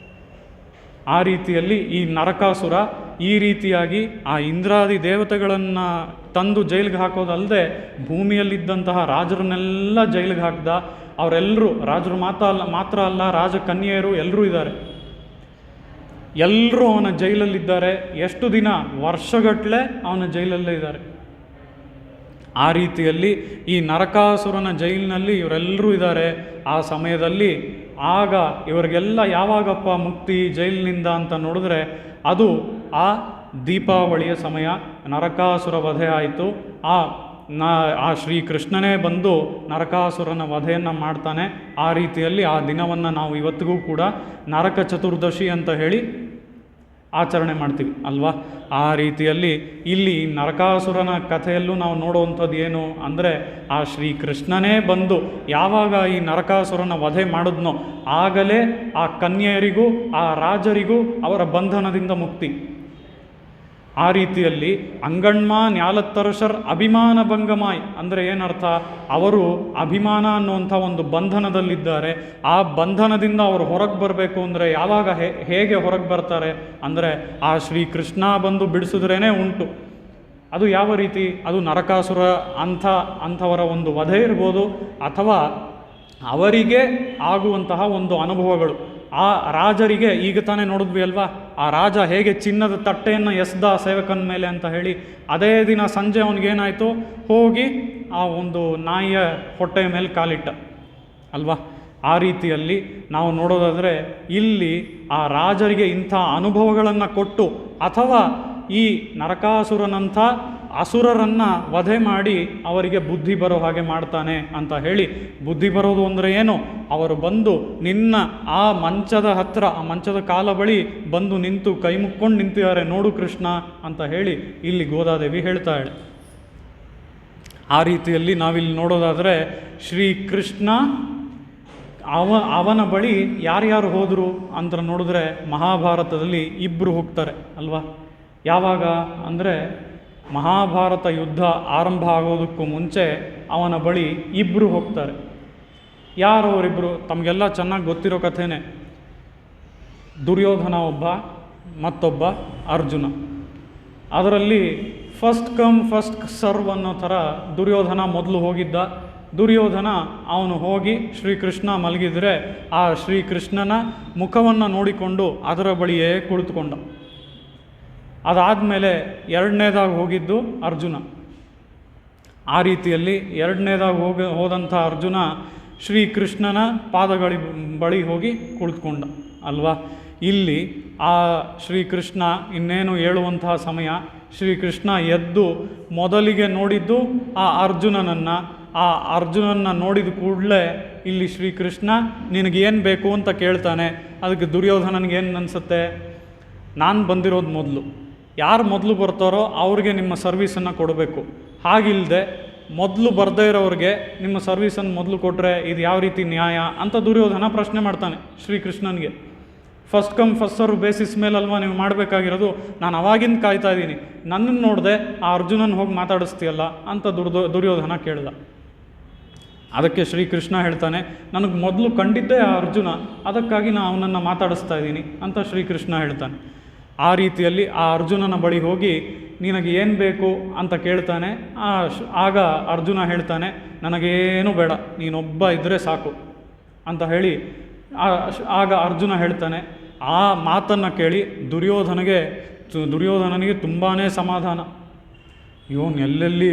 ಆ ರೀತಿಯಲ್ಲಿ ಈ ನರಕಾಸುರ ಈ ರೀತಿಯಾಗಿ ಆ ಇಂದ್ರಾದಿ ದೇವತೆಗಳನ್ನು ತಂದು ಜೈಲಿಗೆ ಹಾಕೋದಲ್ಲದೆ ಭೂಮಿಯಲ್ಲಿದ್ದಂತಹ ರಾಜರನ್ನೆಲ್ಲ ಜೈಲಿಗೆ ಹಾಕ್ದ. ಅವರೆಲ್ಲರೂ ರಾಜರು ಮಾತ್ರ ಅಲ್ಲ, ರಾಜಕನ್ಯೆಯರು ಎಲ್ಲರೂ ಇದ್ದಾರೆ. ಎಲ್ಲರೂ ಅವನ ಜೈಲಲ್ಲಿದ್ದಾರೆ. ಎಷ್ಟು ದಿನ? ವರ್ಷಗಟ್ಟಲೆ ಅವನ ಜೈಲಲ್ಲೇ ಇದ್ದಾರೆ. ಆ ರೀತಿಯಲ್ಲಿ ಈ ನರಕಾಸುರನ ಜೈಲಿನಲ್ಲಿ ಇವರೆಲ್ಲರೂ ಇದ್ದಾರೆ. ಆ ಸಮಯದಲ್ಲಿ ಆಗ ಇವರಿಗೆಲ್ಲ ಯಾವಾಗಪ್ಪ ಮುಕ್ತಿ ಜೈಲಿನಿಂದ ಅಂತ ನೋಡಿದ್ರೆ ಅದು ಆ ದೀಪಾವಳಿಯ ಸಮಯ. ನರಕಾಸುರ ವಧೆ ಆಯಿತು. ಆ ಶ್ರೀಕೃಷ್ಣನೇ ಬಂದು ನರಕಾಸುರನ ವಧೆಯನ್ನು ಮಾಡ್ತಾನೆ. ಆ ರೀತಿಯಲ್ಲಿ ಆ ದಿನವನ್ನು ನಾವು ಇವತ್ತಿಗೂ ಕೂಡ ನರಕ ಚತುರ್ದಶಿ ಅಂತ ಹೇಳಿ ಆಚರಣೆ ಮಾಡ್ತೀವಿ ಅಲ್ವಾ. ಆ ರೀತಿಯಲ್ಲಿ ಇಲ್ಲಿ ನರಕಾಸುರನ ಕಥೆಯಲ್ಲೂ ನಾವು ನೋಡುವಂಥದ್ದು ಏನು ಅಂದರೆ, ಆ ಶ್ರೀಕೃಷ್ಣನೇ ಬಂದು ಯಾವಾಗ ಈ ನರಕಾಸುರನ ವಧೆ ಮಾಡಿದ್ನೋ ಆಗಲೇ ಆ ಕನ್ಯೆಯರಿಗೂ ಆ ರಾಜರಿಗೂ ಅವರ ಬಂಧನದಿಂದ ಮುಕ್ತಿ. ಆ ರೀತಿಯಲ್ಲಿ ಅಂಗಣ್ಮ ನ್ಯಾಲತ್ತರಸರ್ ಅಭಿಮಾನ ಭಂಗಮಾಯ್ ಅಂದರೆ ಏನರ್ಥ? ಅವರು ಅಭಿಮಾನ ಅನ್ನುವಂಥ ಒಂದು ಬಂಧನದಲ್ಲಿದ್ದಾರೆ. ಆ ಬಂಧನದಿಂದ ಅವರು ಹೊರಗೆ ಬರಬೇಕು ಅಂದರೆ ಯಾವಾಗ ಹೇಗೆ ಹೊರಗೆ ಬರ್ತಾರೆ ಅಂದರೆ ಆ ಶ್ರೀಕೃಷ್ಣ ಬಂದು ಬಿಡಿಸಿದ್ರೇ ಉಂಟು. ಅದು ಯಾವ ರೀತಿ? ಅದು ನರಕಾಸುರ ಅಂಥವರ ಒಂದು ವಧೆ ಇರ್ಬೋದು, ಅಥವಾ ಅವರಿಗೆ ಆಗುವಂತಹ ಒಂದು ಅನುಭವಗಳು. ಆ ರಾಜರಿಗೆ ಈಗ ತಾನೇ ನೋಡಿದ್ವಿ ಅಲ್ವಾ, ಆ ರಾಜ ಹೇಗೆ ಚಿನ್ನದ ತಟ್ಟೆಯನ್ನು ಎಸ್ದ ಸೇವಕನ ಮೇಲೆ ಅಂತ ಹೇಳಿ. ಅದೇ ದಿನ ಸಂಜೆ ಅವನಿಗೇನಾಯಿತು? ಹೋಗಿ ಆ ಒಂದು ನಾಯಿಯ ಹೊಟ್ಟೆಯ ಮೇಲೆ ಕಾಲಿಟ್ಟ ಅಲ್ವಾ. ಆ ರೀತಿಯಲ್ಲಿ ನಾವು ನೋಡೋದಾದರೆ ಇಲ್ಲಿ ಆ ರಾಜರಿಗೆ ಇಂಥ ಅನುಭವಗಳನ್ನು ಕೊಟ್ಟು, ಅಥವಾ ಈ ನರಕಾಸುರನಂಥ ಅಸುರರನ್ನು ವಧೆ ಮಾಡಿ ಅವರಿಗೆ ಬುದ್ಧಿ ಬರೋ ಹಾಗೆ ಮಾಡ್ತಾನೆ ಅಂತ ಹೇಳಿ. ಬುದ್ಧಿ ಬರೋದು ಅಂದರೆ ಏನು? ಅವರು ಬಂದು ನಿನ್ನ ಆ ಮಂಚದ ಹತ್ರ, ಆ ಮಂಚದ ಕಾಲ ಬಳಿ ಬಂದು ನಿಂತು ಕೈ ಮುಕ್ಕೊಂಡು ನಿಂತಿದ್ದಾರೆ, ನೋಡು ಕೃಷ್ಣ ಅಂತ ಹೇಳಿ ಇಲ್ಲಿ ಗೋದಾದೇವಿ ಹೇಳ್ತಾಳೆ. ಆ ರೀತಿಯಲ್ಲಿ ನಾವಿಲ್ಲಿ ನೋಡೋದಾದರೆ ಶ್ರೀಕೃಷ್ಣ ಅವನ ಬಳಿ ಯಾರ್ಯಾರು ಹೋದರು ಅಂತ ನೋಡಿದ್ರೆ ಮಹಾಭಾರತದಲ್ಲಿ ಇಬ್ಬರು ಹೋಗ್ತಾರೆ ಅಲ್ವಾ. ಯಾವಾಗ ಅಂದರೆ ಮಹಾಭಾರತ ಯುದ್ಧ ಆರಂಭ ಆಗೋದಕ್ಕೂ ಮುಂಚೆ ಅವನ ಬಳಿ ಇಬ್ಬರು ಹೋಗ್ತಾರೆ. ಯಾರು ಅವರಿಬ್ಬರು? ತಮಗೆಲ್ಲ ಚೆನ್ನಾಗಿ ಗೊತ್ತಿರೋ ಕಥೆನೇ. ದುರ್ಯೋಧನ ಒಬ್ಬ, ಮತ್ತೊಬ್ಬ ಅರ್ಜುನ. ಅದರಲ್ಲಿ ಫಸ್ಟ್ ಕಮ್ ಫಸ್ಟ್ ಸರ್ವ್ ಅನ್ನೋ ಥರ ದುರ್ಯೋಧನ ಮೊದಲು ಹೋಗಿದ್ದ. ದುರ್ಯೋಧನ ಅವನು ಹೋಗಿ ಶ್ರೀಕೃಷ್ಣ ಮಲಗಿದರೆ ಆ ಶ್ರೀಕೃಷ್ಣನ ಮುಖವನ್ನು ನೋಡಿಕೊಂಡು ಅದರ ಬಳಿಯೇ ಕುಳಿತುಕೊಂಡ. ಅದಾದಮೇಲೆ ಎರಡನೇದಾಗಿ ಹೋಗಿದ್ದು ಅರ್ಜುನ. ಆ ರೀತಿಯಲ್ಲಿ ಎರಡನೇದಾಗಿ ಹೋದಂಥ ಅರ್ಜುನ ಶ್ರೀಕೃಷ್ಣನ ಪಾದಗಳ ಬಳಿ ಹೋಗಿ ಕುಳಿತುಕೊಂಡ ಅಲ್ವಾ. ಇಲ್ಲಿ ಆ ಶ್ರೀಕೃಷ್ಣ ಇನ್ನೇನು ಹೇಳುವಂತಹ ಸಮಯ. ಶ್ರೀಕೃಷ್ಣ ಎದ್ದು ಮೊದಲಿಗೆ ನೋಡಿದ್ದು ಆ ಅರ್ಜುನನನ್ನು. ಆ ಅರ್ಜುನನ್ನ ನೋಡಿದ ಕೂಡಲೇ ಇಲ್ಲಿ ಶ್ರೀಕೃಷ್ಣ ನಿನಗೇನು ಬೇಕು ಅಂತ ಕೇಳ್ತಾನೆ. ಅದಕ್ಕೆ ದುರ್ಯೋಧನನಿಗೇನು ಅನಿಸುತ್ತೆ? ನಾನು ಬಂದಿರೋದು ಮೊದಲು, ಯಾರು ಮೊದಲು ಬರ್ತಾರೋ ಅವ್ರಿಗೆ ನಿಮ್ಮ ಸರ್ವೀಸನ್ನು ಕೊಡಬೇಕು. ಹಾಗಿಲ್ಲದೆ ಮೊದಲು ಬರದೇ ಇರೋರಿಗೆ ನಿಮ್ಮ ಸರ್ವೀಸನ್ನು ಮೊದಲು ಕೊಟ್ಟರೆ ಇದು ಯಾವ ರೀತಿ ನ್ಯಾಯ ಅಂತ ದುರ್ಯೋಧನ ಪ್ರಶ್ನೆ ಮಾಡ್ತಾನೆ ಶ್ರೀಕೃಷ್ಣನಿಗೆ. First come first serve basis ಮೇಲಲ್ವಾ ನೀವು ಮಾಡಬೇಕಾಗಿರೋದು? ನಾನು ಅವಾಗಿಂದ ಕಾಯ್ತಾ ಇದ್ದೀನಿ, ನನ್ನನ್ನು ನೋಡಿದೆ ಆ ಅರ್ಜುನನ ಹೋಗಿ ಮಾತಾಡಿಸ್ತೀಯಲ್ಲ ಅಂತ ದುರ್ಯೋಧನ ಕೇಳ್ದ. ಅದಕ್ಕೆ ಶ್ರೀಕೃಷ್ಣ ಹೇಳ್ತಾನೆ, ನನಗೆ ಮೊದಲು ಕಂಡಿದ್ದೇ ಆ ಅರ್ಜುನ, ಅದಕ್ಕಾಗಿ ನಾನು ಅವನನ್ನು ಮಾತಾಡಿಸ್ತಾ ಇದ್ದೀನಿ ಅಂತ ಶ್ರೀಕೃಷ್ಣ ಹೇಳ್ತಾನೆ. ಆ ರೀತಿಯಲ್ಲಿ ಆ ಅರ್ಜುನನ ಬಳಿ ಹೋಗಿ ನಿನಗೆ ಏನು ಬೇಕು ಅಂತ ಕೇಳ್ತಾನೆ. ಆಗ ಅರ್ಜುನ ಹೇಳ್ತಾನೆ, ನನಗೇನು ಬೇಡ, ನೀನೊಬ್ಬ ಇದ್ದರೆ ಸಾಕು ಅಂತ ಹೇಳಿ. ಆಗ ಅರ್ಜುನ ಹೇಳ್ತಾನೆ. ಆ ಮಾತನ್ನು ಕೇಳಿ ದುರ್ಯೋಧನನಿಗೆ ತುಂಬಾ ಸಮಾಧಾನ. ಇವನು ಎಲ್ಲೆಲ್ಲಿ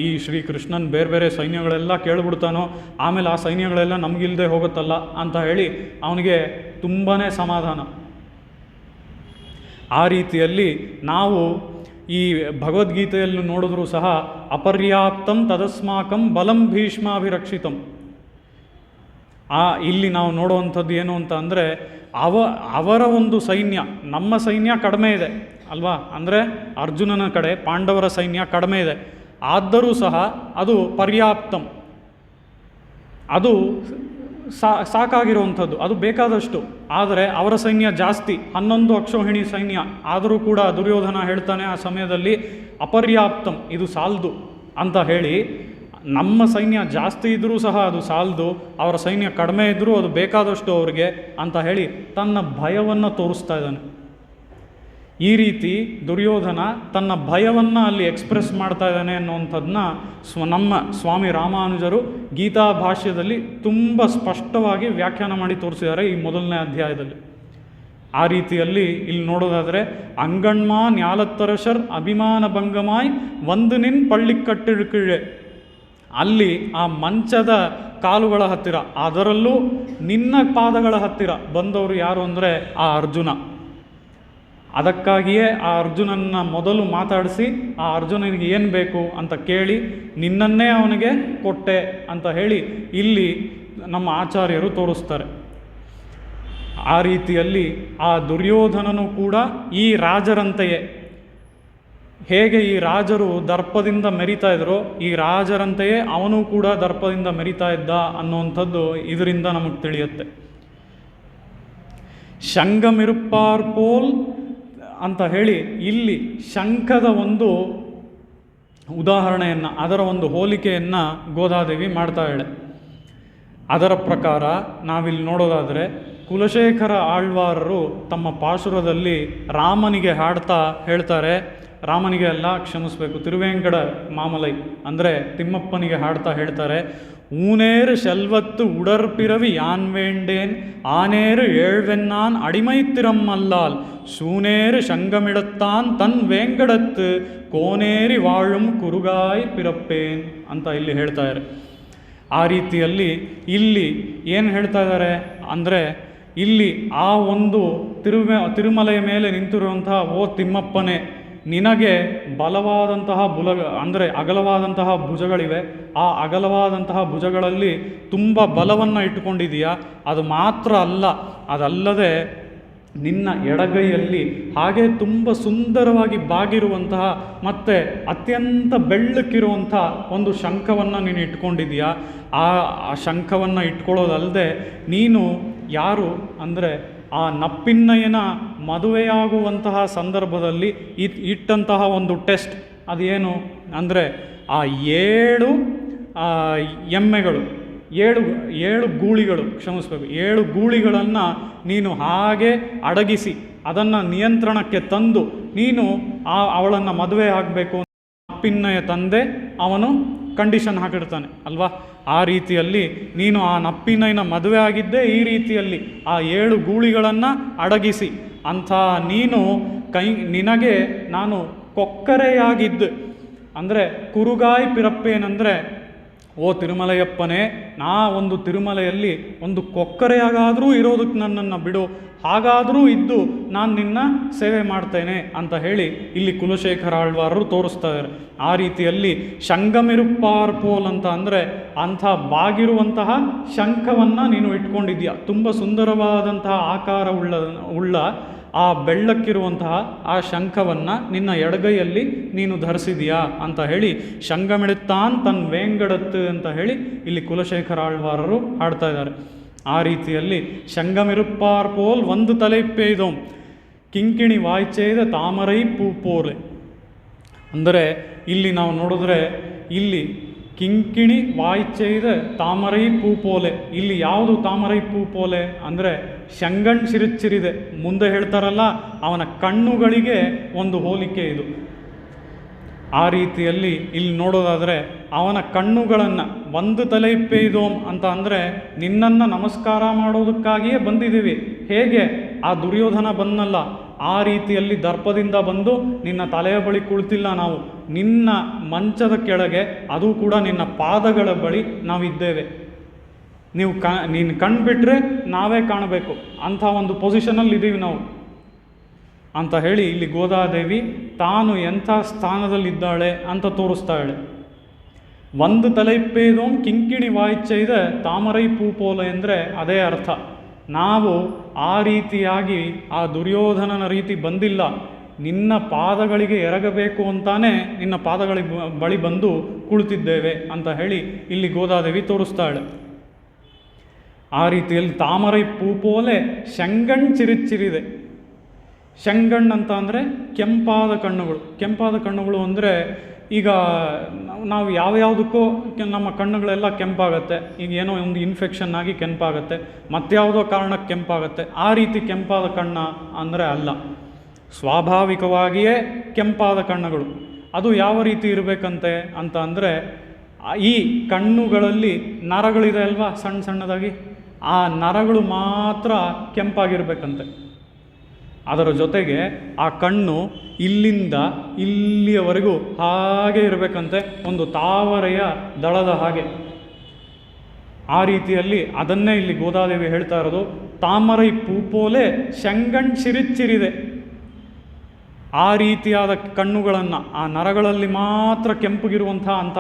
ಈ ಶ್ರೀಕೃಷ್ಣನ್ ಬೇರೆ ಬೇರೆ ಸೈನ್ಯಗಳೆಲ್ಲ ಕೇಳಿಬಿಡ್ತಾನೋ, ಆಮೇಲೆ ಆ ಸೈನ್ಯಗಳೆಲ್ಲ ನಮಗಿಲ್ಲದೆ ಹೋಗುತ್ತಲ್ಲ ಅಂತ ಹೇಳಿ ಅವನಿಗೆ ತುಂಬಾ ಸಮಾಧಾನ. ಆ ರೀತಿಯಲ್ಲಿ ನಾವು ಈ ಭಗವದ್ಗೀತೆಯಲ್ಲಿ ನೋಡಿದ್ರೂ ಸಹ ಅಪರ್ಯಾಪ್ತಂ ತದಸ್ಮಾಕಂ ಬಲಂ ಭೀಷ್ಮಾಭಿರಕ್ಷಿತಂ. ಇಲ್ಲಿ ನಾವು ನೋಡುವಂಥದ್ದು ಏನು ಅಂತ ಅಂದರೆ ಅವರ ಒಂದು ಸೈನ್ಯ, ನಮ್ಮ ಸೈನ್ಯ ಕಡಿಮೆ ಇದೆ ಅಲ್ವಾ. ಅಂದರೆ ಅರ್ಜುನನ ಕಡೆ ಪಾಂಡವರ ಸೈನ್ಯ ಕಡಿಮೆ ಇದೆ, ಆದರೂ ಸಹ ಅದು ಪರ್ಯಾಪ್ತಂ, ಅದು ಸಾಕಾಗಿರುವಂಥದ್ದು, ಅದು ಬೇಕಾದಷ್ಟು. ಆದರೆ ಅವರ ಸೈನ್ಯ ಜಾಸ್ತಿ, 11 ಅಕ್ಷೋಹಿಣಿ ಸೈನ್ಯ. ಆದರೂ ಕೂಡ ದುರ್ಯೋಧನ ಹೇಳ್ತಾನೆ ಆ ಸಮಯದಲ್ಲಿ ಅಪರ್ಯಾಪ್ತಂ, ಇದು ಸಾಲದು ಅಂತ ಹೇಳಿ. ನಮ್ಮ ಸೈನ್ಯ ಜಾಸ್ತಿ ಇದ್ದರೂ ಸಹ ಅದು ಸಾಲದು, ಅವರ ಸೈನ್ಯ ಕಡಿಮೆ ಇದ್ದರೂ ಅದು ಬೇಕಾದಷ್ಟು ಅವ್ರಿಗೆ ಅಂತ ಹೇಳಿ ತನ್ನ ಭಯವನ್ನು ತೋರಿಸ್ತಾ ಇದ್ದಾನೆ. ಈ ರೀತಿ ದುರ್ಯೋಧನ ತನ್ನ ಭಯವನ್ನು ಅಲ್ಲಿ ಎಕ್ಸ್ಪ್ರೆಸ್ ಮಾಡ್ತಾ ಇದ್ದಾನೆ ಅನ್ನುವಂಥದ್ದನ್ನ ನಮ್ಮ ಸ್ವಾಮಿ ರಾಮಾನುಜರು ಗೀತಾ ಭಾಷ್ಯದಲ್ಲಿ ತುಂಬ ಸ್ಪಷ್ಟವಾಗಿ ವ್ಯಾಖ್ಯಾನ ಮಾಡಿ ತೋರಿಸಿದ್ದಾರೆ ಈ ಮೊದಲನೇ ಅಧ್ಯಾಯದಲ್ಲಿ. ಆ ರೀತಿಯಲ್ಲಿ ಇಲ್ಲಿ ನೋಡೋದಾದರೆ, ಅಂಗಣ್ಮಾ ನ್ಯಾಲತ್ತರಶರ್ ಅಭಿಮಾನ ಭಂಗಮಾಯ್ ಒಂದು ನಿನ್ ಪಳ್ಳಿಕಟ್ಟಿಳಿಕಿಳೆ, ಅಲ್ಲಿ ಆ ಮಂಚದ ಕಾಲುಗಳ ಹತ್ತಿರ, ಅದರಲ್ಲೂ ನಿನ್ನ ಪಾದಗಳ ಹತ್ತಿರ ಬಂದವರು ಯಾರು ಅಂದರೆ ಆ ಅರ್ಜುನ. ಅದಕ್ಕಾಗಿಯೇ ಆ ಅರ್ಜುನನ್ನ ಮೊದಲು ಮಾತಾಡಿಸಿ ಆ ಅರ್ಜುನನಿಗೆ ಏನು ಬೇಕು ಅಂತ ಕೇಳಿ ನಿನ್ನನ್ನೇ ಅವನಿಗೆ ಕೊಟ್ಟೆ ಅಂತ ಹೇಳಿ ಇಲ್ಲಿ ನಮ್ಮ ಆಚಾರ್ಯರು ತೋರಿಸ್ತಾರೆ. ಆ ರೀತಿಯಲ್ಲಿ ಆ ದುರ್ಯೋಧನನು ಕೂಡ ಈ ರಾಜರಂತೆಯೇ, ಹೇಗೆ ಈ ರಾಜರು ದರ್ಪದಿಂದ ಮೆರಿತಾ ಇದ್ರೋ ಈ ರಾಜರಂತೆಯೇ ಅವನು ಕೂಡ ದರ್ಪದಿಂದ ಮೆರಿತಾ ಇದ್ದ ಅನ್ನುವಂಥದ್ದು ಇದರಿಂದ ನಮಗೆ ತಿಳಿಯುತ್ತೆ. ಶಂಗಮಿರುಪ್ಪಾರ್ ಪೋಲ್ ಅಂತ ಹೇಳಿ ಇಲ್ಲಿ ಶಂಖದ ಒಂದು ಉದಾಹರಣೆಯನ್ನು, ಅದರ ಒಂದು ಹೋಲಿಕೆಯನ್ನು ಗೋದಾದೇವಿ ಮಾಡ್ತಾಳೆ. ಅದರ ಪ್ರಕಾರ ನಾವಿಲ್ಲಿ ನೋಡೋದಾದರೆ, ಕುಲಶೇಖರ ಆಳ್ವಾರರು ತಮ್ಮ ಪಾಶುರದಲ್ಲಿ ರಾಮನಿಗೆ ಹಾಡ್ತಾ ಹೇಳ್ತಾರೆ, ರಾಮನಿಗೆ ಅಲ್ಲ ಕ್ಷಮಿಸಬೇಕು, ತಿರುವೇಂಕಡ ಮಾಮಲೈ ಅಂದರೆ ತಿಮ್ಮಪ್ಪನಿಗೆ ಹಾಡ್ತಾ ಹೇಳ್ತಾರೆ, ಊನೇರು ಶೆಲ್ವತ್ತು ಉಡರ್ಪಿರವಿ ಯಾನ್ ವೇಂಡೇನ್ ಆನೇರು ಏಳ್ವೆನ್ನಾನ್ ಅಡಿಮೈತ್ತಿರಮ್ಮಲ್ಲಾಲ್ சூனேறு ಶಂಗಮಿಡತ್ತಾನ್ ತನ್ ವೇಂಕಡತ್ತು ಕೋನೇರಿ ವಾಳುಂ ಕುರುಗಾಯ್ ಪಿರಪ್ಪೇನ್ ಅಂತ ಇಲ್ಲಿ ಹೇಳ್ತಾ ಇದ್ದಾರೆ. ಆ ರೀತಿಯಲ್ಲಿ ಇಲ್ಲಿ ಏನು ಹೇಳ್ತಾ ಇದ್ದಾರೆ ಅಂದರೆ, ಇಲ್ಲಿ ಆ ಒಂದು ತಿರುಮಲೆಯ ಮೇಲೆ ನಿಂತಿರುವಂತಹ ಓ ತಿಮ್ಮಪ್ಪನೇ, ನಿನಗೆ ಬಲವಾದಂತಹ ಅಂದರೆ ಅಗಲವಾದಂತಹ ಭುಜಗಳಿವೆ. ಆ ಅಗಲವಾದಂತಹ ಭುಜಗಳಲ್ಲಿ ತುಂಬ ಬಲವನ್ನು ಇಟ್ಟುಕೊಂಡಿದೆಯಾ. ಅದು ಮಾತ್ರ ಅಲ್ಲ, ಅದಲ್ಲದೆ ನಿನ್ನ ಎಡಗೈಯಲ್ಲಿ ಹಾಗೆ ತುಂಬ ಸುಂದರವಾಗಿ ಬಾಗಿರುವಂತಹ ಮತ್ತು ಅತ್ಯಂತ ಬೆಳ್ಳಕ್ಕಿರುವಂಥ ಒಂದು ಶಂಖವನ್ನು ನೀನು ಇಟ್ಕೊಂಡಿದೀಯಾ. ಆ ಶಂಖವನ್ನು ಇಟ್ಕೊಳ್ಳೋದಲ್ಲದೆ ನೀನು ಯಾರು ಅಂದರೆ ಆ ನಪ್ಪಿನ್ನಯ್ಯನ ಮದುವೆಯಾಗುವಂತಹ ಸಂದರ್ಭದಲ್ಲಿ ಇಟ್ಟಂತಹ ಒಂದು ಟೆಸ್ಟ್ ಅದೇನು ಅಂದರೆ, ಆ 7 ಎಮ್ಮೆಗಳು, 7 ಗೂಳಿಗಳು, ಕ್ಷಮಿಸಬೇಕು, 7 ಗೂಳಿಗಳನ್ನು ನೀನು ಹಾಗೆ ಅಡಗಿಸಿ ಅದನ್ನು ನಿಯಂತ್ರಣಕ್ಕೆ ತಂದು ನೀನು ಅವಳನ್ನು ಮದುವೆ ಆಗಬೇಕು. ನಪ್ಪಿನ್ನಯ ತಂದೆ ಅವನು ಕಂಡೀಷನ್ ಹಾಕಿರ್ತಾನೆ ಅಲ್ವಾ. ಆ ರೀತಿಯಲ್ಲಿ ನೀನು ಆ ನಪ್ಪಿನಯ್ಯನ ಮದುವೆ ಆಗಿದ್ದೇ ಈ ರೀತಿಯಲ್ಲಿ ಆ 7 ಗೂಳಿಗಳನ್ನು ಅಡಗಿಸಿ ಅಂಥ ನೀನು ನಿನಗೆ ನಾನು ಕೊಕ್ಕರೆಯಾಗಿದ್ದು ಅಂದರೆ ಕುರುಗಾಯ್ ಪಿರಪ್ಪೇನೆಂದರೆ, ಓ ತಿರುಮಲೆಯಪ್ಪನೇ, ನಾ ಒಂದು ತಿರುಮಲೆಯಲ್ಲಿ ಒಂದು ಕೊಕ್ಕರೆಯಾಗಾದರೂ ಇರೋದಕ್ಕೆ ನನ್ನನ್ನು ಬಿಡು, ಹಾಗಾದರೂ ಇದ್ದು ನಾನು ನಿನ್ನ ಸೇವೆ ಮಾಡ್ತೇನೆ ಅಂತ ಹೇಳಿ ಇಲ್ಲಿ ಕುಲಶೇಖರ ಆಳ್ವಾರರು ತೋರಿಸ್ತಾ ಇದ್ದಾರೆ. ಆ ರೀತಿಯಲ್ಲಿ ಶಂಗಮಿರುಪ್ಪಾರ್ ಪೋಲ್ ಅಂತ ಅಂದರೆ ಅಂಥ ಬಾಗಿರುವಂತಹ ಶಂಖವನ್ನು ನೀನು ಇಟ್ಕೊಂಡಿದ್ದೀಯ. ತುಂಬ ಸುಂದರವಾದಂತಹ ಆಕಾರ ಉಳ್ಳ ಆ ಬೆಳ್ಳಕ್ಕಿರುವಂತಹ ಆ ಶಂಖವನ್ನು ನಿನ್ನ ಎಡಗೈಯಲ್ಲಿ ನೀನು ಧರಿಸಿದೀಯಾ ಅಂತ ಹೇಳಿ ಶಂಗಮಿಡುತ್ತಾನ್ ತನ್ ವೇಂಗಡತ್ತು ಅಂತ ಹೇಳಿ ಇಲ್ಲಿ ಕುಲಶೇಖರ ಆಳ್ವಾರರು ಹಾಡ್ತಾ ಇದ್ದಾರೆ. ಆ ರೀತಿಯಲ್ಲಿ ಶಂಗಮಿರುಪ್ಪಾರ್ ಪೋಲ್ ಒಂದು ತಲೆ ಪೇಯ್ದೋಂ ಕಿಂಕಿಣಿ ವಾಯ್ಚೇದ ತಾಮರೈ ಪೂಪೋಲೆ ಅಂದರೆ ಇಲ್ಲಿ ನಾವು ನೋಡಿದ್ರೆ ಇಲ್ಲಿ ಕಿಂಕಿಣಿ ವಾಯ್ಚೈದ ತಾಮರೈ ಪೂಪೋಲೆ, ಇಲ್ಲಿ ಯಾವುದು ತಾಮರೈ ಪೂಪೋಲೆ ಅಂದರೆ ಶಂಗಣ್ ಚಿರಿಚಿರಿದೆ. ಮುಂದೆ ಹೇಳ್ತಾರಲ್ಲ ಅವನ ಕಣ್ಣುಗಳಿಗೆ ಒಂದು ಹೋಲಿಕೆ ಇದು. ಆ ರೀತಿಯಲ್ಲಿ ಇಲ್ಲಿ ನೋಡೋದಾದರೆ ಅವನ ಕಣ್ಣುಗಳನ್ನು ಒಂದು ತಲೆ ಪೇಯ್ದೋಂ ಅಂತ ಅಂದರೆ ನಿನ್ನನ್ನು ನಮಸ್ಕಾರ ಮಾಡೋದಕ್ಕಾಗಿಯೇ ಬಂದಿದ್ದೀವಿ. ಹೇಗೆ ಆ ದುರ್ಯೋಧನ ಬಂದಲ್ಲ ಆ ರೀತಿಯಲ್ಲಿ ದರ್ಪದಿಂದ ಬಂದು ನಿನ್ನ ತಲೆಯ ಬಳಿ ಕುಳಿತಿಲ್ಲ ನಾವು, ನಿನ್ನ ಮಂಚದ ಕೆಳಗೆ, ಅದು ಕೂಡ ನಿನ್ನ ಪಾದಗಳ ಬಳಿ ನಾವಿದ್ದೇವೆ. ನೀನು ಕಣ್ಬಿಟ್ರೆ ನಾವೇ ಕಾಣಬೇಕು ಅಂಥ ಒಂದು ಪೊಸಿಷನಲ್ಲಿ ಇದ್ದೀವಿ ನಾವು ಅಂತ ಹೇಳಿ ಇಲ್ಲಿ ಗೋದಾದೇವಿ ತಾನು ಎಂಥ ಸ್ಥಾನದಲ್ಲಿದ್ದಾಳೆ ಅಂತ ತೋರಿಸ್ತಾಳೆ. ಒಂದು ತಲೆಪ್ಪೇದೋಂ ಕಿಂಕಿಣಿ ವಾಯ್ಚೈದ ತಾಮರೈ ಪೂಪೋಲೆ ಅಂದರೆ ಅದೇ ಅರ್ಥ. ನಾವು ಆ ರೀತಿಯಾಗಿ ಆ ದುರ್ಯೋಧನನ ರೀತಿ ಬಂದಿಲ್ಲ, ನಿನ್ನ ಪಾದಗಳಿಗೆ ಎರಗಬೇಕು ಅಂತಾನೆ ನಿನ್ನ ಪಾದಗಳಿಗೆ ಬಳಿ ಬಂದು ಕುಳಿತಿದ್ದೇವೆ ಅಂತ ಹೇಳಿ ಇಲ್ಲಿ ಗೋದಾದೇವಿ ತೋರಿಸ್ತಾಳೆ. ಆ ರೀತಿಯಲ್ಲಿ ತಾಮರೈ ಪೂಪೋಲೆ ಶಂಗಣ್ ಚಿರಿಚಿರಿದೆ. ಶಂಗಣ್ ಅಂತ ಅಂದರೆ ಕೆಂಪಾದ ಕಣ್ಣುಗಳು. ಕೆಂಪಾದ ಕಣ್ಣುಗಳು ಅಂದರೆ ಈಗ ನಾವು ಯಾವ್ಯಾವುದಕ್ಕೋ ನಮ್ಮ ಕಣ್ಣುಗಳೆಲ್ಲ ಕೆಂಪಾಗತ್ತೆ. ಈಗ ಏನೋ ಒಂದು ಇನ್ಫೆಕ್ಷನ್ ಆಗಿ ಕೆಂಪಾಗತ್ತೆ, ಮತ್ಯಾವುದೋ ಕಾರಣಕ್ಕೆ ಕೆಂಪಾಗತ್ತೆ. ಆ ರೀತಿ ಕೆಂಪಾದ ಕಣ್ಣ ಅಂದರೆ ಅಲ್ಲ. ಸ್ವಾಭಾವಿಕವಾಗಿಯೇ ಕೆಂಪಾದ ಕಣ್ಣುಗಳು. ಅದು ಯಾವ ರೀತಿ ಇರಬೇಕಂತೆ ಅಂತ ಅಂದರೆ, ಈ ಕಣ್ಣುಗಳಲ್ಲಿ ನರಗಳಿದೆ ಅಲ್ವಾ ಸಣ್ಣ ಸಣ್ಣದಾಗಿ, ಆ ನರಗಳು ಮಾತ್ರ ಕೆಂಪಾಗಿರ್ಬೇಕಂತೆ. ಅದರ ಜೊತೆಗೆ ಆ ಕಣ್ಣು ಇಲ್ಲಿಂದ ಇಲ್ಲಿಯವರೆಗೂ ಹಾಗೆ ಇರಬೇಕಂತೆ, ಒಂದು ತಾವರೆಯ ದಳದ ಹಾಗೆ. ಆ ರೀತಿಯಲ್ಲಿ ಅದನ್ನೇ ಇಲ್ಲಿ ಗೋದಾದೇವಿ ಹೇಳ್ತಾ ಇರೋದು, ತಾಮರೈ ಪೂಪೋಲೆ ಶಂಗಣ್ ಚಿರಿಚಿರಿದೆ. ಆ ರೀತಿಯಾದ ಕಣ್ಣುಗಳನ್ನು, ಆ ನರಗಳಲ್ಲಿ ಮಾತ್ರ ಕೆಂಪಗಿರುವಂಥ ಅಂಥ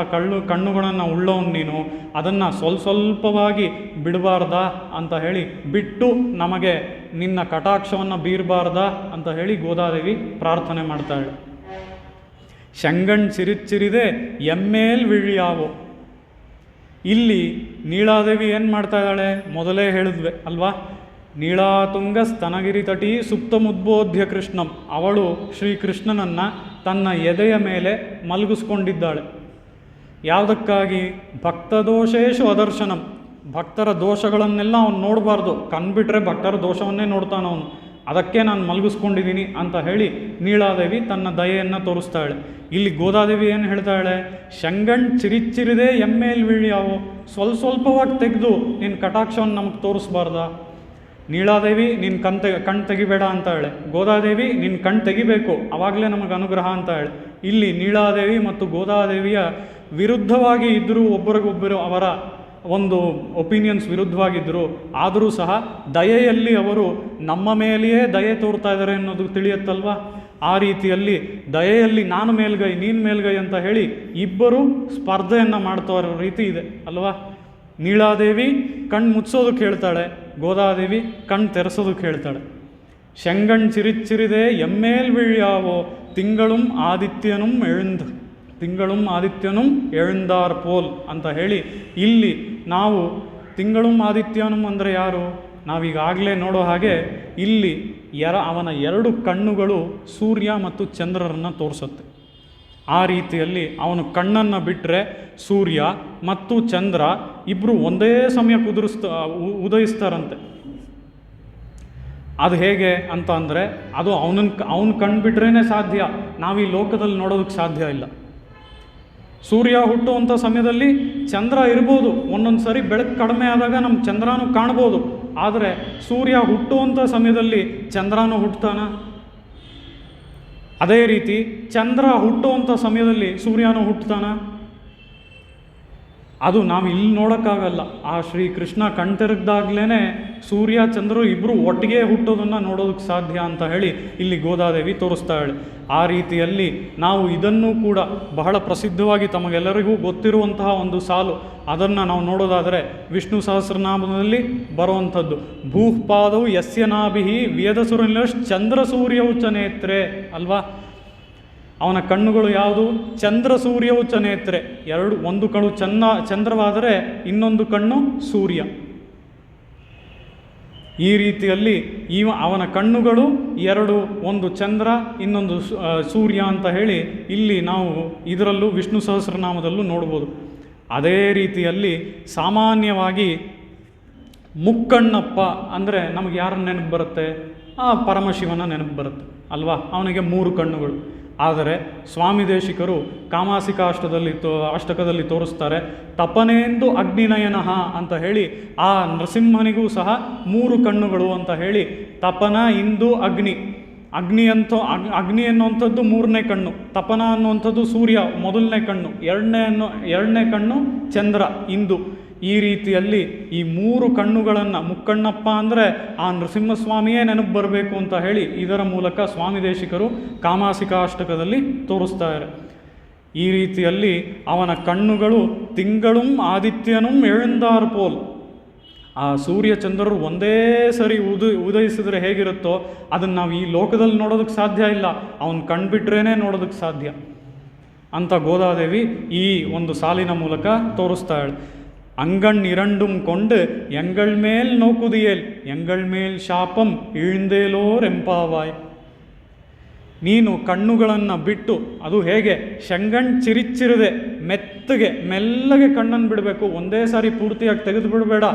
ಕಣ್ಣುಗಳನ್ನು ಉಳ್ಳವನು ನೀನು, ಅದನ್ನು ಸ್ವಲ್ಪವಾಗಿ ಬಿಡಬಾರ್ದಾ ಅಂತ ಹೇಳಿ, ಬಿಟ್ಟು ನಮಗೆ ನಿನ್ನ ಕಟಾಕ್ಷವನ್ನು ಬೀರಬಾರ್ದಾ ಅಂತ ಹೇಳಿ ಗೋದಾದೇವಿ ಪ್ರಾರ್ಥನೆ ಮಾಡ್ತಾಳೆ. ಶಂಗಣ್ ಚಿರಿಚಿರಿದೆ ಎಮ್ಮೇಲ್ ವಿಳಿಯಾವೋ. ಇಲ್ಲಿ ನೀಳಾದೇವಿ ಏನು ಮಾಡ್ತಾ ಇದ್ದಾಳೆ, ಮೊದಲೇ ಹೇಳಿದ್ವೆ ಅಲ್ವಾ, ನೀಳಾತುಂಗ ಸ್ತನಗಿರಿ ತಟಿ ಸುಪ್ತಮುದ್ಬೋಧ್ಯ ಕೃಷ್ಣಂ. ಅವಳು ಶ್ರೀಕೃಷ್ಣನನ್ನು ತನ್ನ ಎದೆಯ ಮೇಲೆ ಮಲಗಿಸ್ಕೊಂಡಿದ್ದಾಳೆ. ಯಾವುದಕ್ಕಾಗಿ? ಭಕ್ತದೋಷೇಶು ಅದರ್ಶನಂ. ಭಕ್ತರ ದೋಷಗಳನ್ನೆಲ್ಲ ಅವನು ನೋಡಬಾರ್ದು, ಕಣ್ಬಿಟ್ರೆ ಭಕ್ತರ ದೋಷವನ್ನೇ ನೋಡ್ತಾನವನು, ಅದಕ್ಕೆ ನಾನು ಮಲಗಿಸ್ಕೊಂಡಿದ್ದೀನಿ ಅಂತ ಹೇಳಿ ನೀಳಾದೇವಿ ತನ್ನ ದಯೆಯನ್ನು ತೋರಿಸ್ತಾಳೆ. ಇಲ್ಲಿ ಗೋದಾದೇವಿ ಏನು ಹೇಳ್ತಾಳೆ, ಶಂಗಣ್ ಚಿರಿಚಿರಿದೆ ಎಮ್ಮೇಲ್ ವಿಳಿಯಾವೋ. ಸ್ವಲ್ಪವಾಗಿ ತೆಗೆದು ನಿನ್ನ ಕಟಾಕ್ಷವನ್ನು ನಮಗೆ ತೋರಿಸ್ಬಾರ್ದಾ? ನೀಳಾದೇವಿ ನಿನ್ನ ಕಣ್ಣು ತೆಗಿಬೇಡ ಅಂತ ಹೇಳಿ, ಗೋದಾದೇವಿ ನಿನ್ನ ಕಣ್ಣು ತೆಗಿಬೇಕು, ಆವಾಗಲೇ ನಮಗೆ ಅನುಗ್ರಹ ಅಂತ ಹೇಳಿ. ಇಲ್ಲಿ ನೀಳಾದೇವಿ ಮತ್ತು ಗೋದಾದೇವಿಯ ವಿರುದ್ಧವಾಗಿ ಇದ್ದರೂ, ಒಬ್ಬರಿಗೊಬ್ಬರು ಅವರ ಒಂದು ಒಪಿನಿಯನ್ಸ್ ವಿರುದ್ಧವಾಗಿದ್ದರು, ಆದರೂ ಸಹ ದಯೆಯಲ್ಲಿ ಅವರು ನಮ್ಮ ಮೇಲೆಯೇ ದಯೆ ತೋರ್ತಾ ಇದ್ದಾರೆ ಅನ್ನೋದು ತಿಳಿಯುತ್ತಲ್ವ. ಆ ರೀತಿಯಲ್ಲಿ ದಯೆಯಲ್ಲಿ ನಾನು ಮೇಲ್ಗೈ ನೀನು ಮೇಲ್ಗೈ ಅಂತ ಹೇಳಿ ಇಬ್ಬರು ಸ್ಪರ್ಧೆಯನ್ನು ಮಾಡ್ತಾ ಇರೋ ರೀತಿ ಇದೆ ಅಲ್ವಾ. ನೀಳಾದೇವಿ ಕಣ್ಣು ಮುಚ್ಚೋದಕ್ಕೆ ಹೇಳ್ತಾಳೆ, ಗೋದಾದೇವಿ ಕಣ್ಣು ತೆರೆಸೋದಕ್ಕೆ ಹೇಳ್ತಾಳೆ. ಶಂಗಣ್ ಚಿರಿಚಿರಿದೆ ಎಮ್ಮೇಲ್ ವಿಳಿಯಾವೋ ತಿಂಗಳು ಆದಿತ್ಯನುಂ ಎഴുந்தாರ್ ಪೋಲ್ ಅಂತ ಹೇಳಿ, ಇಲ್ಲಿ ನಾವು ತಿಂಗಳು ಆದಿತ್ಯನುಂ ಅಂದರೆ ಯಾರು? ನಾವೀಗಾಗಲೇ ನೋಡೋ ಹಾಗೆ ಇಲ್ಲಿ ಅವನ ಎರಡು ಕಣ್ಣುಗಳು ಸೂರ್ಯ ಮತ್ತು ಚಂದ್ರರನ್ನು ತೋರಿಸುತ್ತೆ. ಆ ರೀತಿಯಲ್ಲಿ ಅವನು ಕಣ್ಣನ್ನು ಬಿಟ್ಟರೆ ಸೂರ್ಯ ಮತ್ತು ಚಂದ್ರ ಇಬ್ಬರು ಒಂದೇ ಸಮಯ ಉದಯಿಸ್ತಾರಂತೆ. ಅದು ಹೇಗೆ ಅಂತ ಅಂದರೆ, ಅದು ಅವನು ಕಣ್ಣು ಬಿಟ್ರೇ ಸಾಧ್ಯ, ನಾವು ಈ ಲೋಕದಲ್ಲಿ ನೋಡೋದಕ್ಕೆ ಸಾಧ್ಯ ಇಲ್ಲ. ಸೂರ್ಯ ಹುಟ್ಟುವಂಥ ಸಮಯದಲ್ಲಿ ಚಂದ್ರ ಇರ್ಬೋದು, ಒಂದೊಂದು ಸರಿ ಬೆಳಕು ಕಡಿಮೆ ಆದಾಗ ನಮ್ಮ ಚಂದ್ರನೂ ಕಾಣ್ಬೋದು, ಆದರೆ ಸೂರ್ಯ ಹುಟ್ಟುವಂಥ ಸಮಯದಲ್ಲಿ ಚಂದ್ರನೂ ಹುಟ್ಟುತ್ತಾನ? ಅದೇ ರೀತಿ ಚಂದ್ರ ಹುಟ್ಟುವಂಥ ಸಮಯದಲ್ಲಿ ಸೂರ್ಯನೂ ಹುಟ್ಟುತ್ತಾನ? ಅದು ನಾವು ಇಲ್ಲಿ ನೋಡೋಕ್ಕಾಗಲ್ಲ. ಆ ಶ್ರೀಕೃಷ್ಣ ಕಣ್ತೆರೆದಾಗ್ಲೇ ಸೂರ್ಯ ಚಂದ್ರರು ಇಬ್ಬರು ಒಟ್ಟಿಗೆ ಹುಟ್ಟೋದನ್ನು ನೋಡೋದಕ್ಕೆ ಸಾಧ್ಯ ಅಂತ ಹೇಳಿ ಇಲ್ಲಿ ಗೋದಾದೇವಿ ತೋರಿಸ್ತಾಳೆ. ಆ ರೀತಿಯಲ್ಲಿ ನಾವು ಇದನ್ನು ಕೂಡ ಬಹಳ ಪ್ರಸಿದ್ಧವಾಗಿ ತಮಗೆಲ್ಲರಿಗೂ ಗೊತ್ತಿರುವಂತಹ ಒಂದು ಸಾಲು, ಅದನ್ನು ನಾವು ನೋಡೋದಾದರೆ ವಿಷ್ಣು ಸಹಸ್ರನಾಮದಲ್ಲಿ ಬರುವಂಥದ್ದು, ಭೂಪಾದವು ಯಸ್ಯ ನಾಭಿಹಿ ವೇದಸುರನಿಲಶ್ ಚಂದ್ರ ಸೂರ್ಯವು ಚ ನೇತ್ರೆ ಅಲ್ವಾ. ಅವನ ಕಣ್ಣುಗಳು ಯಾವುದು? ಚಂದ್ರ ಸೂರ್ಯವು ಚ ನೇತ್ರೆ. ಒಂದು ಕಣ್ಣು ಚಂದ್ರವಾದರೆ ಇನ್ನೊಂದು ಕಣ್ಣು ಸೂರ್ಯ. ಈ ರೀತಿಯಲ್ಲಿ ಅವನ ಕಣ್ಣುಗಳು ಎರಡು, ಒಂದು ಚಂದ್ರ ಇನ್ನೊಂದು ಸೂರ್ಯ ಅಂತ ಹೇಳಿ ಇಲ್ಲಿ ನಾವು ಇದರಲ್ಲೂ ವಿಷ್ಣು ಸಹಸ್ರನಾಮದಲ್ಲೂ ನೋಡ್ಬೋದು. ಅದೇ ರೀತಿಯಲ್ಲಿ ಸಾಮಾನ್ಯವಾಗಿ ಮುಕ್ಕಣ್ಣಪ್ಪ ಅಂದರೆ ನಮಗೆ ಯಾರ ನೆನಪು ಬರುತ್ತೆ? ಆ ಪರಮಶಿವನ ನೆನಪು ಬರುತ್ತೆ ಅಲ್ವಾ. ಅವನಿಗೆ 3 ಕಣ್ಣುಗಳು. ಆದರೆ ಸ್ವಾಮಿ ದೇಶಿಕರು ಅಷ್ಟಕದಲ್ಲಿ ತೋರಿಸ್ತಾರೆ, ತಪನೇಂದು ಅಗ್ನಿನಯನಃ ಅಂತ ಹೇಳಿ, ಆ ನರಸಿಂಹನಿಗೂ ಸಹ 3 ಕಣ್ಣುಗಳು ಅಂತ ಹೇಳಿ, ತಪನ ಇಂದು ಅಗ್ನಿ. ಅಗ್ನಿ ಅನ್ನುವಂಥದ್ದು 3ನೇ ಕಣ್ಣು, ತಪನ ಅನ್ನುವಂಥದ್ದು ಸೂರ್ಯ 1ನೇ ಕಣ್ಣು, 2ನೇ ಕಣ್ಣು ಚಂದ್ರ ಇಂದು. ಈ ರೀತಿಯಲ್ಲಿ ಈ 3 ಕಣ್ಣುಗಳನ್ನು, ಮುಕ್ಕಣ್ಣಪ್ಪ ಅಂದರೆ ಆ ನೃಸಿಂಹಸ್ವಾಮಿಯೇ ನೆನಪು ಬರಬೇಕು ಅಂತ ಹೇಳಿ ಇದರ ಮೂಲಕ ಸ್ವಾಮಿ ದೇಶಿಕರು ಕಾಮಾಸಿಕಾಷ್ಟಕದಲ್ಲಿ ತೋರಿಸ್ತಾರೆ. ಈ ರೀತಿಯಲ್ಲಿ ಅವನ ಕಣ್ಣುಗಳು ತಿಂಗಳು ಆದಿತ್ಯನೂ ಎഴുந்தாರ್ ಪೋಲ್. ಆ ಸೂರ್ಯ ಚಂದ್ರರು ಒಂದೇ ಸರಿ ಉದಯಿಸಿದ್ರೆ ಹೇಗಿರುತ್ತೋ ಅದನ್ನು ನಾವು ಈ ಲೋಕದಲ್ಲಿ ನೋಡೋದಕ್ಕೆ ಸಾಧ್ಯ ಇಲ್ಲ, ಅವನು ಕಣ್ಬಿಟ್ರೇ ನೋಡೋದಕ್ಕೆ ಸಾಧ್ಯ ಅಂತ ಗೋದಾದೇವಿ ಈ ಒಂದು ಸಾಲಿನ ಮೂಲಕ ತೋರಿಸ್ತಾಳೆ. ಅಂಗಣ್ ಇರಂಡುಂ ಕೊಂಡು ಎಂಗಳ್ ಮೇಲ್ ನೋಕುದಿಯೇಲ್ ಎಂಗಳ್ ಮೇಲ್ ಶಾಪಂ ಇಳಿಂದೇಲೋರ್ ಎಂಪಾವಾಯ್. ನೀನು ಕಣ್ಣುಗಳನ್ನು ಬಿಟ್ಟು, ಅದು ಹೇಗೆ? ಶಂಗಣ್ ಚಿರಿಚಿರಿದೆ, ಮೆಲ್ಲಗೆ ಕಣ್ಣನ್ನು ಬಿಡಬೇಕು, ಒಂದೇ ಸಾರಿ ಪೂರ್ತಿಯಾಗಿ ತೆಗೆದು ಬಿಡಬೇಡ,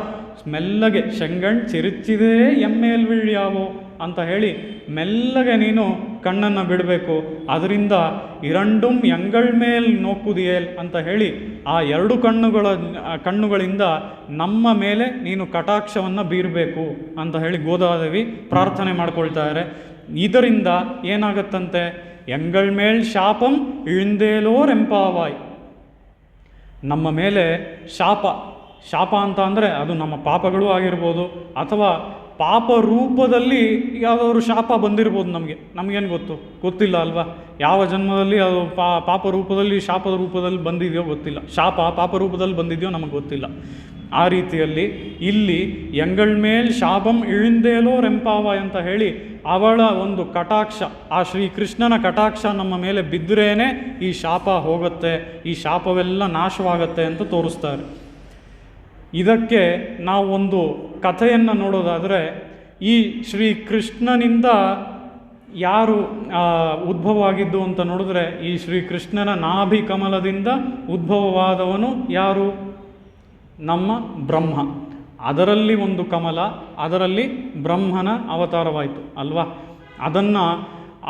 ಮೆಲ್ಲಗೆ. ಶಂಗಣ್ ಚಿರಿಚಿದೆ ಎಮ್ಮೇಲ್ ವಿಳ್ಯಾವೋ ಅಂತ ಹೇಳಿ ಮೆಲ್ಲಗೆ ನೀನು ಕಣ್ಣನ್ನು ಬಿಡಬೇಕು. ಅದರಿಂದ ಇರಂಡುಂ ಎಂಗಳ್ ಮೇಲ್ ನೋಕುದಿಯೇಲ್ ಅಂತ ಹೇಳಿ ಆ ಎರಡು ಕಣ್ಣುಗಳಿಂದ ನಮ್ಮ ಮೇಲೆ ನೀನು ಕಟಾಕ್ಷವನ್ನು ಬೀರಬೇಕು ಅಂತ ಹೇಳಿ ಗೋದಾದೇವಿ ಪ್ರಾರ್ಥನೆ ಮಾಡ್ಕೊಳ್ತಾರೆ. ಇದರಿಂದ ಏನಾಗತ್ತಂತೆ, ಎಂಗಳ್ ಮೇಲ್ ಶಾಪಂ ಇಳಿಂದೇಲೋರೆಂಪಾವಾಯ್, ನಮ್ಮ ಮೇಲೆ ಶಾಪ ಅಂತ ಅಂದರೆ ಅದು ನಮ್ಮ ಪಾಪಗಳು ಆಗಿರ್ಬೋದು, ಅಥವಾ ಪಾಪ ರೂಪದಲ್ಲಿ ಯಾವುದಾದ್ರು ಶಾಪ ಬಂದಿರ್ಬೋದು. ನಮಗೇನು ಗೊತ್ತಿಲ್ಲ ಅಲ್ವಾ, ಯಾವ ಜನ್ಮದಲ್ಲಿ ಅದು ಪಾಪ ರೂಪದಲ್ಲಿ ಶಾಪದ ರೂಪದಲ್ಲಿ ಬಂದಿದೆಯೋ ಗೊತ್ತಿಲ್ಲ, ಶಾಪ ಪಾಪ ರೂಪದಲ್ಲಿ ಬಂದಿದೆಯೋ ನಮಗೆ ಗೊತ್ತಿಲ್ಲ. ಆ ರೀತಿಯಲ್ಲಿ ಇಲ್ಲಿ ಎಂಗಳ್ ಮೇಲ್ ಶಾಪಂ ಇಳಿಂದೇಲೋ ರೆಂಪಾವಾಯ್ ಅಂತ ಹೇಳಿ ಅವಳ ಒಂದು ಕಟಾಕ್ಷ, ಆ ಶ್ರೀಕೃಷ್ಣನ ಕಟಾಕ್ಷ ನಮ್ಮ ಮೇಲೆ ಬಿದ್ದರೇನೆ ಈ ಶಾಪ ಹೋಗುತ್ತೆ, ಈ ಶಾಪವೆಲ್ಲ ನಾಶವಾಗತ್ತೆ ಅಂತ ತೋರಿಸ್ತಾರೆ. ಇದಕ್ಕೆ ನಾವು ಒಂದು ಕಥೆಯನ್ನು ನೋಡೋದಾದರೆ, ಈ ಶ್ರೀಕೃಷ್ಣನಿಂದ ಯಾರು ಉದ್ಭವ ಆಗಿದ್ದು ಅಂತ ನೋಡಿದ್ರೆ, ಈ ಶ್ರೀಕೃಷ್ಣನ ನಾಭಿ ಕಮಲದಿಂದ ಉದ್ಭವವಾದವನು ಯಾರು? ನಮ್ಮ ಬ್ರಹ್ಮ. ಅದರಲ್ಲಿ ಒಂದು ಕಮಲ, ಅದರಲ್ಲಿ ಬ್ರಹ್ಮನ ಅವತಾರವಾಯಿತು ಅಲ್ವಾ. ಅದನ್ನು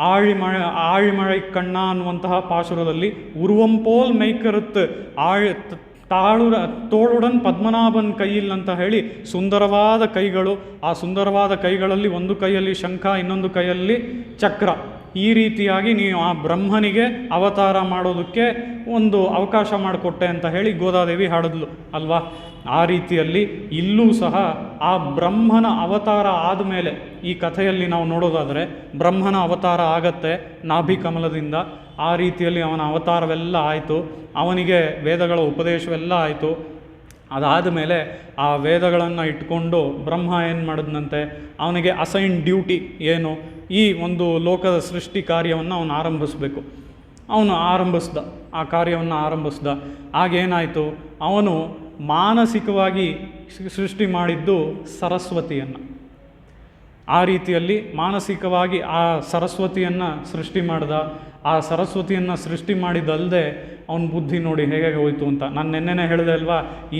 ಆಳಿಮழை ಕಣ್ಣ ಅನ್ನುವಂತಹ ಪಾಶುರದಲ್ಲಿ ಉರುವಂಪೋಲ್ ಮೈಕರುತ್ತು ತೋಳುಡನ್ ಪದ್ಮನಾಭನ್ ಕೈಯಿಲ್ ಅಂತ ಹೇಳಿ ಸುಂದರವಾದ ಕೈಗಳು, ಆ ಸುಂದರವಾದ ಕೈಗಳಲ್ಲಿ ಒಂದು ಕೈಯಲ್ಲಿ ಶಂಖ, ಇನ್ನೊಂದು ಕೈಯಲ್ಲಿ ಚಕ್ರ, ಈ ರೀತಿಯಾಗಿ ನೀವು ಆ ಬ್ರಹ್ಮನಿಗೆ ಅವತಾರ ಮಾಡೋದಕ್ಕೆ ಒಂದು ಅವಕಾಶ ಮಾಡಿಕೊಟ್ಟೆ ಅಂತ ಹೇಳಿ ಗೋದಾದೇವಿ ಹಾಡಿದ್ಲು ಅಲ್ವಾ. ಆ ರೀತಿಯಲ್ಲಿ ಇಲ್ಲೂ ಸಹ ಆ ಬ್ರಹ್ಮನ ಅವತಾರ ಆದಮೇಲೆ, ಈ ಕಥೆಯಲ್ಲಿ ನಾವು ನೋಡೋದಾದರೆ ಬ್ರಹ್ಮನ ಅವತಾರ ಆಗತ್ತೆ ನಾಭಿ ಕಮಲದಿಂದ. ಆ ರೀತಿಯಲ್ಲಿ ಅವನ ಅವತಾರವೆಲ್ಲ ಆಯಿತು, ಅವನಿಗೆ ವೇದಗಳ ಉಪದೇಶವೆಲ್ಲ ಆಯಿತು. ಅದಾದ ಮೇಲೆ ಆ ವೇದಗಳನ್ನು ಇಟ್ಕೊಂಡು ಬ್ರಹ್ಮ ಏನು ಮಾಡಿದ್ನಂತೆ, ಅವನಿಗೆ ಅಸೈನ್ ಡ್ಯೂಟಿ ಏನು, ಈ ಒಂದು ಲೋಕದ ಸೃಷ್ಟಿ ಕಾರ್ಯವನ್ನು ಅವನು ಆರಂಭಿಸಬೇಕು. ಅವನು ಆ ಕಾರ್ಯವನ್ನು ಆರಂಭಿಸ್ದ. ಆಗೇನಾಯಿತು, ಅವನು ಮಾನಸಿಕವಾಗಿ ಸೃಷ್ಟಿ ಮಾಡಿದ್ದು ಸರಸ್ವತಿಯನ್ನು. ಆ ರೀತಿಯಲ್ಲಿ ಮಾನಸಿಕವಾಗಿ ಆ ಸರಸ್ವತಿಯನ್ನು ಸೃಷ್ಟಿ ಮಾಡ್ದ. ಆ ಸರಸ್ವತಿಯನ್ನು ಸೃಷ್ಟಿ ಮಾಡಿದ್ದಲ್ಲದೆ ಅವನ ಬುದ್ಧಿ ನೋಡಿ ಹೇಗೆ ಹೋಯಿತು ಅಂತ. ನಾನು ನೆನ್ನೆನೇ ಹೇಳಿದೆ ಅಲ್ವಾ, ಈ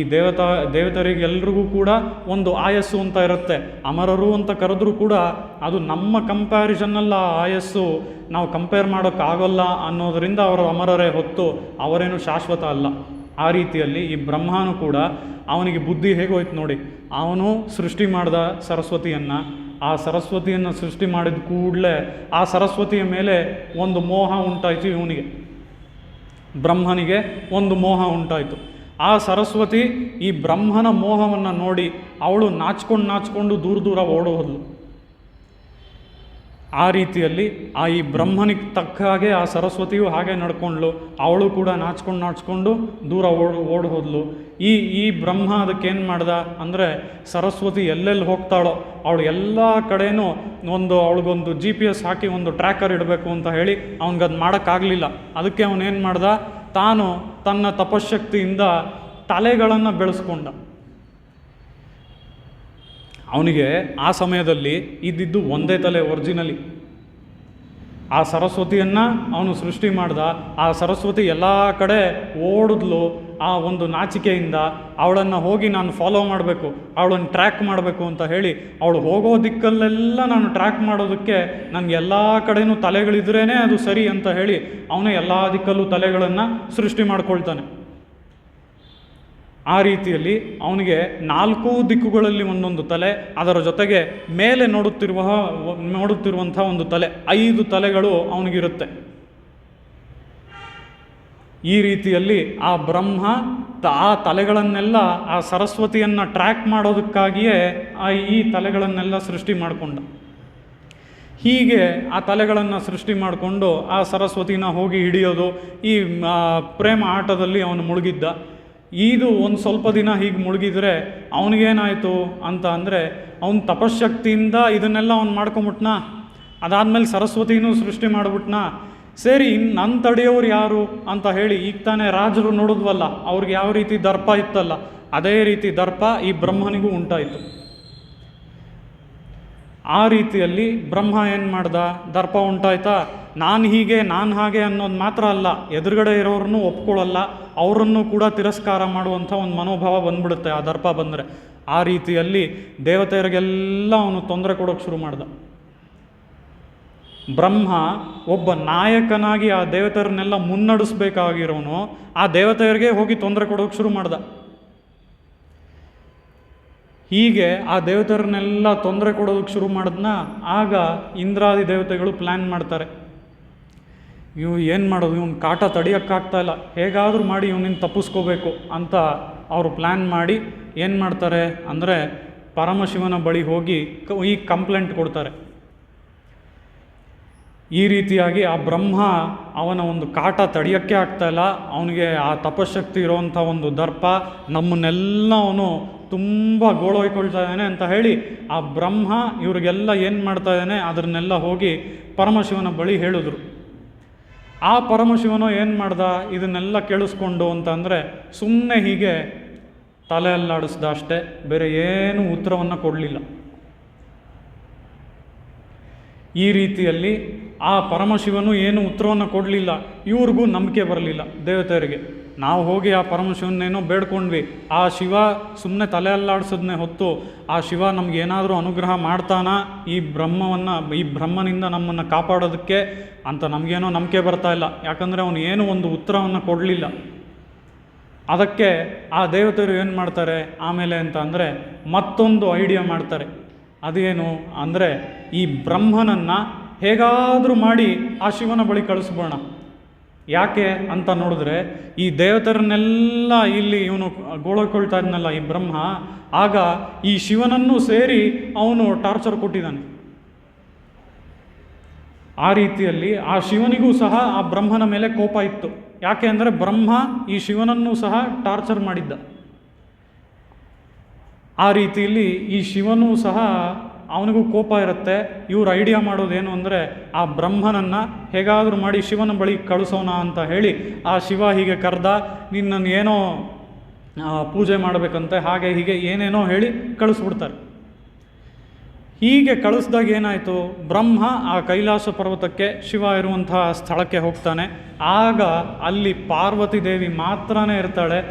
ದೇವತರಿಗೆಲ್ರಿಗೂ ಕೂಡ ಒಂದು ಆಯಸ್ಸು ಅಂತ ಇರುತ್ತೆ. ಅಮರರು ಅಂತ ಕರೆದ್ರೂ ಕೂಡ ಅದು ನಮ್ಮ ಕಂಪ್ಯಾರಿಸನ್ನಲ್ಲ. ಆಯಸ್ಸು ನಾವು ಕಂಪೇರ್ ಮಾಡೋಕ್ಕಾಗಲ್ಲ ಅನ್ನೋದರಿಂದ ಅವರು ಅಮರರೇ ಹೊತ್ತು ಅವರೇನು ಶಾಶ್ವತ ಅಲ್ಲ. ಆ ರೀತಿಯಲ್ಲಿ ಈ ಬ್ರಹ್ಮನೂ ಕೂಡ ಅವನಿಗೆ ಬುದ್ಧಿ ಹೇಗೆ ಹೋಯ್ತು ನೋಡಿ. ಅವನು ಸೃಷ್ಟಿ ಮಾಡ್ದ ಸರಸ್ವತಿಯನ್ನು. ಆ ಸರಸ್ವತಿಯನ್ನು ಸೃಷ್ಟಿ ಮಾಡಿದ ಕೂಡಲೇ ಆ ಸರಸ್ವತಿಯ ಮೇಲೆ ಒಂದು ಮೋಹ ಉಂಟಾಯಿತು. ಇವನಿಗೆ ಬ್ರಹ್ಮನಿಗೆ ಒಂದು ಮೋಹ ಉಂಟಾಯಿತು. ಆ ಸರಸ್ವತಿ ಈ ಬ್ರಹ್ಮನ ಮೋಹವನ್ನು ನೋಡಿ ಅವಳು ನಾಚ್ಕೊಂಡು ದೂರ ಓಡೋದ್ಲು. ಆ ರೀತಿಯಲ್ಲಿ ಈ ಬ್ರಹ್ಮನಿಗೆ ತಕ್ಕ ಹಾಗೆ ಆ ಸರಸ್ವತಿಯು ಹಾಗೆ ನಡ್ಕೊಂಡ್ಲು. ಅವಳು ಕೂಡ ನಾಚ್ಕೊಂಡು ದೂರ ಓಡಿ ಹೋದ್ಲು. ಈ ಬ್ರಹ್ಮ ಅದಕ್ಕೇನು ಮಾಡ್ದ ಅಂದರೆ, ಸರಸ್ವತಿ ಎಲ್ಲೆಲ್ಲಿ ಹೋಗ್ತಾಳೋ ಅವಳು ಎಲ್ಲ ಕಡೆನೂ ಅವಳಿಗೊಂದು GPS ಹಾಕಿ ಒಂದು ಟ್ರ್ಯಾಕರ್ ಇಡಬೇಕು ಅಂತ ಹೇಳಿ ಅವನಿಗದು ಮಾಡೋಕ್ಕಾಗಲಿಲ್ಲ. ಅದಕ್ಕೆ ಅವನೇನು ಮಾಡ್ದ, ತಾನು ತನ್ನ ತಪಶಕ್ತಿಯಿಂದ ತಲೆಗಳನ್ನು ಬೆಳೆಸ್ಕೊಂಡ. ಅವನಿಗೆ ಆ ಸಮಯದಲ್ಲಿ ಇದ್ದಿದ್ದು ಒಂದೇ ತಲೆ ಒರಿಜಿನಲಿ. ಆ ಸರಸ್ವತಿಯನ್ನು ಅವನು ಸೃಷ್ಟಿ ಮಾಡ್ದ. ಆ ಸರಸ್ವತಿ ಎಲ್ಲ ಕಡೆ ಓಡಿದ್ಲು. ಆ ಒಂದು ನಾಚಿಕೆಯಿಂದ ಅವಳನ್ನು ಹೋಗಿ ನಾನು ಫಾಲೋ ಮಾಡಬೇಕು, ಅವಳನ್ನು ಟ್ರ್ಯಾಕ್ ಮಾಡಬೇಕು ಅಂತ ಹೇಳಿ ಅವಳು ಹೋಗೋ ದಿಕ್ಕಲ್ಲೆಲ್ಲ ನಾನು ಟ್ರ್ಯಾಕ್ ಮಾಡೋದಕ್ಕೆ ನನಗೆ ಎಲ್ಲ ಕಡೆಯೂ ತಲೆಗಳಿದ್ರೇ ಅದು ಸರಿ ಅಂತ ಹೇಳಿ ಅವನೇ ಎಲ್ಲ ದಿಕ್ಕಲ್ಲೂ ತಲೆಗಳನ್ನು ಸೃಷ್ಟಿ ಮಾಡ್ಕೊಳ್ತಾನೆ. ಆ ರೀತಿಯಲ್ಲಿ ಅವನಿಗೆ 4 ದಿಕ್ಕುಗಳಲ್ಲಿ ಒಂದೊಂದು ತಲೆ, ಅದರ ಜೊತೆಗೆ ಮೇಲೆ ನೋಡುತ್ತಿರುವಂಥ ಒಂದು ತಲೆ, 5 ತಲೆಗಳು ಅವನಿಗಿರುತ್ತೆ. ಈ ರೀತಿಯಲ್ಲಿ ಆ ಬ್ರಹ್ಮ ಆ ತಲೆಗಳನ್ನೆಲ್ಲ ಆ ಸರಸ್ವತಿಯನ್ನು ಟ್ರ್ಯಾಕ್ ಮಾಡೋದಕ್ಕಾಗಿಯೇ ಈ ತಲೆಗಳನ್ನೆಲ್ಲ ಸೃಷ್ಟಿ ಮಾಡಿಕೊಂಡ. ಹೀಗೆ ಆ ತಲೆಗಳನ್ನು ಸೃಷ್ಟಿ ಮಾಡಿಕೊಂಡು ಆ ಸರಸ್ವತಿನ ಹೋಗಿ ಹಿಡಿಯೋದು, ಈ ಪ್ರೇಮ ಆಟದಲ್ಲಿ ಅವನು ಮುಳುಗಿದ್ದ. ಇದು ಒಂದು ಸ್ವಲ್ಪ ದಿನ ಹೀಗೆ ಮುಳುಗಿದ್ರೆ ಅವನಿಗೇನಾಯಿತು ಅಂತ ಅಂದರೆ, ಅವನ ತಪಶಕ್ತಿಯಿಂದ ಇದನ್ನೆಲ್ಲ ಅವ್ನು ಮಾಡ್ಕೊಂಬಿಟ್ನಾ. ಅದಾದಮೇಲೆ ಸರಸ್ವತಿನೂ ಸೃಷ್ಟಿ ಮಾಡಿಬಿಟ್ನಾ. ಸರಿ, ನನ್ನ ತಡೆಯೋರು ಯಾರು ಅಂತ ಹೇಳಿ ಈಗ ತಾನೇ ರಾಜರು ನೋಡಿದ್ವಲ್ಲ, ಅವ್ರಿಗೆ ಯಾವ ರೀತಿ ದರ್ಪ ಇತ್ತಲ್ಲ, ಅದೇ ರೀತಿ ದರ್ಪ ಈ ಬ್ರಹ್ಮನಿಗೂ ಉಂಟಾಯಿತು. ಆ ರೀತಿಯಲ್ಲಿ ಬ್ರಹ್ಮ ಏನು ಮಾಡ್ದ, ದರ್ಪ ಉಂಟಾಯ್ತಾ, ನಾನು ಹಾಗೆ ಅನ್ನೋದು ಮಾತ್ರ ಅಲ್ಲ, ಎದುರುಗಡೆ ಇರೋರನ್ನು ಒಪ್ಕೊಳ್ಳಲ್ಲ, ಅವರನ್ನು ಕೂಡ ತಿರಸ್ಕಾರ ಮಾಡುವಂಥ ಒಂದು ಮನೋಭಾವ ಬಂದ್ಬಿಡುತ್ತೆ ಆ ದರ್ಪ ಬಂದರೆ. ಆ ರೀತಿಯಲ್ಲಿ ದೇವತೆಯರಿಗೆಲ್ಲ ಅವನು ತೊಂದರೆ ಕೊಡೋಕ್ಕೆ ಶುರು ಮಾಡ್ದ. ಬ್ರಹ್ಮ ಒಬ್ಬ ನಾಯಕನಾಗಿ ಆ ದೇವತೆಯರನ್ನೆಲ್ಲ ಮುನ್ನಡೆಸಬೇಕಾಗಿರೋನು ಆ ದೇವತೆಯರಿಗೆ ಹೋಗಿ ತೊಂದರೆ ಕೊಡೋಕೆ ಶುರು ಮಾಡ್ದ. ಹೀಗೆ ಆ ದೇವತೆಯರನ್ನೆಲ್ಲ ತೊಂದರೆ ಕೊಡೋದಕ್ಕೆ ಶುರು ಮಾಡಿದ್ನ. ಆಗ ಇಂದ್ರಾದಿ ದೇವತೆಗಳು ಪ್ಲ್ಯಾನ್ ಮಾಡ್ತಾರೆ, ಇವು ಏನು ಮಾಡೋದು, ಇವನು ಕಾಟ ತಡೆಯೋಕ್ಕಾಗ್ತಾಯಿಲ್ಲ, ಹೇಗಾದರೂ ಮಾಡಿ ಇವನಿಂದ ತಪ್ಪಿಸ್ಕೋಬೇಕು ಅಂತ ಅವರು ಪ್ಲ್ಯಾನ್ ಮಾಡಿ ಏನು ಮಾಡ್ತಾರೆ ಅಂದರೆ ಪರಮಶಿವನ ಬಳಿ ಹೋಗಿ ಈ ಕಂಪ್ಲೇಂಟ್ ಕೊಡ್ತಾರೆ. ಈ ರೀತಿಯಾಗಿ ಆ ಬ್ರಹ್ಮ ಅವನ ಒಂದು ಕಾಟ ತಡೆಯೋಕ್ಕೆ ಆಗ್ತಾಯಿಲ್ಲ, ಅವನಿಗೆ ಆ ತಪಶಕ್ತಿ ಇರೋವಂಥ ಒಂದು ದರ್ಪ, ನಮ್ಮನ್ನೆಲ್ಲ ಅವನು ತುಂಬ ಗೋಳೊಯ್ಕೊಳ್ತಾ ಇದ್ದಾನೆ ಅಂತ ಹೇಳಿ ಆ ಬ್ರಹ್ಮ ಇವ್ರಿಗೆಲ್ಲ ಏನು ಮಾಡ್ತಾ ಇದ್ದಾನೆ ಅದನ್ನೆಲ್ಲ ಹೋಗಿ ಪರಮಶಿವನ ಬಳಿ ಹೇಳಿದ್ರು. ಆ ಪರಮಶಿವನು ಏನು ಮಾಡ್ದ, ಇದನ್ನೆಲ್ಲ ಕೇಳಿಸ್ಕೊಂಡು ಅಂತಂದರೆ ಸುಮ್ಮನೆ ಹೀಗೆ ತಲೆ ಅಲ್ಲಾಡಿಸ್ದ ಅಷ್ಟೇ, ಬೇರೆ ಏನೂ ಉತ್ತರವನ್ನು ಕೊಡಲಿಲ್ಲ. ಈ ರೀತಿಯಲ್ಲಿ ಆ ಪರಮಶಿವನು ಏನು ಉತ್ತರವನ್ನು ಕೊಡಲಿಲ್ಲ. ಇವ್ರಿಗೂ ನಂಬಿಕೆ ಬರಲಿಲ್ಲ ದೇವತೆಯರಿಗೆ. ನಾವು ಹೋಗಿ ಆ ಪರಮಶಿವನ್ನೇನೋ ಬೇಡ್ಕೊಂಡ್ವಿ, ಆ ಶಿವ ಸುಮ್ಮನೆ ತಲೆ ಅಲ್ಲಾಡಿಸೋದನ್ನೇ ಹೊತ್ತು ಆ ಶಿವ ನಮಗೇನಾದರೂ ಅನುಗ್ರಹ ಮಾಡ್ತಾನಾ ಈ ಬ್ರಹ್ಮನಿಂದ ನಮ್ಮನ್ನು ಕಾಪಾಡೋದಕ್ಕೆ ಅಂತ ನಮಗೇನೋ ನಂಬಿಕೆ ಬರ್ತಾ ಇಲ್ಲ. ಯಾಕಂದರೆ ಅವನು ಏನೂ ಒಂದು ಉತ್ತರವನ್ನು ಕೊಡಲಿಲ್ಲ. ಅದಕ್ಕೆ ಆ ದೇವತೆಯರು ಏನು ಮಾಡ್ತಾರೆ ಆಮೇಲೆ ಅಂತ ಅಂದರೆ ಮತ್ತೊಂದು ಐಡಿಯಾ ಮಾಡ್ತಾರೆ. ಅದೇನು ಅಂದರೆ ಈ ಬ್ರಹ್ಮನನ್ನು ಹೇಗಾದರೂ ಮಾಡಿ ಆ ಶಿವನ ಬಳಿ ಕಳಿಸ್ಬೋಣ. ಯಾಕೆ ಅಂತ ನೋಡಿದ್ರೆ ಈ ದೇವತೆಯರನ್ನೆಲ್ಲ ಇಲ್ಲಿ ಇವನು ಗೋಳಕೊಳ್ತಾ ಇದ್ನಲ್ಲ ಈ ಬ್ರಹ್ಮ, ಆಗ ಈ ಶಿವನನ್ನು ಸೇರಿ ಅವನು ಟಾರ್ಚರ್ ಕೊಟ್ಟಿದ್ದಾನೆ. ಆ ರೀತಿಯಲ್ಲಿ ಆ ಶಿವನಿಗೂ ಸಹ ಆ ಬ್ರಹ್ಮನ ಮೇಲೆ ಕೋಪ ಇತ್ತು. ಯಾಕೆ ಅಂದರೆ ಬ್ರಹ್ಮ ಈ ಶಿವನನ್ನು ಸಹ ಟಾರ್ಚರ್ ಮಾಡಿದ್ದ. ಆ ರೀತಿಯಲ್ಲಿ ಈ ಶಿವನೂ ಸಹ ಅವನಿಗೂ ಕೋಪ ಇರುತ್ತೆ. ಇವ್ರು ಐಡಿಯಾ ಮಾಡೋದೇನು ಅಂದರೆ ಆ ಬ್ರಹ್ಮನನ್ನು ಹೇಗಾದರೂ ಮಾಡಿ ಶಿವನ ಬಳಿ ಕಳಿಸೋಣ ಅಂತ ಹೇಳಿ ಆ ಶಿವ ಹೀಗೆ ಕರೆದ, ನಿನ್ನನ್ನು ಏನೋ ಪೂಜೆ ಮಾಡಬೇಕಂತೆ, ಹಾಗೆ ಹೀಗೆ ಏನೇನೋ ಹೇಳಿ ಕಳಿಸ್ಬಿಡ್ತಾರೆ. ಹೀಗೆ ಕಳಿಸ್ದಾಗ ಏನಾಯಿತು, ಬ್ರಹ್ಮ ಆ ಕೈಲಾಸ ಪರ್ವತಕ್ಕೆ ಶಿವ ಇರುವಂತಹ ಸ್ಥಳಕ್ಕೆ ಹೋಗ್ತಾನೆ. ಆಗ ಅಲ್ಲಿ ಪಾರ್ವತಿ ದೇವಿ ಮಾತ್ರನೇ ಇರ್ತಾಳೆ,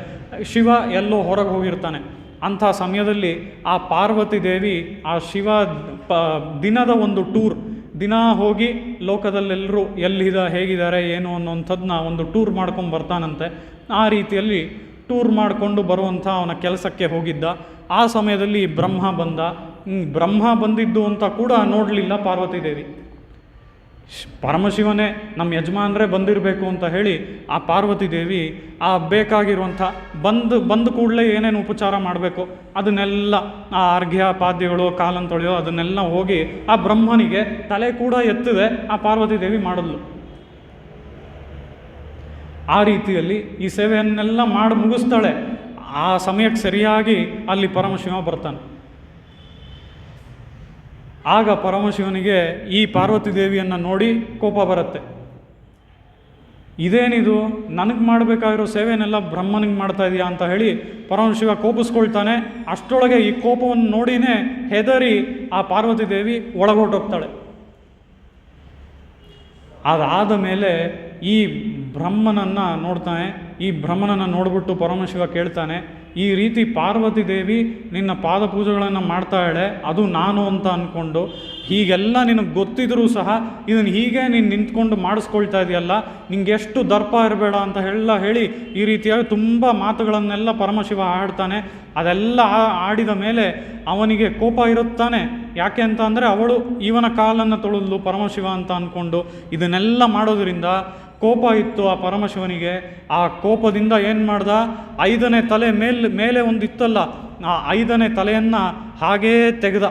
ಶಿವ ಎಲ್ಲೋ ಹೊರಗೆ ಹೋಗಿರ್ತಾನೆ. ಅಂಥ ಸಮಯದಲ್ಲಿ ಆ ಪಾರ್ವತಿ ದೇವಿ ಆ ಶಿವ ದಿನದ ಒಂದು ಟೂರ್, ದಿನ ಹೋಗಿ ಲೋಕದಲ್ಲೆಲ್ಲರೂ ಹೇಗಿದ್ದಾರೆ ಏನು ಅನ್ನೋಂಥದ್ದನ್ನ ಒಂದು ಟೂರ್ ಮಾಡ್ಕೊಂಡು ಬರ್ತಾನಂತೆ. ಆ ರೀತಿಯಲ್ಲಿ ಟೂರ್ ಮಾಡಿಕೊಂಡು ಬರುವಂಥ ಅವನ ಕೆಲಸಕ್ಕೆ ಹೋಗಿದ್ದ. ಆ ಸಮಯದಲ್ಲಿ ಬ್ರಹ್ಮ ಬಂದಿದ್ದು ಅಂತ ಕೂಡ ನೋಡಲಿಲ್ಲ ಪಾರ್ವತಿ ದೇವಿ. ಪರಮಶಿವನೇ ನಮ್ಮ ಯಜಮಾನರೇ ಬಂದಿರಬೇಕು ಅಂತ ಹೇಳಿ ಆ ಪಾರ್ವತಿ ದೇವಿ ಆ ಬೇಕಾಗಿರುವಂಥ ಬಂದ ಕೂಡಲೇ ಏನೇನು ಉಪಚಾರ ಮಾಡಬೇಕು ಅದನ್ನೆಲ್ಲ ಆ ಅರ್ಘ್ಯ ಪಾದ್ಯಗಳು ಕಾಲನ್ನು ತೊಳೆಯೋ ಅದನ್ನೆಲ್ಲ ಹೋಗಿ ಆ ಬ್ರಹ್ಮನಿಗೆ ತಲೆ ಕೂಡ ಎತ್ತದೆ ಆ ಪಾರ್ವತಿ ದೇವಿ ಮಾಡಿದ್ಲು. ಆ ರೀತಿಯಲ್ಲಿ ಈ ಸೇವೆಯನ್ನೆಲ್ಲ ಮಾಡಿ ಮುಗಿಸ್ತಾಳೆ. ಆ ಸಮಯಕ್ಕೆ ಸರಿಯಾಗಿ ಅಲ್ಲಿ ಪರಮಶಿವ ಬರ್ತಾನೆ. ಆಗ ಪರಮಶಿವನಿಗೆ ಈ ಪಾರ್ವತಿ ದೇವಿಯನ್ನು ನೋಡಿ ಕೋಪ ಬರುತ್ತೆ. ಇದೇನಿದು, ನನಗೆ ಮಾಡಬೇಕಾಗಿರೋ ಸೇವೆನೆಲ್ಲ ಬ್ರಹ್ಮನಿಗೆ ಮಾಡ್ತಾ ಇದೆಯಾ ಅಂತ ಹೇಳಿ ಪರಮಶಿವ ಕೋಪಿಸ್ಕೊಳ್ತಾನೆ. ಅಷ್ಟರೊಳಗೆ ಈ ಕೋಪವನ್ನು ನೋಡಿನೇ ಹೆದರಿ ಆ ಪಾರ್ವತಿ ದೇವಿ ಒಳಗೊಟ್ಟೋಗ್ತಾಳೆ. ಅದಾದ ಮೇಲೆ ಈ ಬ್ರಹ್ಮನನ್ನು ನೋಡ್ತಾನೆ. ಈ ಬ್ರಹ್ಮನನ್ನು ನೋಡಿಬಿಟ್ಟು ಪರಮಶಿವ ಕೇಳ್ತಾನೆ, ಈ ರೀತಿ ಪಾರ್ವತಿ ದೇವಿ ನಿನ್ನ ಪಾದ ಪೂಜೆಗಳನ್ನು ಮಾಡ್ತಾ ಇಳೆ, ಅದು ನಾನು ಅಂತ ಅಂದ್ಕೊಂಡು ಹೀಗೆಲ್ಲ ನಿನಗೆ ಗೊತ್ತಿದ್ರೂ ಸಹ ಇದನ್ನು ಹೀಗೆ ನೀನು ನಿಂತ್ಕೊಂಡು ಮಾಡಿಸ್ಕೊಳ್ತಾ ಇದೆಯಲ್ಲ, ನಿಂಗೆ ಎಷ್ಟು ದರ್ಪ ಇರಬೇಡ ಅಂತ ಹೇಳಿ ಈ ರೀತಿಯಾಗಿ ತುಂಬ ಮಾತುಗಳನ್ನೆಲ್ಲ ಪರಮಶಿವ ಆಡ್ತಾನೆ. ಅದೆಲ್ಲ ಆಡಿದ ಮೇಲೆ ಅವನಿಗೆ ಕೋಪ ಇರುತ್ತಾನೆ. ಯಾಕೆ ಅಂತ ಅಂದರೆ ಅವಳು ಇವನ ಕಾಲನ್ನು ತೊಳೆದ್ಲು ಪರಮಶಿವ ಅಂತ ಅಂದ್ಕೊಂಡು. ಇದನ್ನೆಲ್ಲ ಮಾಡೋದ್ರಿಂದ ಕೋಪ ಇತ್ತು ಆ ಪರಮಶಿವನಿಗೆ. ಆ ಕೋಪದಿಂದ ಏನು ಮಾಡ್ದ, 5ನೇ ತಲೆ ಮೇಲೆ ಒಂದು ಇತ್ತಲ್ಲ, ಆ 5ನೇ ತಲೆಯನ್ನು ಹಾಗೇ ತೆಗೆದ.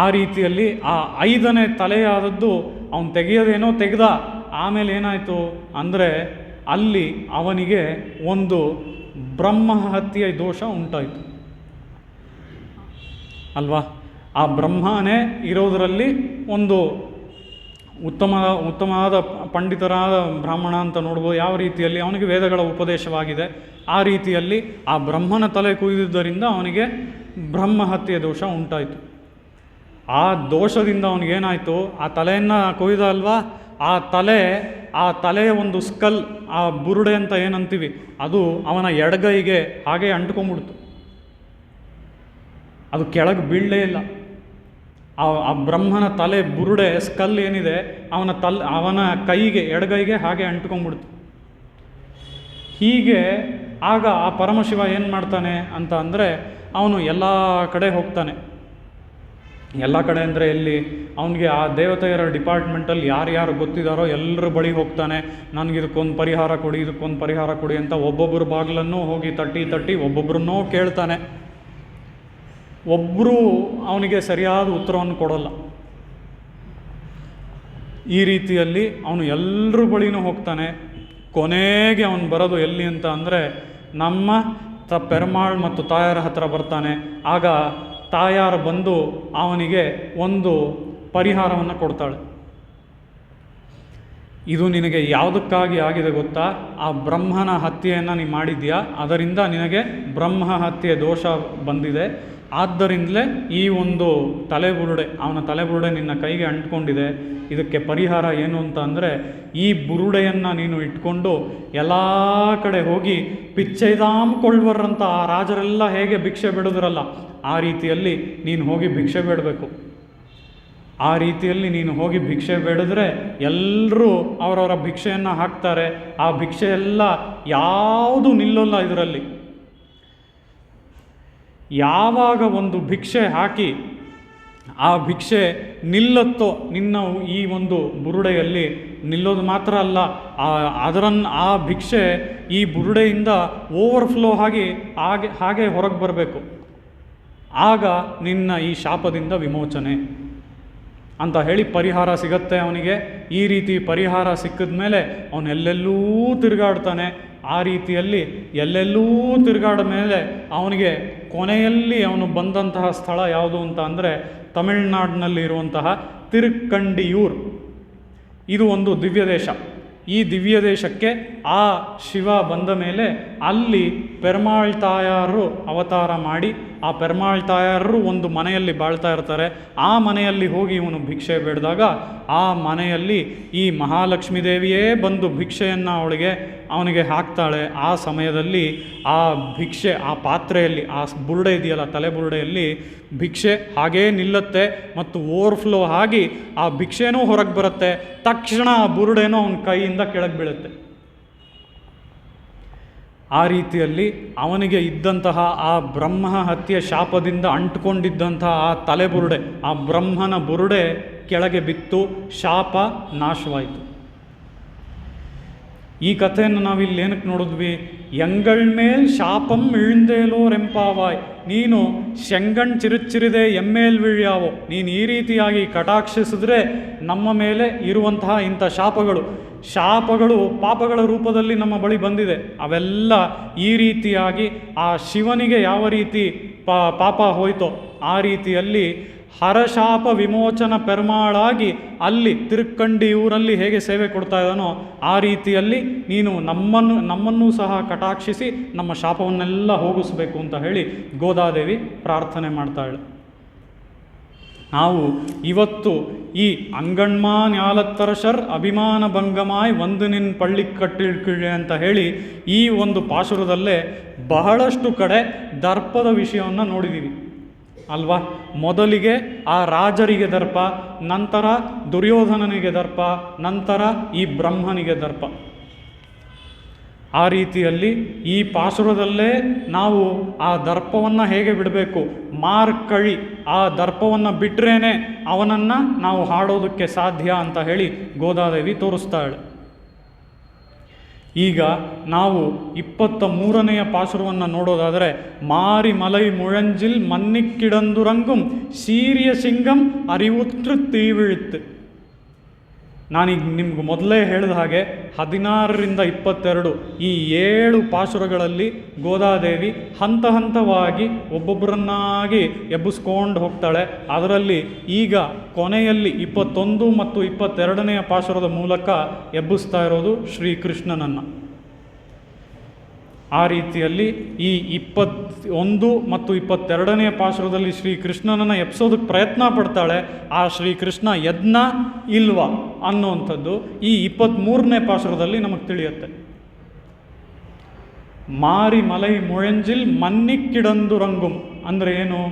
ಆ ರೀತಿಯಲ್ಲಿ ಆ 5ನೇ ತಲೆಯಾದದ್ದು ಅವನು ತೆಗೆಯೋದೇನೋ ತೆಗೆದ. ಆಮೇಲೆ ಏನಾಯಿತು ಅಂದರೆ ಅಲ್ಲಿ ಅವನಿಗೆ ಒಂದು ಬ್ರಹ್ಮಹತ್ಯೆ ದೋಷ ಉಂಟಾಯಿತು ಅಲ್ವಾ. ಆ ಬ್ರಹ್ಮನೇ ಇರೋದರಲ್ಲಿ ಒಂದು ಉತ್ತಮವಾದ ಪಂಡಿತರಾದ ಬ್ರಾಹ್ಮಣ ಅಂತ ನೋಡ್ಬೋದು. ಯಾವ ರೀತಿಯಲ್ಲಿ ಅವನಿಗೆ ವೇದಗಳ ಉಪದೇಶವಾಗಿದೆ, ಆ ರೀತಿಯಲ್ಲಿ ಆ ಬ್ರಹ್ಮನ ತಲೆ ಕುಯ್ದಿದ್ದರಿಂದ ಅವನಿಗೆ ಬ್ರಹ್ಮಹತ್ಯೆ ದೋಷ ಉಂಟಾಯಿತು. ಆ ದೋಷದಿಂದ ಅವನಿಗೇನಾಯಿತು, ಆ ತಲೆಯನ್ನು ಕೊಯ್ದ ಅಲ್ವಾ, ಆ ತಲೆಯ ಒಂದು ಸ್ಕಲ್, ಆ ಬುರುಡೆ ಅಂತ ಏನಂತೀವಿ, ಅದು ಅವನ ಎಡಗೈಗೆ ಹಾಗೆ ಅಂಟ್ಕೊಂಡ್ಬಿಡ್ತು. ಅದು ಕೆಳಗೆ ಬೀಳಲೇ ಇಲ್ಲ. ಆ ಬ್ರಹ್ಮನ ತಲೆ ಬುರುಡೆ ಸ್ಕಲ್ ಏನಿದೆ ಅವನ ಕೈಗೆ, ಎಡಗೈಗೆ ಹಾಗೆ ಅಂಟ್ಕೊಂಡ್ಬಿಡ್ತು. ಹೀಗೆ ಆಗ ಆ ಪರಮಶಿವ ಏನು ಮಾಡ್ತಾನೆ ಅಂತ ಅಂದರೆ, ಅವನು ಎಲ್ಲ ಕಡೆ ಹೋಗ್ತಾನೆ. ಎಲ್ಲ ಕಡೆ ಅಂದರೆ ಎಲ್ಲಿ, ಅವನಿಗೆ ಆ ದೇವತೆಯರ ಡಿಪಾರ್ಟ್ಮೆಂಟಲ್ಲಿ ಯಾರ್ಯಾರು ಗೊತ್ತಿದ್ದಾರೋ ಎಲ್ಲರ ಬಳಿ ಹೋಗ್ತಾನೆ. ನನಗಿದಕ್ಕೊಂದು ಪರಿಹಾರ ಕೊಡಿ, ಇದಕ್ಕೊಂದು ಪರಿಹಾರ ಕೊಡಿ ಅಂತ ಒಬ್ಬೊಬ್ಬರು ಬಾಗಿಲನ್ನು ಹೋಗಿ ತಟ್ಟಿ ಒಬ್ಬೊಬ್ಬರನ್ನೂ ಕೇಳ್ತಾನೆ. ಒಬ್ಬರೂ ಅವನಿಗೆ ಸರಿಯಾದ ಉತ್ತರವನ್ನು ಕೊಡೋಲ್ಲ. ಈ ರೀತಿಯಲ್ಲಿ ಅವನು ಎಲ್ಲರ ಬಳಿನೂ ಹೋಗ್ತಾನೆ. ಕೊನೆಗೆ ಅವನು ಬರೋದು ಎಲ್ಲಿ ಅಂತ ಅಂದರೆ, ನಮ್ಮ ಪೆರ್ಮಾಳ್ ಮತ್ತು ತಾಯಾರ ಹತ್ರ ಬರ್ತಾನೆ. ಆಗ ತಾಯಾರು ಬಂದು ಅವನಿಗೆ ಒಂದು ಪರಿಹಾರವನ್ನು ಕೊಡ್ತಾಳೆ. ಇದು ನಿನಗೆ ಯಾವುದಕ್ಕಾಗಿ ಆಗಿದೆ ಗೊತ್ತಾ? ಆ ಬ್ರಹ್ಮನ ಹತ್ಯೆಯನ್ನು ನೀನು ಮಾಡಿದ್ಯಾ, ಅದರಿಂದ ನಿನಗೆ ಬ್ರಹ್ಮ ಹತ್ಯೆ ದೋಷ ಬಂದಿದೆ. ಆದ್ದರಿಂದಲೇ ಈ ಒಂದು ತಲೆಬುರುಡೆ, ಅವನ ತಲೆಬುರುಡೆ ನಿನ್ನ ಕೈಗೆ ಅಂಟ್ಕೊಂಡಿದೆ. ಇದಕ್ಕೆ ಪರಿಹಾರ ಏನು ಅಂತ ಅಂದರೆ, ಈ ಬುರುಡೆಯನ್ನು ನೀನು ಇಟ್ಕೊಂಡು ಎಲ್ಲ ಕಡೆ ಹೋಗಿ ಪಿಚ್ಚೈದಾಮ್ ಕೊಳ್ಳುವರಂತ ಆ ರಾಜರೆಲ್ಲ ಹೇಗೆ ಭಿಕ್ಷೆ ಬಿಡೋದ್ರಲ್ಲ, ಆ ರೀತಿಯಲ್ಲಿ ನೀನು ಹೋಗಿ ಭಿಕ್ಷೆ ಬೇಡಬೇಕು. ಆ ರೀತಿಯಲ್ಲಿ ನೀನು ಹೋಗಿ ಭಿಕ್ಷೆ ಬೇಡಿದ್ರೆ ಎಲ್ಲರೂ ಅವರವರ ಭಿಕ್ಷೆಯನ್ನು ಹಾಕ್ತಾರೆ. ಆ ಭಿಕ್ಷೆ ಎಲ್ಲ ಯಾವುದು ನಿಲ್ಲೋಲ್ಲ. ಇದರಲ್ಲಿ ಯಾವಾಗ ಒಂದು ಭಿಕ್ಷೆ ಹಾಕಿ ಆ ಭಿಕ್ಷೆ ನಿಲ್ಲತ್ತೋ, ನಿನ್ನ ಈ ಒಂದು ಬುರುಡೆಯಲ್ಲಿ ನಿಲ್ಲೋದು ಮಾತ್ರ ಅಲ್ಲ, ಆ ಭಿಕ್ಷೆ ಈ ಬುರುಡೆಯಿಂದ ಓವರ್ಫ್ಲೋ ಆಗಿ ಹಾಗೆ ಹೊರಗೆ ಬರಬೇಕು. ಆಗ ನಿನ್ನ ಈ ಶಾಪದಿಂದ ವಿಮೋಚನೆ ಅಂತ ಹೇಳಿ ಪರಿಹಾರ ಸಿಗತ್ತೆ ಅವನಿಗೆ. ಈ ರೀತಿ ಪರಿಹಾರ ಸಿಕ್ಕಿದ ಮೇಲೆ ಅವನು ಎಲ್ಲೆಲ್ಲೂ ತಿರುಗಾಡ್ತಾನೆ. ಆ ರೀತಿಯಲ್ಲಿ ಎಲ್ಲೆಲ್ಲೂ ತಿರುಗಾಡ ಮೇಲೆ ಅವನಿಗೆ ಕೊನೆಯಲ್ಲಿ ಅವನು ಬಂದಂತಹ ಸ್ಥಳ ಯಾವುದು ಅಂತ ಅಂದರೆ, ತಮಿಳುನಾಡಿನಲ್ಲಿ ಇರುವಂತಹ ತಿರುಕ್ಕಂಡಿಯೂರ್. ಇದು ಒಂದು ದಿವ್ಯ ದೇಶ. ಈ ದಿವ್ಯ ದೇಶಕ್ಕೆ ಆ ಶಿವ ಬಂದ ಮೇಲೆ ಅಲ್ಲಿ ಪೆರ್ಮಾಳ್ ತಾಯಾರು ಅವತಾರ ಮಾಡಿ, ಆ ಪೆರ್ಮಾಳ್ ತಾಯಾರರು ಒಂದು ಮನೆಯಲ್ಲಿ ಬಾಳ್ತಾ ಇರ್ತಾರೆ. ಆ ಮನೆಯಲ್ಲಿ ಹೋಗಿ ಇವನು ಭಿಕ್ಷೆ ಬೇಡಿದಾಗ ಆ ಮನೆಯಲ್ಲಿ ಈ ಮಹಾಲಕ್ಷ್ಮೀ ದೇವಿಯೇ ಬಂದು ಭಿಕ್ಷೆಯನ್ನು ಅವನಿಗೆ ಹಾಕ್ತಾಳೆ. ಆ ಸಮಯದಲ್ಲಿ ಆ ಭಿಕ್ಷೆ ಆ ಪಾತ್ರೆಯಲ್ಲಿ, ಆ ಬುರುಡೆ ಇದೆಯಲ್ಲ ತಲೆ ಬುರುಡೆಯಲ್ಲಿ ಭಿಕ್ಷೆ ಹಾಗೇ ನಿಲ್ಲುತ್ತೆ ಮತ್ತು ಓವರ್ಫ್ಲೋ ಆಗಿ ಆ ಭಿಕ್ಷೆನೂ ಹೊರಗೆ ಬರುತ್ತೆ. ತಕ್ಷಣ ಆ ಬುರುಡೆನೂ ಅವನ ಕೈಯಿಂದ ಕೆಳಗೆ ಬೀಳುತ್ತೆ. ಆ ರೀತಿಯಲ್ಲಿ ಅವನಿಗೆ ಇದ್ದಂತಹ ಆ ಬ್ರಹ್ಮ ಹತ್ಯೆ ಶಾಪದಿಂದ ಅಂಟ್ಕೊಂಡಿದ್ದಂತಹ ಆ ತಲೆಬುರುಡೆ, ಆ ಬ್ರಹ್ಮನ ಬುರುಡೆ ಕೆಳಗೆ ಬಿತ್ತು, ಶಾಪ ನಾಶವಾಯಿತು. ಈ ಕಥೆಯನ್ನು ನಾವಿಲ್ಲಿ ಏನಕ್ಕೆ ನೋಡಿದ್ವಿ? ಎಂಗಳ್ ಮೇಲ್ ಶಾಪಂ ಇಳ್ಂದೇಲೋರೆಂಪಾವಾಯ್, ನೀನು ಶೆಂಗಣ್ ಚಿರಿಚಿರಿದೆ ಎಮ್ಮೇಲ್ ವಿಳ್ಯಾವೋ, ನೀನು ಈ ರೀತಿಯಾಗಿ ಕಟಾಕ್ಷಿಸಿದ್ರೆ ನಮ್ಮ ಮೇಲೆ ಇರುವಂತಹ ಇಂಥ ಶಾಪಗಳು ಪಾಪಗಳ ರೂಪದಲ್ಲಿ ನಮ್ಮ ಬಳಿ ಬಂದಿದೆ. ಅವೆಲ್ಲ ಈ ರೀತಿಯಾಗಿ ಆ ಶಿವನಿಗೆ ಯಾವ ರೀತಿ ಪಾಪ ಹೋಯ್ತೋ ಆ ರೀತಿಯಲ್ಲಿ ಹರಶಾಪ ವಿಮೋಚನ ಪೆರ್ಮಾಳಾಗಿ ಅಲ್ಲಿ ತಿರುಕ್ಕಂಡಿಯೂರಲ್ಲಿ ಹೇಗೆ ಸೇವೆ ಕೊಡ್ತಾ ಇದ್ದಾನೋ ಆ ರೀತಿಯಲ್ಲಿ ನೀನು ನಮ್ಮನ್ನೂ ಸಹ ಕಟಾಕ್ಷಿಸಿ ನಮ್ಮ ಶಾಪವನ್ನೆಲ್ಲ ಹೋಗಿಸ್ಬೇಕು ಅಂತ ಹೇಳಿ ಗೋದಾದೇವಿ ಪ್ರಾರ್ಥನೆ ಮಾಡ್ತಾಳೆ. ನಾವು ಇವತ್ತು ಈ ಅಂಗಣ್ಮಾ ನ್ಯಾಲತ್ತರಶರ್ ಅಭಿಮಾನ ಭಂಗಮಾಯ್ ಒಂದು ನಿನ್ ಪಳ್ಳಿ ಕಟ್ಟಿಳ್ಕಿಳೆ ಅಂತ ಹೇಳಿ ಈ ಒಂದು ಪಾಶುರದಲ್ಲೇ ಬಹಳಷ್ಟು ಕಡೆ ದರ್ಪದ ವಿಷಯವನ್ನು ನೋಡಿದ್ದೀವಿ ಅಲ್ವಾ? ಮೊದಲಿಗೆ ಆ ರಾಜರಿಗೆ ದರ್ಪ, ನಂತರ ದುರ್ಯೋಧನನಿಗೆ ದರ್ಪ, ನಂತರ ಈ ಬ್ರಹ್ಮನಿಗೆ ದರ್ಪ. ಆ ರೀತಿಯಲ್ಲಿ ಈ ಪಾಶುರದಲ್ಲೇ ನಾವು ಆ ದರ್ಪವನ್ನು ಹೇಗೆ ಬಿಡಬೇಕು, ಮಾರ್ಕಳಿ, ಆ ದರ್ಪವನ್ನು ಬಿಟ್ರೇನೆ ಅವನನ್ನು ನಾವು ಹಾಡೋದಕ್ಕೆ ಸಾಧ್ಯ ಅಂತ ಹೇಳಿ ಗೋದಾದೇವಿ ತೋರಿಸ್ತಾಳೆ. ಈಗ ನಾವು 23ನೆಯ ಪಾಶುರವನ್ನು ನೋಡೋದಾದರೆ, ಮಾರಿ ಮಲೈ ಮುழஞ்சில் மன்னிக்கிடந்துறங்கும் சீரிய சிங்கம் அறிவுற்று தீவிழித்து. ನಾನೀಗ ನಿಮ್ಗೆ ಮೊದಲೇ ಹೇಳಿದ ಹಾಗೆ 16ರಿಂದ 22 ಈ 7 ಪಾಶುರಗಳಲ್ಲಿ ಗೋದಾದೇವಿ ಹಂತ ಹಂತವಾಗಿ ಒಬ್ಬೊಬ್ಬರನ್ನಾಗಿ ಎಬ್ಬಿಸ್ಕೊಂಡು ಹೋಗ್ತಾಳೆ. ಅದರಲ್ಲಿ ಈಗ ಕೊನೆಯಲ್ಲಿ 21 ಮತ್ತು 22ನೆಯ ಪಾಶುರದ ಮೂಲಕ ಎಬ್ಬಿಸ್ತಾ ಇರೋದು ಶ್ರೀಕೃಷ್ಣನನ್ನು. ಆ ರೀತಿಯಲ್ಲಿ ಈ 21 ಮತ್ತು 22ನೆಯ ಪಾಶುರದಲ್ಲಿ ಶ್ರೀಕೃಷ್ಣನನ್ನು ಎಬ್ಸೋದಕ್ಕೆ ಪ್ರಯತ್ನ ಪಡ್ತಾಳೆ. ಆ ಶ್ರೀಕೃಷ್ಣ ಯಜ್ಞ ಇಲ್ವಾ ಅನ್ನುವಂಥದ್ದು ಈ 23ನೇ ಪಾಶುರದಲ್ಲಿ ನಮಗೆ ತಿಳಿಯುತ್ತೆ. ಮಾರಿ ಮಲೈ ಮುழஞ்சில் மன்னிக்கிடந்துறங்கும் ಅಂದರೆ ಏನು?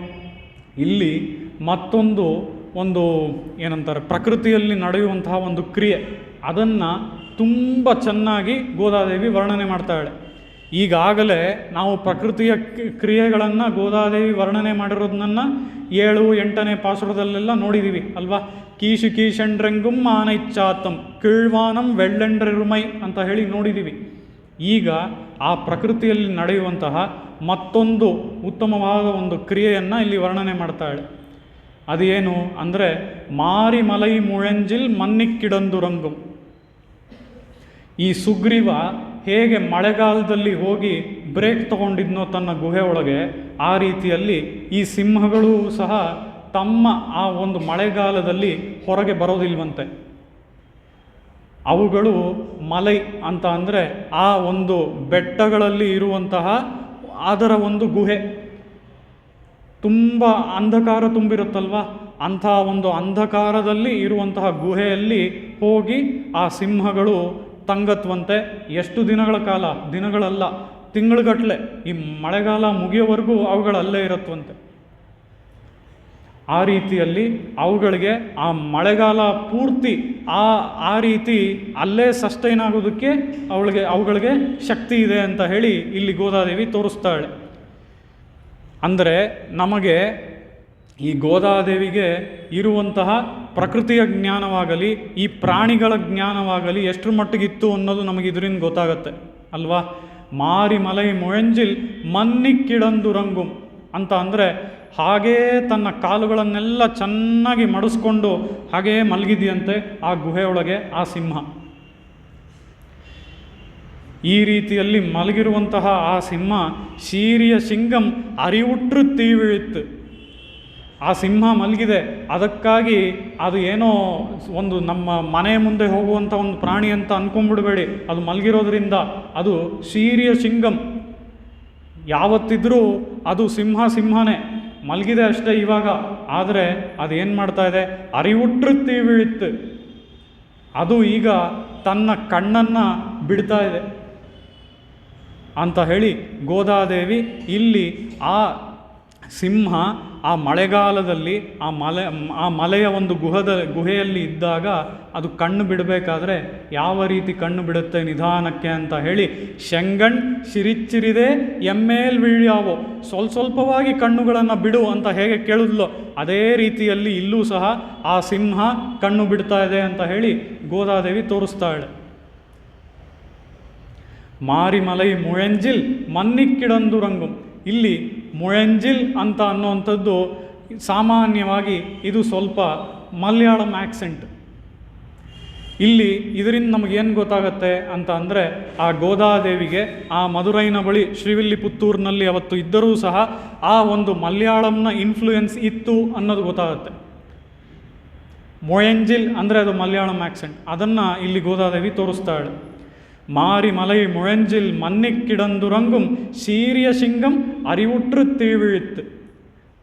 ಇಲ್ಲಿ ಮತ್ತೊಂದು ಒಂದು ಏನಂತಾರೆ ಪ್ರಕೃತಿಯಲ್ಲಿ ನಡೆಯುವಂತಹ ಒಂದು ಕ್ರಿಯೆ, ಅದನ್ನು ತುಂಬ ಚೆನ್ನಾಗಿ ಗೋದಾದೇವಿ ವರ್ಣನೆ ಮಾಡ್ತಾಳೆ. ಈಗಾಗಲೇ ನಾವು ಪ್ರಕೃತಿಯ ಕ್ರಿಯೆಗಳನ್ನು ಗೋದಾದೇವಿ ವರ್ಣನೆ ಮಾಡಿರೋದನ್ನ 7, 8ನೇ ಪಾಸುರದಲ್ಲೆಲ್ಲ ನೋಡಿದ್ದೀವಿ ಅಲ್ವಾ. ಕೀಶು ಕೀಶಂಡ್ರೆಂಗುಂ ಆನೈಚ್ಚಾತಂ ಕಿಳ್ವಾನಂ ವೆಳ್ಳೆಂಡ್ರೆರುಮೈ ಅಂತ ಹೇಳಿ ನೋಡಿದ್ದೀವಿ. ಈಗ ಆ ಪ್ರಕೃತಿಯಲ್ಲಿ ನಡೆಯುವಂತಹ ಮತ್ತೊಂದು ಉತ್ತಮವಾದ ಒಂದು ಕ್ರಿಯೆಯನ್ನು ಇಲ್ಲಿ ವರ್ಣನೆ ಮಾಡ್ತಾಳೆ. ಅದು ಏನು ಅಂದರೆ ಮಾರಿ ಮಲೈ ಮುಳೆಂಜಿಲ್ ಮನ್ನಿಕ್ಕಿಡಂದುರಂಗುಂ. ಈ ಸುಗ್ರೀವ ಹೇಗೆ ಮಳೆಗಾಲದಲ್ಲಿ ಹೋಗಿ ಬ್ರೇಕ್ ತಗೊಂಡಿದ್ನೋ ತನ್ನ ಗುಹೆ ಒಳಗೆ, ಆ ರೀತಿಯಲ್ಲಿ ಈ ಸಿಂಹಗಳು ಸಹ ತಮ್ಮ ಆ ಒಂದು ಮಳೆಗಾಲದಲ್ಲಿ ಹೊರಗೆ ಬರೋದಿಲ್ವಂತೆ. ಅವುಗಳು ಮಲೈ ಅಂತ ಅಂದರೆ ಆ ಒಂದು ಬೆಟ್ಟಗಳಲ್ಲಿ ಇರುವಂತಹ ಅದರ ಒಂದು ಗುಹೆ, ತುಂಬ ಅಂಧಕಾರ ತುಂಬಿರುತ್ತಲ್ವ, ಅಂಥ ಒಂದು ಅಂಧಕಾರದಲ್ಲಿ ಇರುವಂತಹ ಗುಹೆಯಲ್ಲಿ ಹೋಗಿ ಆ ಸಿಂಹಗಳು ತಂಗತ್ವಂತೆ. ಎಷ್ಟು ದಿನಗಳ ಕಾಲ, ದಿನಗಳಲ್ಲ ತಿಂಗಳುಗಟ್ಟಲೆ, ಈ ಮಳೆಗಾಲ ಮುಗಿಯೋವರೆಗೂ ಅವುಗಳಲ್ಲೇ ಇರುತ್ತವಂತೆ. ಆ ರೀತಿಯಲ್ಲಿ ಅವುಗಳಿಗೆ ಆ ಮಳೆಗಾಲ ಪೂರ್ತಿ ಆ ರೀತಿ ಅಲ್ಲೇ ಸಸ್ಟೈನ್ ಆಗೋದಕ್ಕೆ ಅವುಗಳಿಗೆ ಶಕ್ತಿ ಇದೆ ಅಂತ ಹೇಳಿ ಇಲ್ಲಿ ಗೋದಾದೇವಿ ತೋರಿಸ್ತಾಳೆ. ಅಂದರೆ ನಮಗೆ ಈ ಗೋದಾದೇವಿಗೆ ಇರುವಂತಹ ಪ್ರಕೃತಿಯ ಜ್ಞಾನವಾಗಲಿ ಈ ಪ್ರಾಣಿಗಳ ಜ್ಞಾನವಾಗಲಿ ಎಷ್ಟರ ಮಟ್ಟಿಗಿತ್ತು ಅನ್ನೋದು ನಮಗೆ ಇದರಿಂದ ಗೊತ್ತಾಗತ್ತೆ ಅಲ್ವಾ. ಮಾರಿ ಮಲೈ ಮುಳೆಂಜಿಲ್ ಮನ್ನಿಕ್ಕಿಡಂದುರಂಗುಂ ಅಂತ ಅಂದರೆ ಹಾಗೇ ತನ್ನ ಕಾಲುಗಳನ್ನೆಲ್ಲ ಚೆನ್ನಾಗಿ ಮಡಿಸ್ಕೊಂಡು ಹಾಗೇ ಮಲಗಿದೆಯಂತೆ ಆ ಗುಹೆಯೊಳಗೆ ಆ ಸಿಂಹ. ಈ ರೀತಿಯಲ್ಲಿ ಮಲಗಿರುವಂತಹ ಆ ಸಿಂಹ ಶೀರಿಯ ಸಿಂಗಂ ಅರಿವುಟ್ರು ತೀವಿಳಿತ್ತು. ಆ ಸಿಂಹ ಮಲಗಿದೆ, ಅದಕ್ಕಾಗಿ ಅದು ಏನೋ ಒಂದು ನಮ್ಮ ಮನೆ ಮುಂದೆ ಹೋಗುವಂಥ ಒಂದು ಪ್ರಾಣಿ ಅಂತ ಅಂದ್ಕೊಂಡ್ಬಿಡಬೇಡಿ. ಅದು ಮಲಗಿರೋದ್ರಿಂದ ಅದು ಶೀರಿಯ ಸಿಂಗಂ, ಯಾವತ್ತಿದ್ರೂ ಅದು ಸಿಂಹನೇ, ಮಲಗಿದೆ ಅಷ್ಟೇ ಇವಾಗ. ಆದರೆ ಅದು ಏನು ಮಾಡ್ತಾ ಇದೆ, ಅರಿವುಟ್ರು ತೀವಿಳಿತ್ತು, ಅದು ಈಗ ತನ್ನ ಕಣ್ಣನ್ನು ಬಿಡ್ತಾ ಇದೆ ಅಂತ ಹೇಳಿ ಗೋದಾದೇವಿ ಇಲ್ಲಿ ಆ ಸಿಂಹ ಆ ಮಳೆಗಾಲದಲ್ಲಿ ಆ ಮಲೆಯ ಒಂದು ಗುಹೆಯಲ್ಲಿ ಇದ್ದಾಗ ಅದು ಕಣ್ಣು ಬಿಡಬೇಕಾದ್ರೆ ಯಾವ ರೀತಿ ಕಣ್ಣು ಬಿಡುತ್ತೆ ನಿಧಾನಕ್ಕೆ ಅಂತ ಹೇಳಿ ಶೆಂಗಣ್ ಸಿರಿಚ್ಚಿರಿದೆ ಎಮ್ಮೇಲ್ ವೀಳ್ಯಾವೋ, ಸ್ವಲ್ಪವಾಗಿ ಕಣ್ಣುಗಳನ್ನು ಬಿಡು ಅಂತ ಹೇಗೆ ಕೇಳಿದ್ಲೋ ಅದೇ ರೀತಿಯಲ್ಲಿ ಇಲ್ಲೂ ಸಹ ಆ ಸಿಂಹ ಕಣ್ಣು ಬಿಡ್ತಾ ಇದೆ ಅಂತ ಹೇಳಿ ಗೋದಾದೇವಿ ತೋರಿಸ್ತಾಳೆ. ಮಾರಿ ಮಲೈ ಮುಳೆಂಜಿಲ್ ಮನ್ನಿಕ್ಕಿಡಂದುರಂಗುಂ. ಇಲ್ಲಿ ಮುಳೆಂಜಿಲ್ ಅಂತ ಅನ್ನುವಂಥದ್ದು ಸಾಮಾನ್ಯವಾಗಿ ಇದು ಸ್ವಲ್ಪ ಮಲಯಾಳಂ ಆ್ಯಕ್ಸೆಂಟ್. ಇಲ್ಲಿ ಇದರಿಂದ ನಮಗೇನು ಗೊತ್ತಾಗತ್ತೆ ಅಂತ ಅಂದರೆ ಆ ಗೋದಾದೇವಿಗೆ ಆ ಮದುರೈನ ಬಳಿ ಶ್ರೀವಿಲ್ಲಿಪುತ್ತೂರಿನಲ್ಲಿ ಅವತ್ತು ಇದ್ದರೂ ಸಹ ಆ ಒಂದು ಮಲಯಾಳಂನ ಇನ್ಫ್ಲೂಯೆನ್ಸ್ ಇತ್ತು ಅನ್ನೋದು ಗೊತ್ತಾಗುತ್ತೆ. ಮುಳೆಂಜಿಲ್ ಅಂದರೆ ಅದು ಮಲಯಾಳಂ ಆ್ಯಕ್ಸೆಂಟ್, ಅದನ್ನು ಇಲ್ಲಿ ಗೋದಾದೇವಿ ತೋರಿಸ್ತಾಳೆ. ಮಾರಿ ಮಲೈ ಮುಳೆಂಜಿಲ್ ಮನ್ನಿಕ್ಕಿಡಂದುರಂಗುಂ ಶೀರಿಯ ಸಿಂಗಂ ಅರಿವುಟ್ರು ತೀವಿಳಿತ್ತು.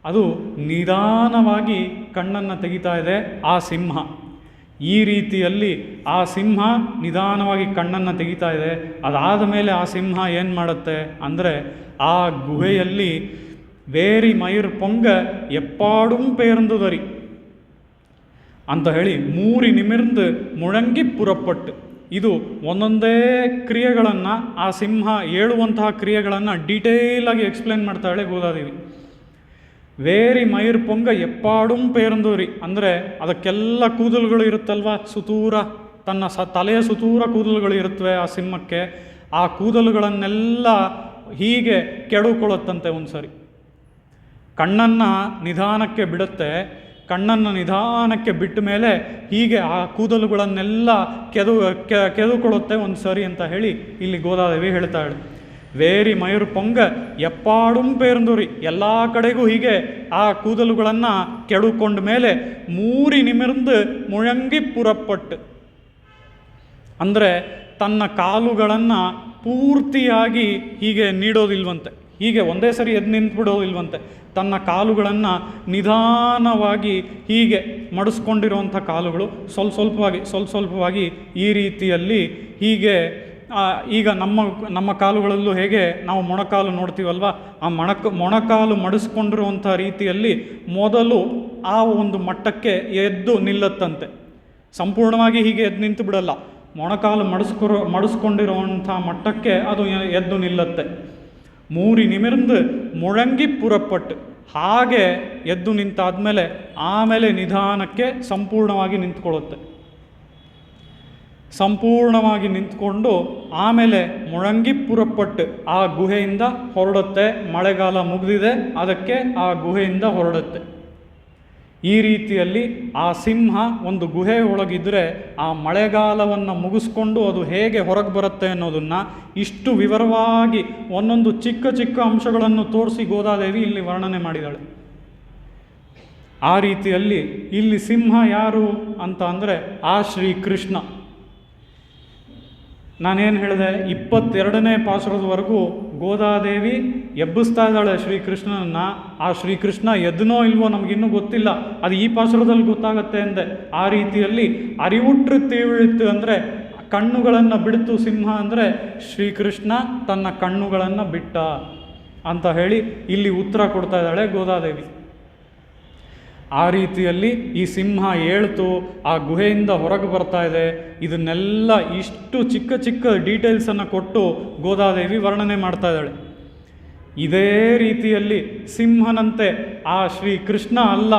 ಅದು ನಿಧಾನವಾಗಿ ಕಣ್ಣನ್ನು ತೆಗಿತಾ ಇದೆ ಆ ಸಿಂಹ. ಈ ರೀತಿಯಲ್ಲಿ ಆ ಸಿಂಹ ನಿಧಾನವಾಗಿ ಕಣ್ಣನ್ನು ತೆಗಿತಾ ಇದೆ. ಅದಾದ ಮೇಲೆ ಆ ಸಿಂಹ ಏನು ಮಾಡುತ್ತೆ ಅಂದರೆ ಆ ಗುಹೆಯಲ್ಲಿ ವೇರಿ ಮೈರ್ ಪೊಂಗ ಎಪ್ಪಾಡುಂ ಪೇರ್ಂದುದರಿ ಅಂತ ಹೇಳಿ 3 ನಿಮಿರ್ந்து ಮುಳಂಗಿ ಪುರಪಟ್ಟು. ಇದು ಒಂದೊಂದೇ ಕ್ರಿಯೆಗಳನ್ನು ಆ ಸಿಂಹ ಹೇಳುವಂತಹ ಕ್ರಿಯೆಗಳನ್ನು ಡೀಟೇಲಾಗಿ ಎಕ್ಸ್ಪ್ಲೇನ್ ಮಾಡ್ತಾಳೆ ಗೋದಾದೇವಿ. ವೇರಿ ಮೈರ್ ಪೊಂಗ ಎಪ್ಪಾಡುಂ ಪೇರಂದೂರಿ ಅಂದರೆ ಅದಕ್ಕೆಲ್ಲ ಕೂದಲುಗಳು ಇರುತ್ತಲ್ವ, ಸುತೂರ ತನ್ನ ತಲೆಯ ಸುತೂರ ಕೂದಲುಗಳು ಇರುತ್ತವೆ ಆ ಸಿಂಹಕ್ಕೆ. ಆ ಕೂದಲುಗಳನ್ನೆಲ್ಲ ಹೀಗೆ ಕೆಡುಕೊಳ್ಳುತ್ತಂತೆ. ಒಂದು ಸರಿ ಕಣ್ಣನ್ನು ನಿಧಾನಕ್ಕೆ ಬಿಡುತ್ತೆ. ಕಣ್ಣನ್ನು ನಿಧಾನಕ್ಕೆ ಬಿಟ್ಟ ಮೇಲೆ ಹೀಗೆ ಆ ಕೂದಲುಗಳನ್ನೆಲ್ಲ ಕೆದುಕೊಳ್ಳುತ್ತೆ ಒಂದು ಸರಿ ಅಂತ ಹೇಳಿ ಇಲ್ಲಿ ಗೋದಾದೇವಿ ಹೇಳ್ತಾಳೆ. ವೇರಿ ಮಯೂರ್ ಪೊಂಗ ಎಪ್ಪಾಡುಂ ಪೇರ್ಂದೂರಿ, ಎಲ್ಲ ಕಡೆಗೂ ಹೀಗೆ ಆ ಕೂದಲುಗಳನ್ನು ಕೆಡುಕೊಂಡ ಮೇಲೆ 3 ನಿಮಿರ್ந்து ಮುಳಂಗಿ ಪುರಪಟ್ಟು ಅಂದರೆ ತನ್ನ ಕಾಲುಗಳನ್ನು ಪೂರ್ತಿಯಾಗಿ ಹೀಗೆ ನೀಡೋದಿಲ್ವಂತೆ, ಹೀಗೆ ಒಂದೇ ಸರಿ ಎದ್ದು ನಿಂತ್ಬಿಡೋದಿಲ್ವಂತೆ. ತನ್ನ ಕಾಲುಗಳನ್ನು ನಿಧಾನವಾಗಿ ಹೀಗೆ ಮಡಿಸ್ಕೊಂಡಿರುವಂಥ ಕಾಲುಗಳು ಸ್ವಲ್ಪವಾಗಿ ಈ ರೀತಿಯಲ್ಲಿ ಹೀಗೆ ಈಗ ನಮ್ಮ ಕಾಲುಗಳಲ್ಲೂ ಹೇಗೆ ನಾವು ಮೊಣಕಾಲು ನೋಡ್ತೀವಲ್ವ, ಆ ಮೊಣಕಾಲು ಮಡಿಸ್ಕೊಂಡಿರುವಂಥ ರೀತಿಯಲ್ಲಿ ಮೊದಲು ಆ ಒಂದು ಮಟ್ಟಕ್ಕೆ ಎದ್ದು ನಿಲ್ಲತ್ತಂತೆ. ಸಂಪೂರ್ಣವಾಗಿ ಹೀಗೆ ಎದ್ದು ನಿಂತು ಬಿಡಲ್ಲ, ಮೊಣಕಾಲು ಮಡಿಸ್ಕೊಂಡಿರುವಂಥ ಮಟ್ಟಕ್ಕೆ ಅದು ಎದ್ದು ನಿಲ್ಲತ್ತೆ. ಮೂರಿ ನಿಮಿರ್ந்து ಮುழங்கி ಪುರಪಟ್ಟು, ಹಾಗೆ ಎದ್ದು ನಿಂತಾದ್ಮೇಲೆ ಆಮೇಲೆ ನಿಧಾನಕ್ಕೆ ಸಂಪೂರ್ಣವಾಗಿ ನಿಂತ್ಕೊಳ್ಳುತ್ತೆ. ಸಂಪೂರ್ಣವಾಗಿ ನಿಂತ್ಕೊಂಡು ಆಮೇಲೆ ಮುழங்கி ಪುರಪಟ್ಟು ಆ ಗುಹೆಯಿಂದ ಹೊರಡುತ್ತೆ. ಮಳೆಗಾಲ ಮುಗಿದಿದೆ, ಅದಕ್ಕೆ ಆ ಗುಹೆಯಿಂದ ಹೊರಡುತ್ತೆ. ಈ ರೀತಿಯಲ್ಲಿ ಆ ಸಿಂಹ ಒಂದು ಗುಹೆ ಒಳಗಿದ್ರೆ ಆ ಮಳೆಗಾಲವನ್ನು ಮುಗಿಸ್ಕೊಂಡು ಅದು ಹೇಗೆ ಹೊರಗೆ ಬರುತ್ತೆ ಅನ್ನೋದನ್ನು ಇಷ್ಟು ವಿವರವಾಗಿ ಒಂದೊಂದು ಚಿಕ್ಕ ಚಿಕ್ಕ ಅಂಶಗಳನ್ನು ತೋರಿಸಿ ಗೋದಾದೇವಿ ಇಲ್ಲಿ ವರ್ಣನೆ ಮಾಡಿದ್ದಾಳೆ. ಆ ರೀತಿಯಲ್ಲಿ ಇಲ್ಲಿ ಸಿಂಹ ಯಾರು ಅಂತ ಅಂದರೆ ಆ ಶ್ರೀಕೃಷ್ಣ. ನಾನೇನು ಹೇಳಿದೆ, 22ನೇ ಪಾಸುರದವರೆಗೂ ಗೋದಾದೇವಿ ಎಬ್ಬಿಸ್ತಾ ಇದ್ದಾಳೆ ಶ್ರೀಕೃಷ್ಣನನ್ನು. ಆ ಶ್ರೀಕೃಷ್ಣ ಎದ್ದನೋ ಇಲ್ವೋ ನಮಗಿನ್ನೂ ಗೊತ್ತಿಲ್ಲ, ಅದು ಈ ಪಾಸುರದಲ್ಲಿ ಗೊತ್ತಾಗತ್ತೆ ಅಂದೆ. ಆ ರೀತಿಯಲ್ಲಿ ಅರಿವುಟ್ರು ತೀವಿಳಿತು ಅಂದರೆ ಕಣ್ಣುಗಳನ್ನು ಬಿಡ್ತು ಸಿಂಹ ಅಂದರೆ ಶ್ರೀಕೃಷ್ಣ ತನ್ನ ಕಣ್ಣುಗಳನ್ನು ಬಿಟ್ಟ ಅಂತ ಹೇಳಿ ಇಲ್ಲಿ ಉತ್ತರ ಕೊಡ್ತಾ ಇದ್ದಾಳೆ ಗೋದಾದೇವಿ. ಆ ರೀತಿಯಲ್ಲಿ ಈ ಸಿಂಹ ಏಳ್ತು, ಆ ಗುಹೆಯಿಂದ ಹೊರಗೆ ಬರ್ತಾ ಇದೆ. ಇದನ್ನೆಲ್ಲ ಇಷ್ಟು ಚಿಕ್ಕ ಚಿಕ್ಕ ಡೀಟೇಲ್ಸನ್ನು ಕೊಟ್ಟು ಗೋದಾದೇವಿ ವರ್ಣನೆ ಮಾಡ್ತಾ ಇದ್ದಾಳೆ. ಇದೇ ರೀತಿಯಲ್ಲಿ ಸಿಂಹನಂತೆ ಆ ಶ್ರೀಕೃಷ್ಣ ಅಲ್ಲ,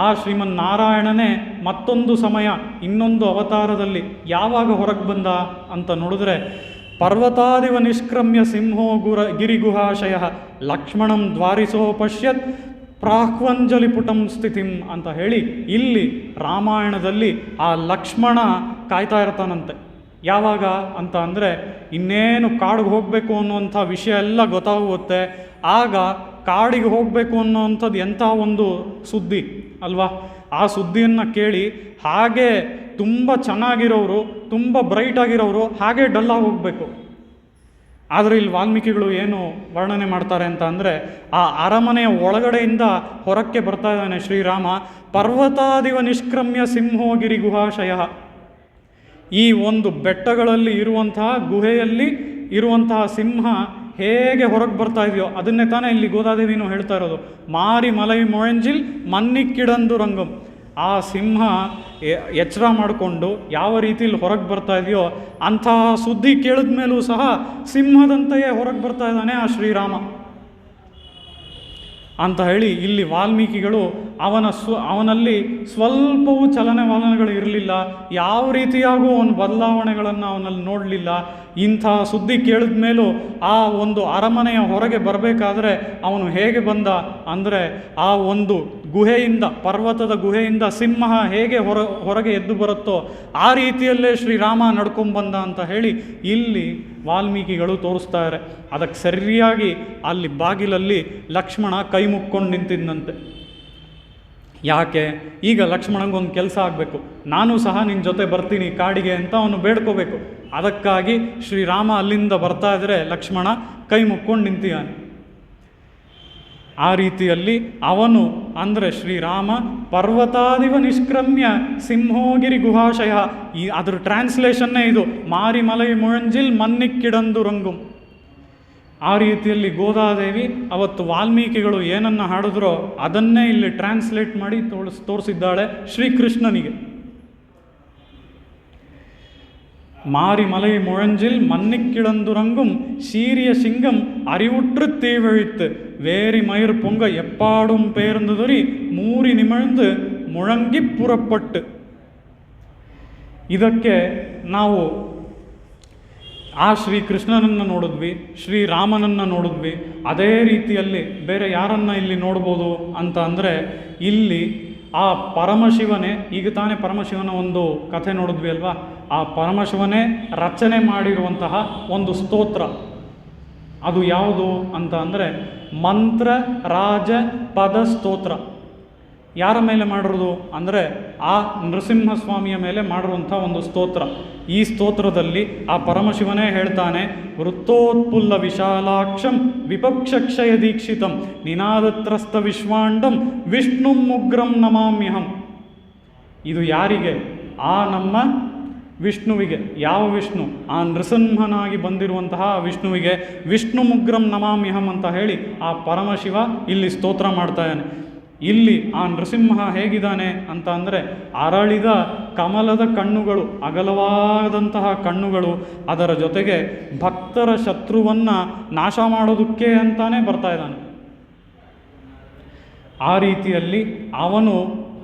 ಆ ಶ್ರೀಮನ್ನಾರಾಯಣನೇ ಮತ್ತೊಂದು ಸಮಯ ಇನ್ನೊಂದು ಅವತಾರದಲ್ಲಿ ಯಾವಾಗ ಹೊರಗೆ ಬಂದ ಅಂತ ನೋಡಿದ್ರೆ, ಪರ್ವತಾದಿವ ನಿಷ್ಕ್ರಮ್ಯ ಸಿಂಹೋ ಗಿರಿಗುಹಾಶಯ ಲಕ್ಷ್ಮಣಂ ದ್ವಾರಿಸೋ ಪಶ್ಯತ್ ಪ್ರಾಹ್ವಂಜಲಿ ಪುಟಂ ಸ್ಥಿತಿಂ ಅಂತ ಹೇಳಿ ಇಲ್ಲಿ ರಾಮಾಯಣದಲ್ಲಿ ಆ ಲಕ್ಷ್ಮಣ ಕಾಯ್ತಾ ಇರ್ತಾನಂತೆ. ಯಾವಾಗ ಅಂತ ಅಂದರೆ ಇನ್ನೇನು ಕಾಡಿಗೆ ಹೋಗಬೇಕು ಅನ್ನುವಂಥ ವಿಷಯ ಎಲ್ಲ ಗೊತ್ತಾಗುತ್ತೆ. ಆಗ ಕಾಡಿಗೆ ಹೋಗಬೇಕು ಅನ್ನೋವಂಥದ್ದು ಎಂಥ ಒಂದು ಸುದ್ದಿ ಅಲ್ವಾ. ಆ ಸುದ್ದಿಯನ್ನು ಕೇಳಿ ಹಾಗೆ ತುಂಬ ಚೆನ್ನಾಗಿರೋರು, ತುಂಬ ಬ್ರೈಟ್ ಆಗಿರೋರು ಹಾಗೆ ಡಲ್ಲಾಗಿ ಹೋಗಬೇಕು. ಆದರೆ ಇಲ್ಲಿ ವಾಲ್ಮೀಕಿಗಳು ಏನು ವರ್ಣನೆ ಮಾಡ್ತಾರೆ ಅಂತ ಅಂದರೆ, ಆ ಅರಮನೆಯ ಒಳಗಡೆಯಿಂದ ಹೊರಕ್ಕೆ ಬರ್ತಾ ಇದ್ದಾನೆ ಶ್ರೀರಾಮ. ಪರ್ವತಾದಿವ ನಿಷ್ಕ್ರಮ್ಯ ಸಿಂಹೋಗಿರಿ ಗುಹಾಶಯ. ಈ ಒಂದು ಬೆಟ್ಟಗಳಲ್ಲಿ ಇರುವಂತಹ ಗುಹೆಯಲ್ಲಿ ಇರುವಂತಹ ಸಿಂಹ ಹೇಗೆ ಹೊರಗೆ ಬರ್ತಾ ಇದೆಯೋ ಅದನ್ನೇ ತಾನೇ ಇಲ್ಲಿ ಗೋದಾದೇವಿನೂ ಹೇಳ್ತಾ ಇರೋದು. ಮಾರಿ ಮಲೈ ಮೊಳೆಂಜಿಲ್ ಮನ್ನಿಕ್ಕಿಡಂದು ರಂಗಂ. ಆ ಸಿಂಹ ಎಚ್ಚರ ಮಾಡಿಕೊಂಡು ಯಾವ ರೀತಿಯಲ್ಲಿ ಹೊರಗೆ ಬರ್ತಾ ಇದೆಯೋ ಅಂತಹ ಸುದ್ದಿ ಕೇಳಿದ ಮೇಲೂ ಸಹ ಸಿಂಹದಂತೆಯೇ ಹೊರಗೆ ಬರ್ತಾ ಇದ್ದಾನೆ ಆ ಶ್ರೀರಾಮ ಅಂತ ಹೇಳಿ ಇಲ್ಲಿ ವಾಲ್ಮೀಕಿಗಳು ಅವನಲ್ಲಿ ಸ್ವಲ್ಪವೂ ಚಲನವಲನಗಳು ಇರಲಿಲ್ಲ. ಯಾವ ರೀತಿಯಾಗೂ ಅವನ ಬದಲಾವಣೆಗಳನ್ನು ಅವನಲ್ಲಿ ನೋಡಲಿಲ್ಲ. ಇಂಥ ಸುದ್ದಿ ಕೇಳಿದ ಮೇಲೂ ಆ ಒಂದು ಅರಮನೆಯ ಹೊರಗೆ ಬರಬೇಕಾದ್ರೆ ಅವನು ಹೇಗೆ ಬಂದ ಅಂದರೆ, ಆ ಒಂದು ಗುಹೆಯಿಂದ, ಪರ್ವತದ ಗುಹೆಯಿಂದ ಸಿಂಹ ಹೇಗೆ ಹೊರಗೆ ಎದ್ದು ಬರುತ್ತೋ ಆ ರೀತಿಯಲ್ಲೇ ಶ್ರೀರಾಮ ನಡ್ಕೊಂಬಂದ ಅಂತ ಹೇಳಿ ಇಲ್ಲಿ ವಾಲ್ಮೀಕಿಗಳು ತೋರಿಸ್ತಾರೆ. ಅದಕ್ಕೆ ಸರಿಯಾಗಿ ಅಲ್ಲಿ ಬಾಗಿಲಲ್ಲಿ ಲಕ್ಷ್ಮಣ ಕೈ ಮುಕ್ಕೊಂಡು ನಿಂತಿದ್ದಂತೆ. ಯಾಕೆ? ಈಗ ಲಕ್ಷ್ಮಣಂಗೊಂದು ಕೆಲಸ ಆಗಬೇಕು, ನಾನು ಸಹ ನಿನ್ನ ಜೊತೆ ಬರ್ತೀನಿ ಕಾಡಿಗೆ ಅಂತ ಅವನು ಬೇಡ್ಕೋಬೇಕು. ಅದಕ್ಕಾಗಿ ಶ್ರೀರಾಮ ಅಲ್ಲಿಂದ ಬರ್ತಾ ಇದ್ದರೆ ಲಕ್ಷ್ಮಣ ಕೈ ಮುಕ್ಕೊಂಡು ನಿಂತಿದ್ದಾನೆ. ಆ ರೀತಿಯಲ್ಲಿ ಅವನು ಅಂದರೆ ಶ್ರೀರಾಮ ಪರ್ವತಾದಿವ ನಿಷ್ಕ್ರಮ್ಯ ಸಿಂಹೋಗಿರಿ ಗುಹಾಶಯ. ಅದ್ರ ಟ್ರಾನ್ಸ್ಲೇಷನ್ನೇ ಇದು, ಮಾರಿ ಮಲೈ ಮುഴಂಜಿಲ್ ಮನ್ನಿಕ್ಕಿಡಂದು ರಂಗುಂ. ಆ ರೀತಿಯಲ್ಲಿ ಗೋದಾದೇವಿ ಅವತ್ತು ವಾಲ್ಮೀಕಿಗಳು ಏನನ್ನು ಹಾಡಿದ್ರೋ ಅದನ್ನೇ ಇಲ್ಲಿ ಟ್ರಾನ್ಸ್ಲೇಟ್ ಮಾಡಿ ತೋರಿಸಿದ್ದಾಳೆ ಶ್ರೀಕೃಷ್ಣನಿಗೆ. மாரி மலை முழஞ்சில் மன்னிக்கிழந்துறங்கும் சீரிய சிங்கம் அறிவுற்று தீவழித்து வேரி மயிர் பொங்க எப்பாடும் பேர்ந்துதறி ಮೂರಿ ನಿಮಿழ்ந்து ಮುழಂಗಿ ಪುರಪಟ್ಟು. ಇದಕ್ಕೆ ನಾವು ಆ ಶ್ರೀಕೃಷ್ಣನನ್ನು ನೋಡಿದ್ವಿ, ಶ್ರೀರಾಮನನ್ನು ನೋಡಿದ್ವಿ. ಅದೇ ರೀತಿಯಲ್ಲಿ ಬೇರೆ ಯಾರನ್ನು ಇಲ್ಲಿ ನೋಡ್ಬೋದು ಅಂತ ಅಂದರೆ, ಇಲ್ಲಿ ಆ ಪರಮಶಿವನೇ, ಈಗ ತಾನೇ ಪರಮಶಿವನ ಒಂದು ಕಥೆ ನೋಡಿದ್ವಿ ಅಲ್ವಾ, ಆ ಪರಮಶಿವನೇ ರಚನೆ ಮಾಡಿರುವಂತಹ ಒಂದು ಸ್ತೋತ್ರ. ಅದು ಯಾವುದು ಅಂತ ಅಂದರೆ ಮಂತ್ರ ರಾಜ ಪದ ಸ್ತೋತ್ರ. ಯಾರ ಮೇಲೆ ಮಾಡಿರೋದು ಅಂದರೆ ಆ ನೃಸಿಂಹಸ್ವಾಮಿಯ ಮೇಲೆ ಮಾಡಿರುವಂಥ ಒಂದು ಸ್ತೋತ್ರ. ಈ ಸ್ತೋತ್ರದಲ್ಲಿ ಆ ಪರಮಶಿವನೇ ಹೇಳ್ತಾನೆ, ವೃತ್ತೋತ್ಪುಲ್ಲ ವಿಶಾಲಾಕ್ಷಂ ವಿಪಕ್ಷಕ್ಷಯ ದೀಕ್ಷಿತಂ ನಿನಾದತ್ರಸ್ತ ವಿಶ್ವಾಂಡಂ ವಿಷ್ಣು ಮುಗ್ರಂ ನಮಾಮ್ಯಹಂ. ಇದು ಯಾರಿಗೆ? ಆ ನಮ್ಮ ವಿಷ್ಣುವಿಗೆ. ಯಾವ ವಿಷ್ಣು? ಆ ನೃಸಿಂಹನಾಗಿ ಬಂದಿರುವಂತಹ ವಿಷ್ಣುವಿಗೆ ವಿಷ್ಣು ಮುಗ್ರಂ ನಮಾಮ್ಯಹಂ ಅಂತ ಹೇಳಿ ಆ ಪರಮಶಿವ ಇಲ್ಲಿ ಸ್ತೋತ್ರ ಮಾಡ್ತಾ ಇದ್ದಾನೆ. ಇಲ್ಲಿ ಆ ನೃಸಿಂಹ ಹೇಗಿದ್ದಾನೆ ಅಂತ ಅಂದರೆ ಅರಳಿದ ಕಮಲದ ಕಣ್ಣುಗಳು, ಅಗಲವಾದಂತಹ ಕಣ್ಣುಗಳು, ಅದರ ಜೊತೆಗೆ ಭಕ್ತರ ಶತ್ರುವನ್ನು ನಾಶ ಮಾಡೋದಕ್ಕೆ ಅಂತಾನೆ ಬರ್ತಾ ಇದ್ದಾನೆ. ಆ ರೀತಿಯಲ್ಲಿ ಅವನು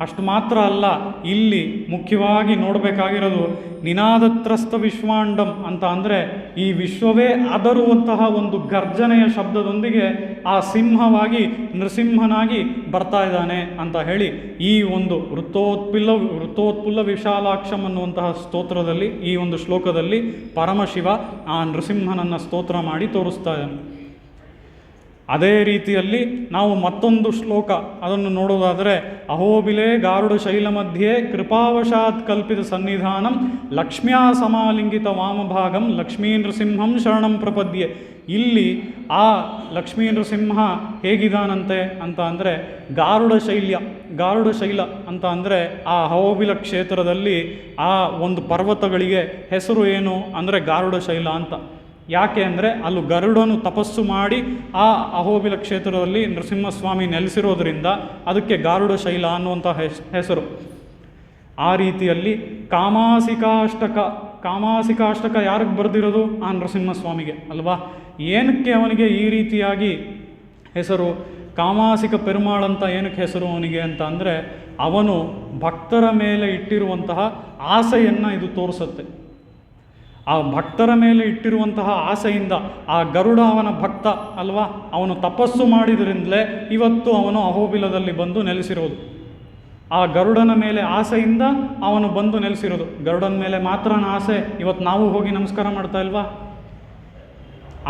ಅಷ್ಟು ಮಾತ್ರ ಅಲ್ಲ, ಇಲ್ಲಿ ಮುಖ್ಯವಾಗಿ ನೋಡಬೇಕಾಗಿರೋದು ನಿನಾದತ್ರಸ್ಥ ವಿಶ್ವಾಂಡಂ ಅಂತ ಅಂದರೆ ಈ ವಿಶ್ವವೇ ಅದರುವಂತಹ ಒಂದು ಗರ್ಜನೆಯ ಶಬ್ದದೊಂದಿಗೆ ಆ ಸಿಂಹವಾಗಿ ನೃಸಿಂಹನಾಗಿ ಬರ್ತಾ ಇದ್ದಾನೆ ಅಂತ ಹೇಳಿ ಈ ಒಂದು ವೃತ್ತೋತ್ಪುಲ್ಲ ವಿಶಾಲಾಕ್ಷಂ ಅನ್ನುವಂತಹ ಸ್ತೋತ್ರದಲ್ಲಿ, ಈ ಒಂದು ಶ್ಲೋಕದಲ್ಲಿ ಪರಮಶಿವ ಆ ನೃಸಿಂಹನನ್ನು ಸ್ತೋತ್ರ ಮಾಡಿ ತೋರಿಸ್ತಾ ಇದ್ದಾನೆ. ಅದೇ ರೀತಿಯಲ್ಲಿ ನಾವು ಮತ್ತೊಂದು ಶ್ಲೋಕ ಅದನ್ನು ನೋಡೋದಾದರೆ, ಅಹೋಬಿಲೆ ಗಾರುಡ ಶೈಲ ಮಧ್ಯೆ ಕೃಪಾವಶಾತ್ ಕಲ್ಪಿತ ಸನ್ನಿಧಾನಂ ಲಕ್ಷ್ಮ್ಯಾ ಸಮಾಲಿಂಗಿತ ವಾಮಭಾಗಂ ಲಕ್ಷ್ಮೀ ನೃಸಿಂಹಂ ಶರಣಂ ಪ್ರಪದ್ಯೆ. ಇಲ್ಲಿ ಆ ಲಕ್ಷ್ಮೀ ನೃಸಿಂಹ ಹೇಗಿದಾನಂತೆ ಅಂತ ಅಂದರೆ ಗಾರುಡ ಶೈಲ ಅಂತ ಅಂದರೆ ಆ ಅಹೋಬಿಲ ಕ್ಷೇತ್ರದಲ್ಲಿ ಆ ಒಂದು ಪರ್ವತಗಳಿಗೆ ಹೆಸರು ಏನು ಅಂದರೆ ಗಾರುಡ ಶೈಲ ಅಂತ. ಯಾಕೆ ಅಂದರೆ ಅಲ್ಲೂ ಗರುಡನು ತಪಸ್ಸು ಮಾಡಿ ಆ ಅಹೋಬಿಲ ಕ್ಷೇತ್ರದಲ್ಲಿ ನರಸಿಂಹಸ್ವಾಮಿ ನೆಲೆಸಿರೋದ್ರಿಂದ ಅದಕ್ಕೆ ಗಾರುಡ ಶೈಲ ಅನ್ನುವಂಥ ಹೆಸರು. ಆ ರೀತಿಯಲ್ಲಿ ಕಾಮಾಸಿಕಾಷ್ಟಕ ಯಾರಿಗೆ ಬರೆದಿರೋದು? ಆ ನರಸಿಂಹಸ್ವಾಮಿಗೆ ಅಲ್ವಾ. ಏನಕ್ಕೆ ಅವನಿಗೆ ಈ ರೀತಿಯಾಗಿ ಹೆಸರು? ಕಾಮಾಸಿಕ ಪೆರುಮಾಳ್ ಅಂತ ಏನಕ್ಕೆ ಹೆಸರು ಅವನಿಗೆ ಅಂತ ಅಂದರೆ ಅವನು ಭಕ್ತರ ಮೇಲೆ ಇಟ್ಟಿರುವಂತಹ ಆಸೆಯನ್ನು ಇದು ತೋರಿಸುತ್ತೆ. ಆ ಭಕ್ತರ ಮೇಲೆ ಇಟ್ಟಿರುವಂತಹ ಆಸೆಯಿಂದ ಆ ಗರುಡ ಅವನ ಭಕ್ತ ಅಲ್ವಾ, ಅವನು ತಪಸ್ಸು ಮಾಡಿದ್ರಿಂದಲೇ ಇವತ್ತು ಅವನು ಅಹೋಬಿಲದಲ್ಲಿ ಬಂದು ನೆಲೆಸಿರೋದು. ಆ ಗರುಡನ ಮೇಲೆ ಆಸೆಯಿಂದ ಅವನು ಬಂದು ನೆಲೆಸಿರೋದು. ಗರುಡನ ಮೇಲೆ ಮಾತ್ರ ಆಸೆ, ಇವತ್ತು ನಾವು ಹೋಗಿ ನಮಸ್ಕಾರ ಮಾಡ್ತಾ ಇಲ್ವಾ?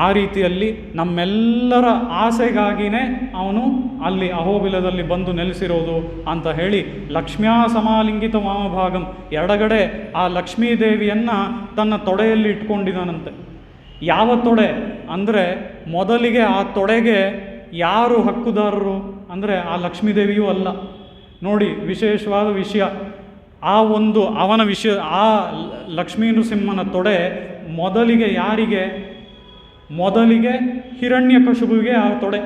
ಆ ರೀತಿಯಲ್ಲಿ ನಮ್ಮೆಲ್ಲರ ಆಸೆಗಾಗಿಯೇ ಅವನು ಅಲ್ಲಿ ಅಹೋಬಿಲದಲ್ಲಿ ಬಂದು ನೆಲೆಸಿರೋದು ಅಂತ ಹೇಳಿ ಲಕ್ಷ್ಮ್ಯಾ ಸಮಾಲಿಂಗಿತ ವಾಮಭಾಗಂ, ಎಡಗಡೆ ಆ ಲಕ್ಷ್ಮೀದೇವಿಯನ್ನು ತನ್ನ ತೊಡೆಯಲ್ಲಿ ಇಟ್ಕೊಂಡಿದ್ದಾನಂತೆ. ಯಾವ ತೊಡೆ ಅಂದರೆ ಮೊದಲಿಗೆ ಆ ತೊಡೆಗೆ ಯಾರು ಹಕ್ಕುದಾರರು ಅಂದರೆ ಆ ಲಕ್ಷ್ಮೀದೇವಿಯೂ ಅಲ್ಲ. ನೋಡಿ, ವಿಶೇಷವಾದ ವಿಷಯ, ಆ ಒಂದು ಅವನ ವಿಷಯ, ಆ ಲಕ್ಷ್ಮೀ ನೃಸಿಂಹನ ತೊಡೆ ಮೊದಲಿಗೆ ಯಾರಿಗೆ? ಮೊದಲಿಗೆ ಹಿರಣ್ಯಕಶಿಪುವಿಗೆ ಆ ತೊಡೆ,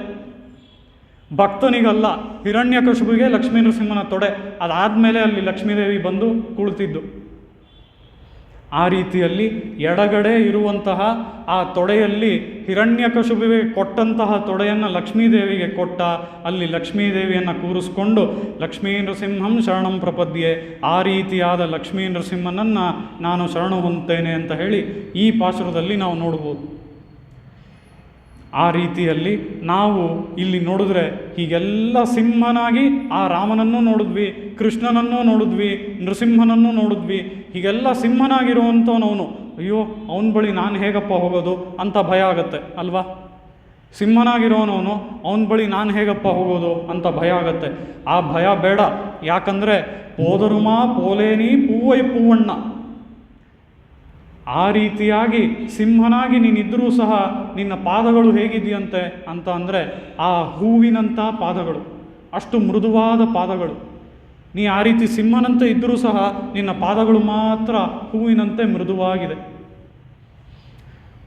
ಭಕ್ತನಿಗಲ್ಲ, ಹಿರಣ್ಯಕಶಿಪುವಿಗೆ ಲಕ್ಷ್ಮೀ ನರಸಿಂಹನ ತೊಡೆ. ಅದಾದಮೇಲೆ ಅಲ್ಲಿ ಲಕ್ಷ್ಮೀದೇವಿ ಬಂದು ಕುಳಿತಿದ್ದು. ಆ ರೀತಿಯಲ್ಲಿ ಎಡಗಡೆ ಇರುವಂತಹ ಆ ತೊಡೆಯಲ್ಲಿ ಹಿರಣ್ಯಕಶಿಪುವಿಗೆ ಕೊಟ್ಟಂತಹ ತೊಡೆಯನ್ನು ಲಕ್ಷ್ಮೀದೇವಿಗೆ ಕೊಟ್ಟ. ಅಲ್ಲಿ ಲಕ್ಷ್ಮೀದೇವಿಯನ್ನು ಕೂರಿಸ್ಕೊಂಡು ಲಕ್ಷ್ಮೀ ನೃಸಿಂಹಂ ಶರಣಂ ಪ್ರಪದ್ಯೆ, ಆ ರೀತಿಯಾದ ಲಕ್ಷ್ಮೀ ನರಸಿಂಹನನ್ನು ನಾನು ಶರಣು ಹೊಂದುತ್ತೇನೆ ಅಂತ ಹೇಳಿ ಈ ಪಾಶುರದಲ್ಲಿ ನಾವು ನೋಡ್ಬೋದು. ಆ ರೀತಿಯಲ್ಲಿ ನಾವು ಇಲ್ಲಿ ನೋಡಿದ್ರೆ ಹೀಗೆಲ್ಲ ಸಿಂಹನಾಗಿ ಆ ರಾಮನನ್ನೂ ನೋಡಿದ್ವಿ, ಕೃಷ್ಣನನ್ನೂ ನೋಡಿದ್ವಿ, ನೃಸಿಂಹನನ್ನೂ ನೋಡಿದ್ವಿ. ಹೀಗೆಲ್ಲ ಸಿಂಹನಾಗಿರುವಂಥವನವನು, ಅಯ್ಯೋ ಅವನ ಬಳಿ ನಾನು ಹೇಗಪ್ಪ ಹೋಗೋದು ಅಂತ ಭಯ ಆಗತ್ತೆ ಅಲ್ವಾ. ಸಿಂಹನಾಗಿರೋನವನು ಅವನ ಬಳಿ ನಾನು ಹೇಗಪ್ಪ ಹೋಗೋದು ಅಂತ ಭಯ ಆಗತ್ತೆ. ಆ ಭಯ ಬೇಡ. ಯಾಕಂದರೆ ಪೋದರುಮ ಪೋಲೇನಿ ಪೂವೈ ಪೂವಣ್ಣ, ಆ ರೀತಿಯಾಗಿ ಸಿಂಹನಾಗಿ ನೀನಿದ್ದರೂ ಸಹ ನಿನ್ನ ಪಾದಗಳು ಹೇಗಿದೆಯಂತೆ ಅಂತ ಅಂದರೆ ಆ ಹೂವಿನಂಥ ಪಾದಗಳು, ಅಷ್ಟು ಮೃದುವಾದ ಪಾದಗಳು. ನೀ ಆ ರೀತಿ ಸಿಂಹನಂತೆ ಇದ್ದರೂ ಸಹ ನಿನ್ನ ಪಾದಗಳು ಮಾತ್ರ ಹೂವಿನಂತೆ ಮೃದುವಾಗಿದೆ.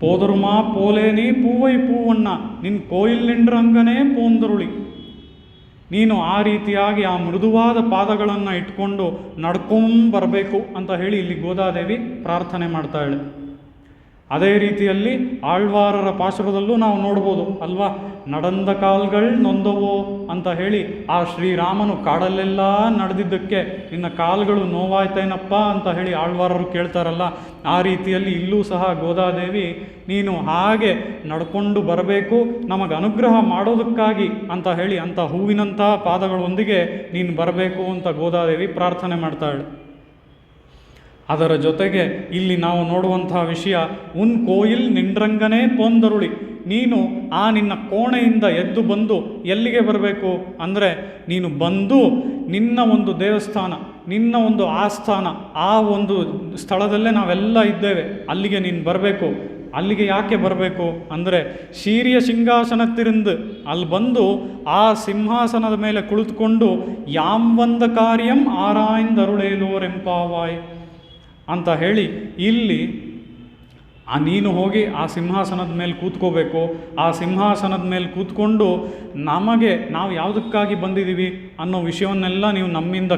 ಪೋದರುಮಾ ಪೋಲೇನಿ ಪೂವೈ ಪೂವಣ್ಣ ನಿನ್ನ ಕೋಯಿಲ್ನಿಂಡ್ರಂಗನೇ ಪೋಂದರುಳಿ. ನೀನು ಆ ರೀತಿಯಾಗಿ ಆ ಮೃದುವಾದ ಪಾದಗಳನ್ನು ಇಟ್ಕೊಂಡು ನಡ್ಕೊಂಬರಬೇಕು ಅಂತ ಹೇಳಿ ಇಲ್ಲಿ ಗೋದಾದೇವಿ ಪ್ರಾರ್ಥನೆ ಮಾಡ್ತಾಳೆ. ಅದೇ ರೀತಿಯಲ್ಲಿ ಆಳ್ವಾರರ ಪಾಶುರದಲ್ಲೂ ನಾವು ನೋಡ್ಬೋದು ಅಲ್ವಾ. ನಡಂದ ಕಾಲ್ಗಳು ನೊಂದವೋ ಅಂತ ಹೇಳಿ ಆ ಶ್ರೀರಾಮನು ಕಾಡಲ್ಲೆಲ್ಲ ನಡೆದಿದ್ದಕ್ಕೆ ನಿನ್ನ ಕಾಲುಗಳು ನೋವಾಯ್ತೇನಪ್ಪ ಅಂತ ಹೇಳಿ ಆಳ್ವಾರರು ಕೇಳ್ತಾರಲ್ಲ, ಆ ರೀತಿಯಲ್ಲಿ ಇಲ್ಲೂ ಸಹ ಗೋದಾದೇವಿ ನೀನು ಹಾಗೆ ನಡ್ಕೊಂಡು ಬರಬೇಕು, ನಮಗೆ ಅನುಗ್ರಹ ಮಾಡೋದಕ್ಕಾಗಿ ಅಂತ ಹೇಳಿ ಅಂಥ ಹೂವಿನಂಥ ಪಾದಗಳೊಂದಿಗೆ ನೀನು ಬರಬೇಕು ಅಂತ ಗೋದಾದೇವಿ ಪ್ರಾರ್ಥನೆ ಮಾಡ್ತಾಳೆ. ಅದರ ಜೊತೆಗೆ ಇಲ್ಲಿ ನಾವು ನೋಡುವಂತಹ ವಿಷಯ, ಉನ್ ಕೋಯಿಲ್ ನಿಂಡ್ರಂಗನೇ ಪೋಂದರುಳಿ, ನೀನು ಆ ನಿನ್ನ ಕೋಣೆಯಿಂದ ಎದ್ದು ಬಂದು ಎಲ್ಲಿಗೆ ಬರಬೇಕು ಅಂದರೆ ನೀನು ಬಂದು ನಿನ್ನ ಒಂದು ದೇವಸ್ಥಾನ, ನಿನ್ನ ಒಂದು ಆಸ್ಥಾನ, ಆ ಒಂದು ಸ್ಥಳದಲ್ಲೇ ನಾವೆಲ್ಲ ಇದ್ದೇವೆ, ಅಲ್ಲಿಗೆ ನೀನು ಬರಬೇಕು. ಅಲ್ಲಿಗೆ ಯಾಕೆ ಬರಬೇಕು ಅಂದರೆ ಶೀರ್ಯ ಸಿಂಹಾಸನತ್ತಿರಿಂದ ಅಲ್ಲಿ ಬಂದು ಆ ಸಿಂಹಾಸನದ ಮೇಲೆ ಕುಳಿತುಕೊಂಡು ಯಾಂವಂದ ಕಾರ್ಯಂ ಆರಾಯಿಂದರುಳೇಲೋರೆಂಪಾವಾಯ್ ಅಂತ ಹೇಳಿ ಇಲ್ಲಿ ನೀನು ಹೋಗಿ ಆ ಸಿಂಹಾಸನದ ಮೇಲೆ ಕೂತ್ಕೋಬೇಕು. ಆ ಸಿಂಹಾಸನದ ಮೇಲೆ ಕೂತ್ಕೊಂಡು ನಾವು ಯಾವುದಕ್ಕಾಗಿ ಬಂದಿದ್ದೀವಿ ಅನ್ನೋ ವಿಷಯವನ್ನೆಲ್ಲ ನೀವು ನಮ್ಮಿಂದ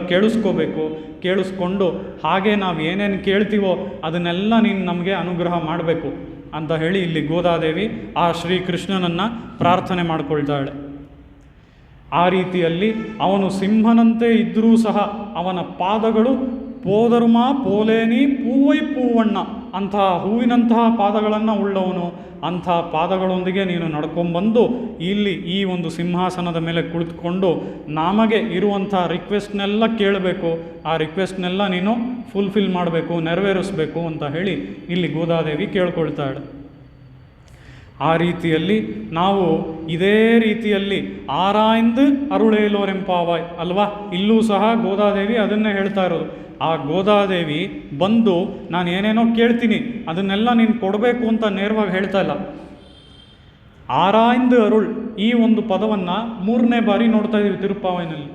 ಕೇಳಿಸ್ಕೊಂಡು ಹಾಗೆ ನಾವು ಏನೇನು ಕೇಳ್ತೀವೋ ಅದನ್ನೆಲ್ಲ ನೀನು ನಮಗೆ ಅನುಗ್ರಹ ಮಾಡಬೇಕು ಅಂತ ಹೇಳಿ ಇಲ್ಲಿ ಗೋದಾದೇವಿ ಆ ಶ್ರೀಕೃಷ್ಣನನ್ನು ಪ್ರಾರ್ಥನೆ ಮಾಡಿಕೊಳ್ತಾಳೆ. ಆ ರೀತಿಯಲ್ಲಿ ಅವನು ಸಿಂಹನಂತೆ ಇದ್ದರೂ ಸಹ ಅವನ ಪಾದಗಳು ಪೋದರುಮ ಪೋಲೇನಿ ಪೂವೈ ಪೂವಣ್ಣ, ಅಂತಹ ಹೂವಿನಂತಹ ಪಾದಗಳನ್ನು ಉಳ್ಳವನು. ಅಂಥ ಪಾದಗಳೊಂದಿಗೆ ನೀನು ನಡ್ಕೊಂಬಂದು ಇಲ್ಲಿ ಈ ಒಂದು ಸಿಂಹಾಸನದ ಮೇಲೆ ಕುಳಿತುಕೊಂಡು ನಮಗೆ ಇರುವಂಥ ರಿಕ್ವೆಸ್ಟ್ನೆಲ್ಲ ಕೇಳಬೇಕು, ಆ ರಿಕ್ವೆಸ್ಟ್ನೆಲ್ಲ ನೀನು ಫುಲ್ಫಿಲ್ ಮಾಡಬೇಕು, ನೆರವೇರಿಸಬೇಕು ಅಂತ ಹೇಳಿ ಇಲ್ಲಿ ಗೋದಾದೇವಿ ಕೇಳ್ಕೊಳ್ತಾಳೆ. ಆ ರೀತಿಯಲ್ಲಿ ನಾವು ಇದೇ ರೀತಿಯಲ್ಲಿ ಆರಾಯ್ದು ಅರುಳೇಲೋರೆಂಪಾವಾಯ್ ಅಲ್ವಾ, ಇಲ್ಲೂ ಸಹ ಗೋದಾದೇವಿ ಅದನ್ನೇ ಹೇಳ್ತಾ ಇರೋದು. ಆ ಗೋದಾದೇವಿ ಬಂದು ನಾನು ಏನೇನೋ ಕೇಳ್ತೀನಿ ಅದನ್ನೆಲ್ಲ ನೀನು ಕೊಡಬೇಕು ಅಂತ ನೇರವಾಗಿ ಹೇಳ್ತಾ ಇಲ್ಲ. ಆರಾಯ್ದು ಅರುಳ್ ಈ ಒಂದು ಪದವನ್ನು 3ನೇ ಬಾರಿ ನೋಡ್ತಾ ಇದ್ದೀವಿ ತಿರುಪ್ಪಾವೈನಲ್ಲಿ.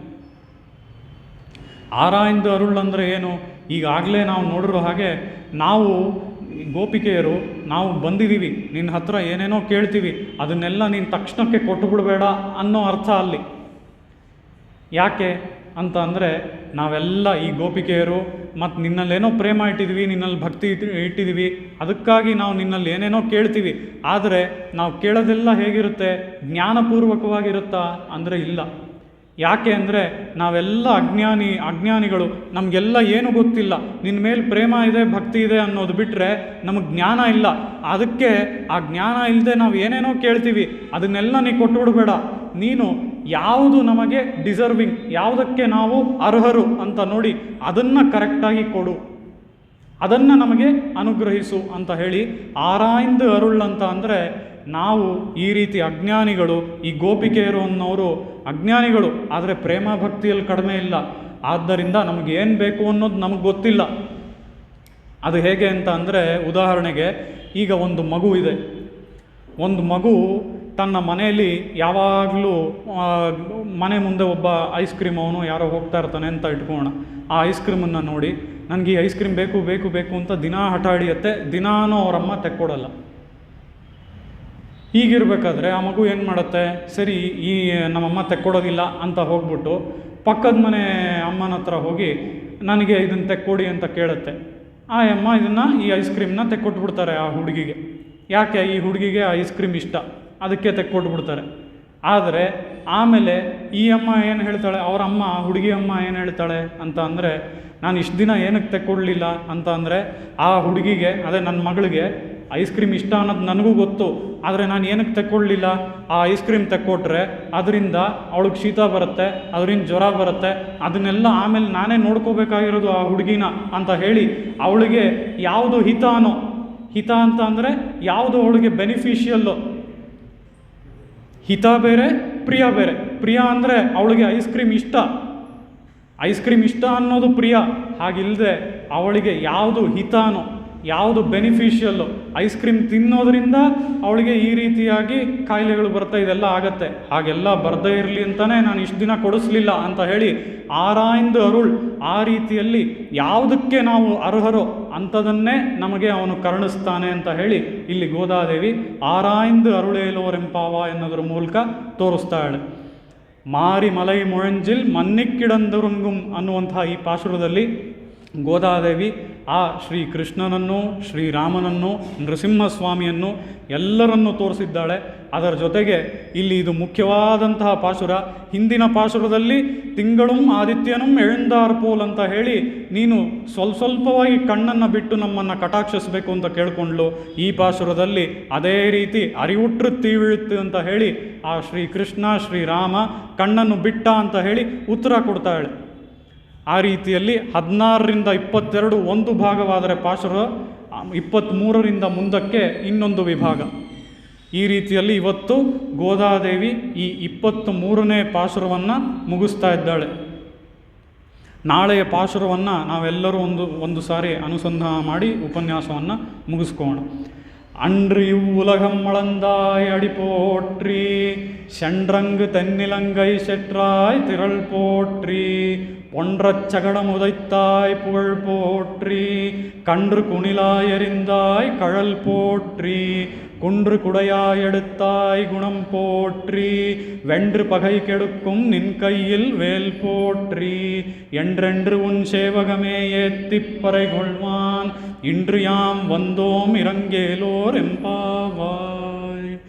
ಆರಾಯ್ದು ಅರುಳ್ ಅಂದರೆ ಏನು? ಈಗಾಗಲೇ ನಾವು ನೋಡಿರೋ ಹಾಗೆ ನಾವು ಗೋಪಿಕೆಯರು ನಾವು ಬಂದಿದ್ದೀವಿ, ನಿನ್ನ ಹತ್ರ ಏನೇನೋ ಕೇಳ್ತೀವಿ, ಅದನ್ನೆಲ್ಲ ನೀನು ತಕ್ಷಣಕ್ಕೆ ಕೊಟ್ಟು ಬಿಡಬೇಡ ಅನ್ನೋ ಅರ್ಥ ಅಲ್ಲಿ. ಯಾಕೆ ಅಂತ ಅಂದರೆ ನಾವೆಲ್ಲ ಈ ಗೋಪಿಕೆಯರು ಮತ್ತು ನಿನ್ನಲ್ಲೇನೋ ಪ್ರೇಮ ಇಟ್ಟಿದ್ದೀವಿ, ನಿನ್ನಲ್ಲಿ ಭಕ್ತಿ ಇಟ್ಟಿದ್ದೀವಿ, ಅದಕ್ಕಾಗಿ ನಾವು ನಿನ್ನಲ್ಲಿ ಏನೇನೋ ಕೇಳ್ತೀವಿ. ಆದರೆ ನಾವು ಕೇಳೋದೆಲ್ಲ ಹೇಗಿರುತ್ತೆ? ಜ್ಞಾನಪೂರ್ವಕವಾಗಿರುತ್ತಾ ಅಂದರೆ ಇಲ್ಲ. ಯಾಕೆ ಅಂದರೆ ನಾವೆಲ್ಲ ಅಜ್ಞಾನಿಗಳು, ನಮಗೆಲ್ಲ ಏನು ಗೊತ್ತಿಲ್ಲ. ನಿನ್ನ ಮೇಲೆ ಪ್ರೇಮ ಇದೆ, ಭಕ್ತಿ ಇದೆ ಅನ್ನೋದು ಬಿಟ್ಟರೆ ನಮಗೆ ಜ್ಞಾನ ಇಲ್ಲ. ಅದಕ್ಕೆ ಆ ಜ್ಞಾನ ಇಲ್ಲದೆ ನಾವು ಏನೇನೋ ಕೇಳ್ತೀವಿ, ಅದನ್ನೆಲ್ಲ ನೀ ಕೊಟ್ಟುಬಿಡಬೇಡ. ನೀನು ಯಾವುದು ನಮಗೆ ಡಿಸರ್ವಿಂಗ್, ಯಾವುದಕ್ಕೆ ನಾವು ಅರ್ಹರು ಅಂತ ನೋಡಿ ಅದನ್ನು ಕರೆಕ್ಟಾಗಿ ಕೊಡು, ಅದನ್ನು ನಮಗೆ ಅನುಗ್ರಹಿಸು ಅಂತ ಹೇಳಿ ಆರಾಯ್ದು ಅರುಳ್ ಅಂತ ಅಂದರೆ ನಾವು ಈ ರೀತಿ ಅಜ್ಞಾನಿಗಳು, ಈ ಗೋಪಿಕೆಯರು ಅನ್ನೋರು ಅಜ್ಞಾನಿಗಳು, ಆದರೆ ಪ್ರೇಮ ಭಕ್ತಿಯಲ್ಲಿ ಕಡಿಮೆ ಇಲ್ಲ. ಆದ್ದರಿಂದ ನಮಗೇನು ಬೇಕು ಅನ್ನೋದು ನಮಗೆ ಗೊತ್ತಿಲ್ಲ. ಅದು ಹೇಗೆ ಅಂತ ಅಂದರೆ, ಉದಾಹರಣೆಗೆ ಈಗ ಒಂದು ಮಗು ಇದೆ. ಒಂದು ಮಗು ತನ್ನ ಮನೆಯಲ್ಲಿ ಯಾವಾಗಲೂ ಮನೆ ಮುಂದೆ ಒಬ್ಬ ಐಸ್ ಕ್ರೀಮ್ ಅವನು ಯಾರೋ ಹೋಗ್ತಾ ಇರ್ತಾನೆ ಅಂತ ಇಟ್ಕೋಣ. ಆ ಐಸ್ ಕ್ರೀಮನ್ನು ನೋಡಿ ನನಗೆ ಈ ಐಸ್ ಕ್ರೀಮ್ ಬೇಕು ಬೇಕು ಬೇಕು ಅಂತ ದಿನಾ ಹಠ ಹಿಡಿಯುತ್ತೆ. ದಿನಾನೂ ಅವರಮ್ಮ ತೆಕ್ಕೊಡಲ್ಲ. ಹೀಗಿರಬೇಕಾದ್ರೆ ಆ ಮಗು ಏನು ಮಾಡುತ್ತೆ? ಸರಿ, ಈ ನಮ್ಮಮ್ಮ ತೆಕ್ಕೊಡೋದಿಲ್ಲ ಅಂತ ಹೋಗ್ಬಿಟ್ಟು ಪಕ್ಕದ ಮನೆ ಅಮ್ಮನ ಹತ್ರ ಹೋಗಿ ನನಗೆ ಇದನ್ನು ತೆಕ್ಕೊಡಿ ಅಂತ ಕೇಳುತ್ತೆ. ಆ ಅಮ್ಮ ಈ ಐಸ್ ಕ್ರೀಮ್ನ ತೆಕ್ಕೊಟ್ಬಿಡ್ತಾರೆ ಆ ಹುಡುಗಿಗೆ. ಯಾಕೆ? ಈ ಹುಡುಗಿಗೆ ಆ ಐಸ್ ಕ್ರೀಮ್ ಇಷ್ಟ, ಅದಕ್ಕೆ ತೆಕ್ಕೊಟ್ಬಿಡ್ತಾರೆ. ಆದರೆ ಆಮೇಲೆ ಈ ಅಮ್ಮ ಏನು ಹೇಳ್ತಾಳೆ, ಅವರ ಅಮ್ಮ, ಹುಡುಗಿ ಅಮ್ಮ ಏನು ಹೇಳ್ತಾಳೆ ಅಂತ ಅಂದರೆ, ನಾನು ಇಷ್ಟು ದಿನ ಏನಕ್ಕೆ ತೆಕ್ಕೊಡ್ಲಿಲ್ಲ ಅಂತ ಅಂದರೆ, ಆ ಹುಡುಗಿಗೆ, ಅದೇ ನನ್ನ ಮಗಳಿಗೆ ಐಸ್ ಕ್ರೀಮ್ ಇಷ್ಟ ಅನ್ನೋದು ನನಗೂ ಗೊತ್ತು, ಆದರೆ ನಾನು ಏನಕ್ಕೆ ತೆಕ್ಕೊಡ್ಲಿಲ್ಲ? ಆ ಐಸ್ ಕ್ರೀಮ್ ತೆಕ್ಕೊಟ್ರೆ ಅದರಿಂದ ಅವಳಿಗೆ ಶೀತ ಬರುತ್ತೆ, ಅದರಿಂದ ಜ್ವರ ಬರುತ್ತೆ, ಅದನ್ನೆಲ್ಲ ಆಮೇಲೆ ನಾನೇ ನೋಡ್ಕೋಬೇಕಾಗಿರೋದು ಆ ಹುಡುಗಿನ ಅಂತ ಹೇಳಿ ಅವಳಿಗೆ ಯಾವುದು ಹಿತ ಅಂತ ಅಂದರೆ ಯಾವುದು ಅವಳಿಗೆ ಬೆನಿಫಿಷಿಯಲ್ಲು. ಹಿತ ಬೇರೆ, ಪ್ರಿಯ ಬೇರೆ. ಪ್ರಿಯ ಅಂದರೆ ಅವಳಿಗೆ ಐಸ್ ಕ್ರೀಮ್ ಇಷ್ಟ ಅನ್ನೋದು ಪ್ರಿಯ. ಹಾಗಿಲ್ಲದೆ ಅವಳಿಗೆ ಯಾವುದು ಹಿತಾನೋ, ಯಾವುದು ಬೆನಿಫಿಷಿಯಲ್ಲು, ಐಸ್ ಕ್ರೀಮ್ ತಿನ್ನೋದ್ರಿಂದ ಅವಳಿಗೆ ಈ ರೀತಿಯಾಗಿ ಕಾಯಿಲೆಗಳು ಬರ್ತಾ ಇದೆಲ್ಲ ಆಗತ್ತೆ, ಹಾಗೆಲ್ಲ ಬರದೇ ಇರಲಿ ಅಂತಲೇ ನಾನು ಇಷ್ಟು ದಿನ ಕೊಡಿಸ್ಲಿಲ್ಲ ಅಂತ ಹೇಳಿ ಆರಾಯ್ದು ಅರುಳ್. ಆ ರೀತಿಯಲ್ಲಿ ಯಾವುದಕ್ಕೆ ನಾವು ಅರ್ಹರೋ ಅಂಥದನ್ನೇ ನಮಗೆ ಅವನು ಕರುಣಿಸ್ತಾನೆ ಅಂತ ಹೇಳಿ ಇಲ್ಲಿ ಗೋದಾದೇವಿ ಆರಾಯ್ದು ಅರುಳೇಲೋರೆಂಪಾವ ಎನ್ನೋದ್ರ ಮೂಲಕ ತೋರಿಸ್ತಾಳೆ. ಮಾರಿ ಮಲೈ ಮುഴഞ്ചിൽ ಮನ್ನಿಕ್ಕಿಡಂದುರುಂಗುಂ ಅನ್ನುವಂತಹ ಈ ಪಾಶುರದಲ್ಲಿ ಗೋದಾದೇವಿ ಆ ಶ್ರೀಕೃಷ್ಣನನ್ನು, ಶ್ರೀರಾಮನನ್ನು, ನೃಸಿಂಹಸ್ವಾಮಿಯನ್ನು ಎಲ್ಲರನ್ನೂ ತೋರಿಸಿದ್ದಾಳೆ. ಅದರ ಜೊತೆಗೆ ಇಲ್ಲಿ ಇದು ಮುಖ್ಯವಾದಂತಹ ಪಾಶುರ. ಹಿಂದಿನ ಪಾಶುರದಲ್ಲಿ ತಿಂಗಳಂ ಆದಿತ್ಯನಂ ಎഴുந்தாರ್ಪೋಲ್ ಅಂತ ಹೇಳಿ ನೀನು ಸ್ವಲ್ಪವಾಗಿ ಕಣ್ಣನ್ನು ಬಿಟ್ಟು ನಮ್ಮನ್ನು ಕಟಾಕ್ಷಿಸಬೇಕು ಅಂತ ಕೇಳಿಕೊಂಡ್ಲು. ಈ ಪಾಶುರದಲ್ಲಿ ಅದೇ ರೀತಿ ಅರಿವುಟ್ರು ತೀವಿಳುತ್ತು ಅಂತ ಹೇಳಿ ಆ ಶ್ರೀಕೃಷ್ಣ ಶ್ರೀರಾಮ ಕಣ್ಣನ್ನು ಬಿಟ್ಟ ಅಂತ ಹೇಳಿ ಉತ್ತರ ಕೊಡ್ತಾಳೆ. ಆ ರೀತಿಯಲ್ಲಿ 16ರಿಂದ 22 ಒಂದು ಭಾಗವಾದರೆ ಪಾಶುರ, 23ರಿಂದ ಮುಂದಕ್ಕೆ ಇನ್ನೊಂದು ವಿಭಾಗ. ಈ ರೀತಿಯಲ್ಲಿ ಇವತ್ತು ಗೋದಾದೇವಿ ಈ 23ನೇ ಪಾಶುರವನ್ನು ಮುಗಿಸ್ತಾ ಇದ್ದಾಳೆ. ನಾಳೆಯ ಪಾಶುರವನ್ನು ನಾವೆಲ್ಲರೂ ಒಂದು ಸಾರಿ ಅನುಸಂಧಾನ ಮಾಡಿ ಉಪನ್ಯಾಸವನ್ನು ಮುಗಿಸ್ಕೋಣ. அன்று இவ்வுலகம் அளந்தாய் அடி போற்றி, சென்றங்கு தென்னிலங்கை செற்றாய் திரள் போற்றி, பொன்றச்சகடம் உதைத்தாய் புகழ் போற்றி, கன்று குணிலாயறிந்தாய் கழல் போற்றி, குன்று குடையாய் எடுத்தாய் குணம் போற்றி, வென்று பகை கெடுக்கும் நின் கையில் வேல் போற்றி, என்றென்று உன் சேவகமே ஏத்திப் பறை கொள்வான், இன்று யாம் வந்தோம் இறங்கேலோர் எம்பாவாய்.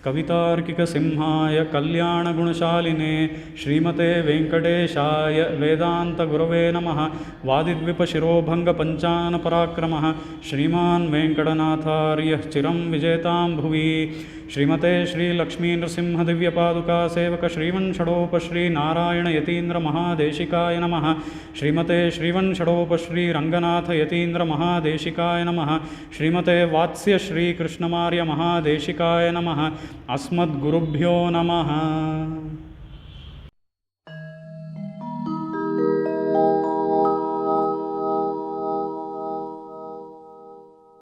ಕವಿತಾರ್ಕಿಕ ಸಿಂಹಾಯ ಕಲ್ಯಾಣ ಗುಣಶಾಲಿನೇ ಶ್ರೀಮತೆ ವೆಂಕಟೇಶಾಯ ವೇದಾಂತ ಗುರವೇ ನಮಃ. ವಾದಿದ್ವಿಪ ಶಿರೋಭಂಗ ಪಂಚಾನ ಪರಾಕ್ರಮಃ ಶ್ರೀಮಾನ್ ವೆಂಕಟನಾಥಾರ್ಯ ಚಿರಂ ವಿಜೇತಾಂ ಭುವಿ. ಶ್ರೀಮತೆ ಶ್ರೀ ಲಕ್ಷ್ಮೀ ನೃಸಿಂಹ ದಿವ್ಯಪಾದುಕಾ ಸೇವಕ ಶ್ರೀವನ್ ಷಡೋಪ ಶ್ರೀ ನಾರಾಯಣ ಯತೀಂದ್ರ ಮಹಾದೇಶಿಕಾಯ ನಮಃ. ಶ್ರೀಮತೆ ಶ್ರೀವನ್ ಷಡೋಪ ಶ್ರೀ ರಂಗನಾಥ ಯತೀಂದ್ರ ಮಹಾದೇಶಿಕಾಯ ನಮಃ. ಶ್ರೀಮತೆ ವಾತ್ಸ್ಯ ಶ್ರೀ ಕೃಷ್ಣಮಾರ್ಯ ಮಹಾದೇಶಿಕಾಯ ನಮಃ. ಅಸ್ಮದ್ಗುರುಭ್ಯೋ ನಮಃ.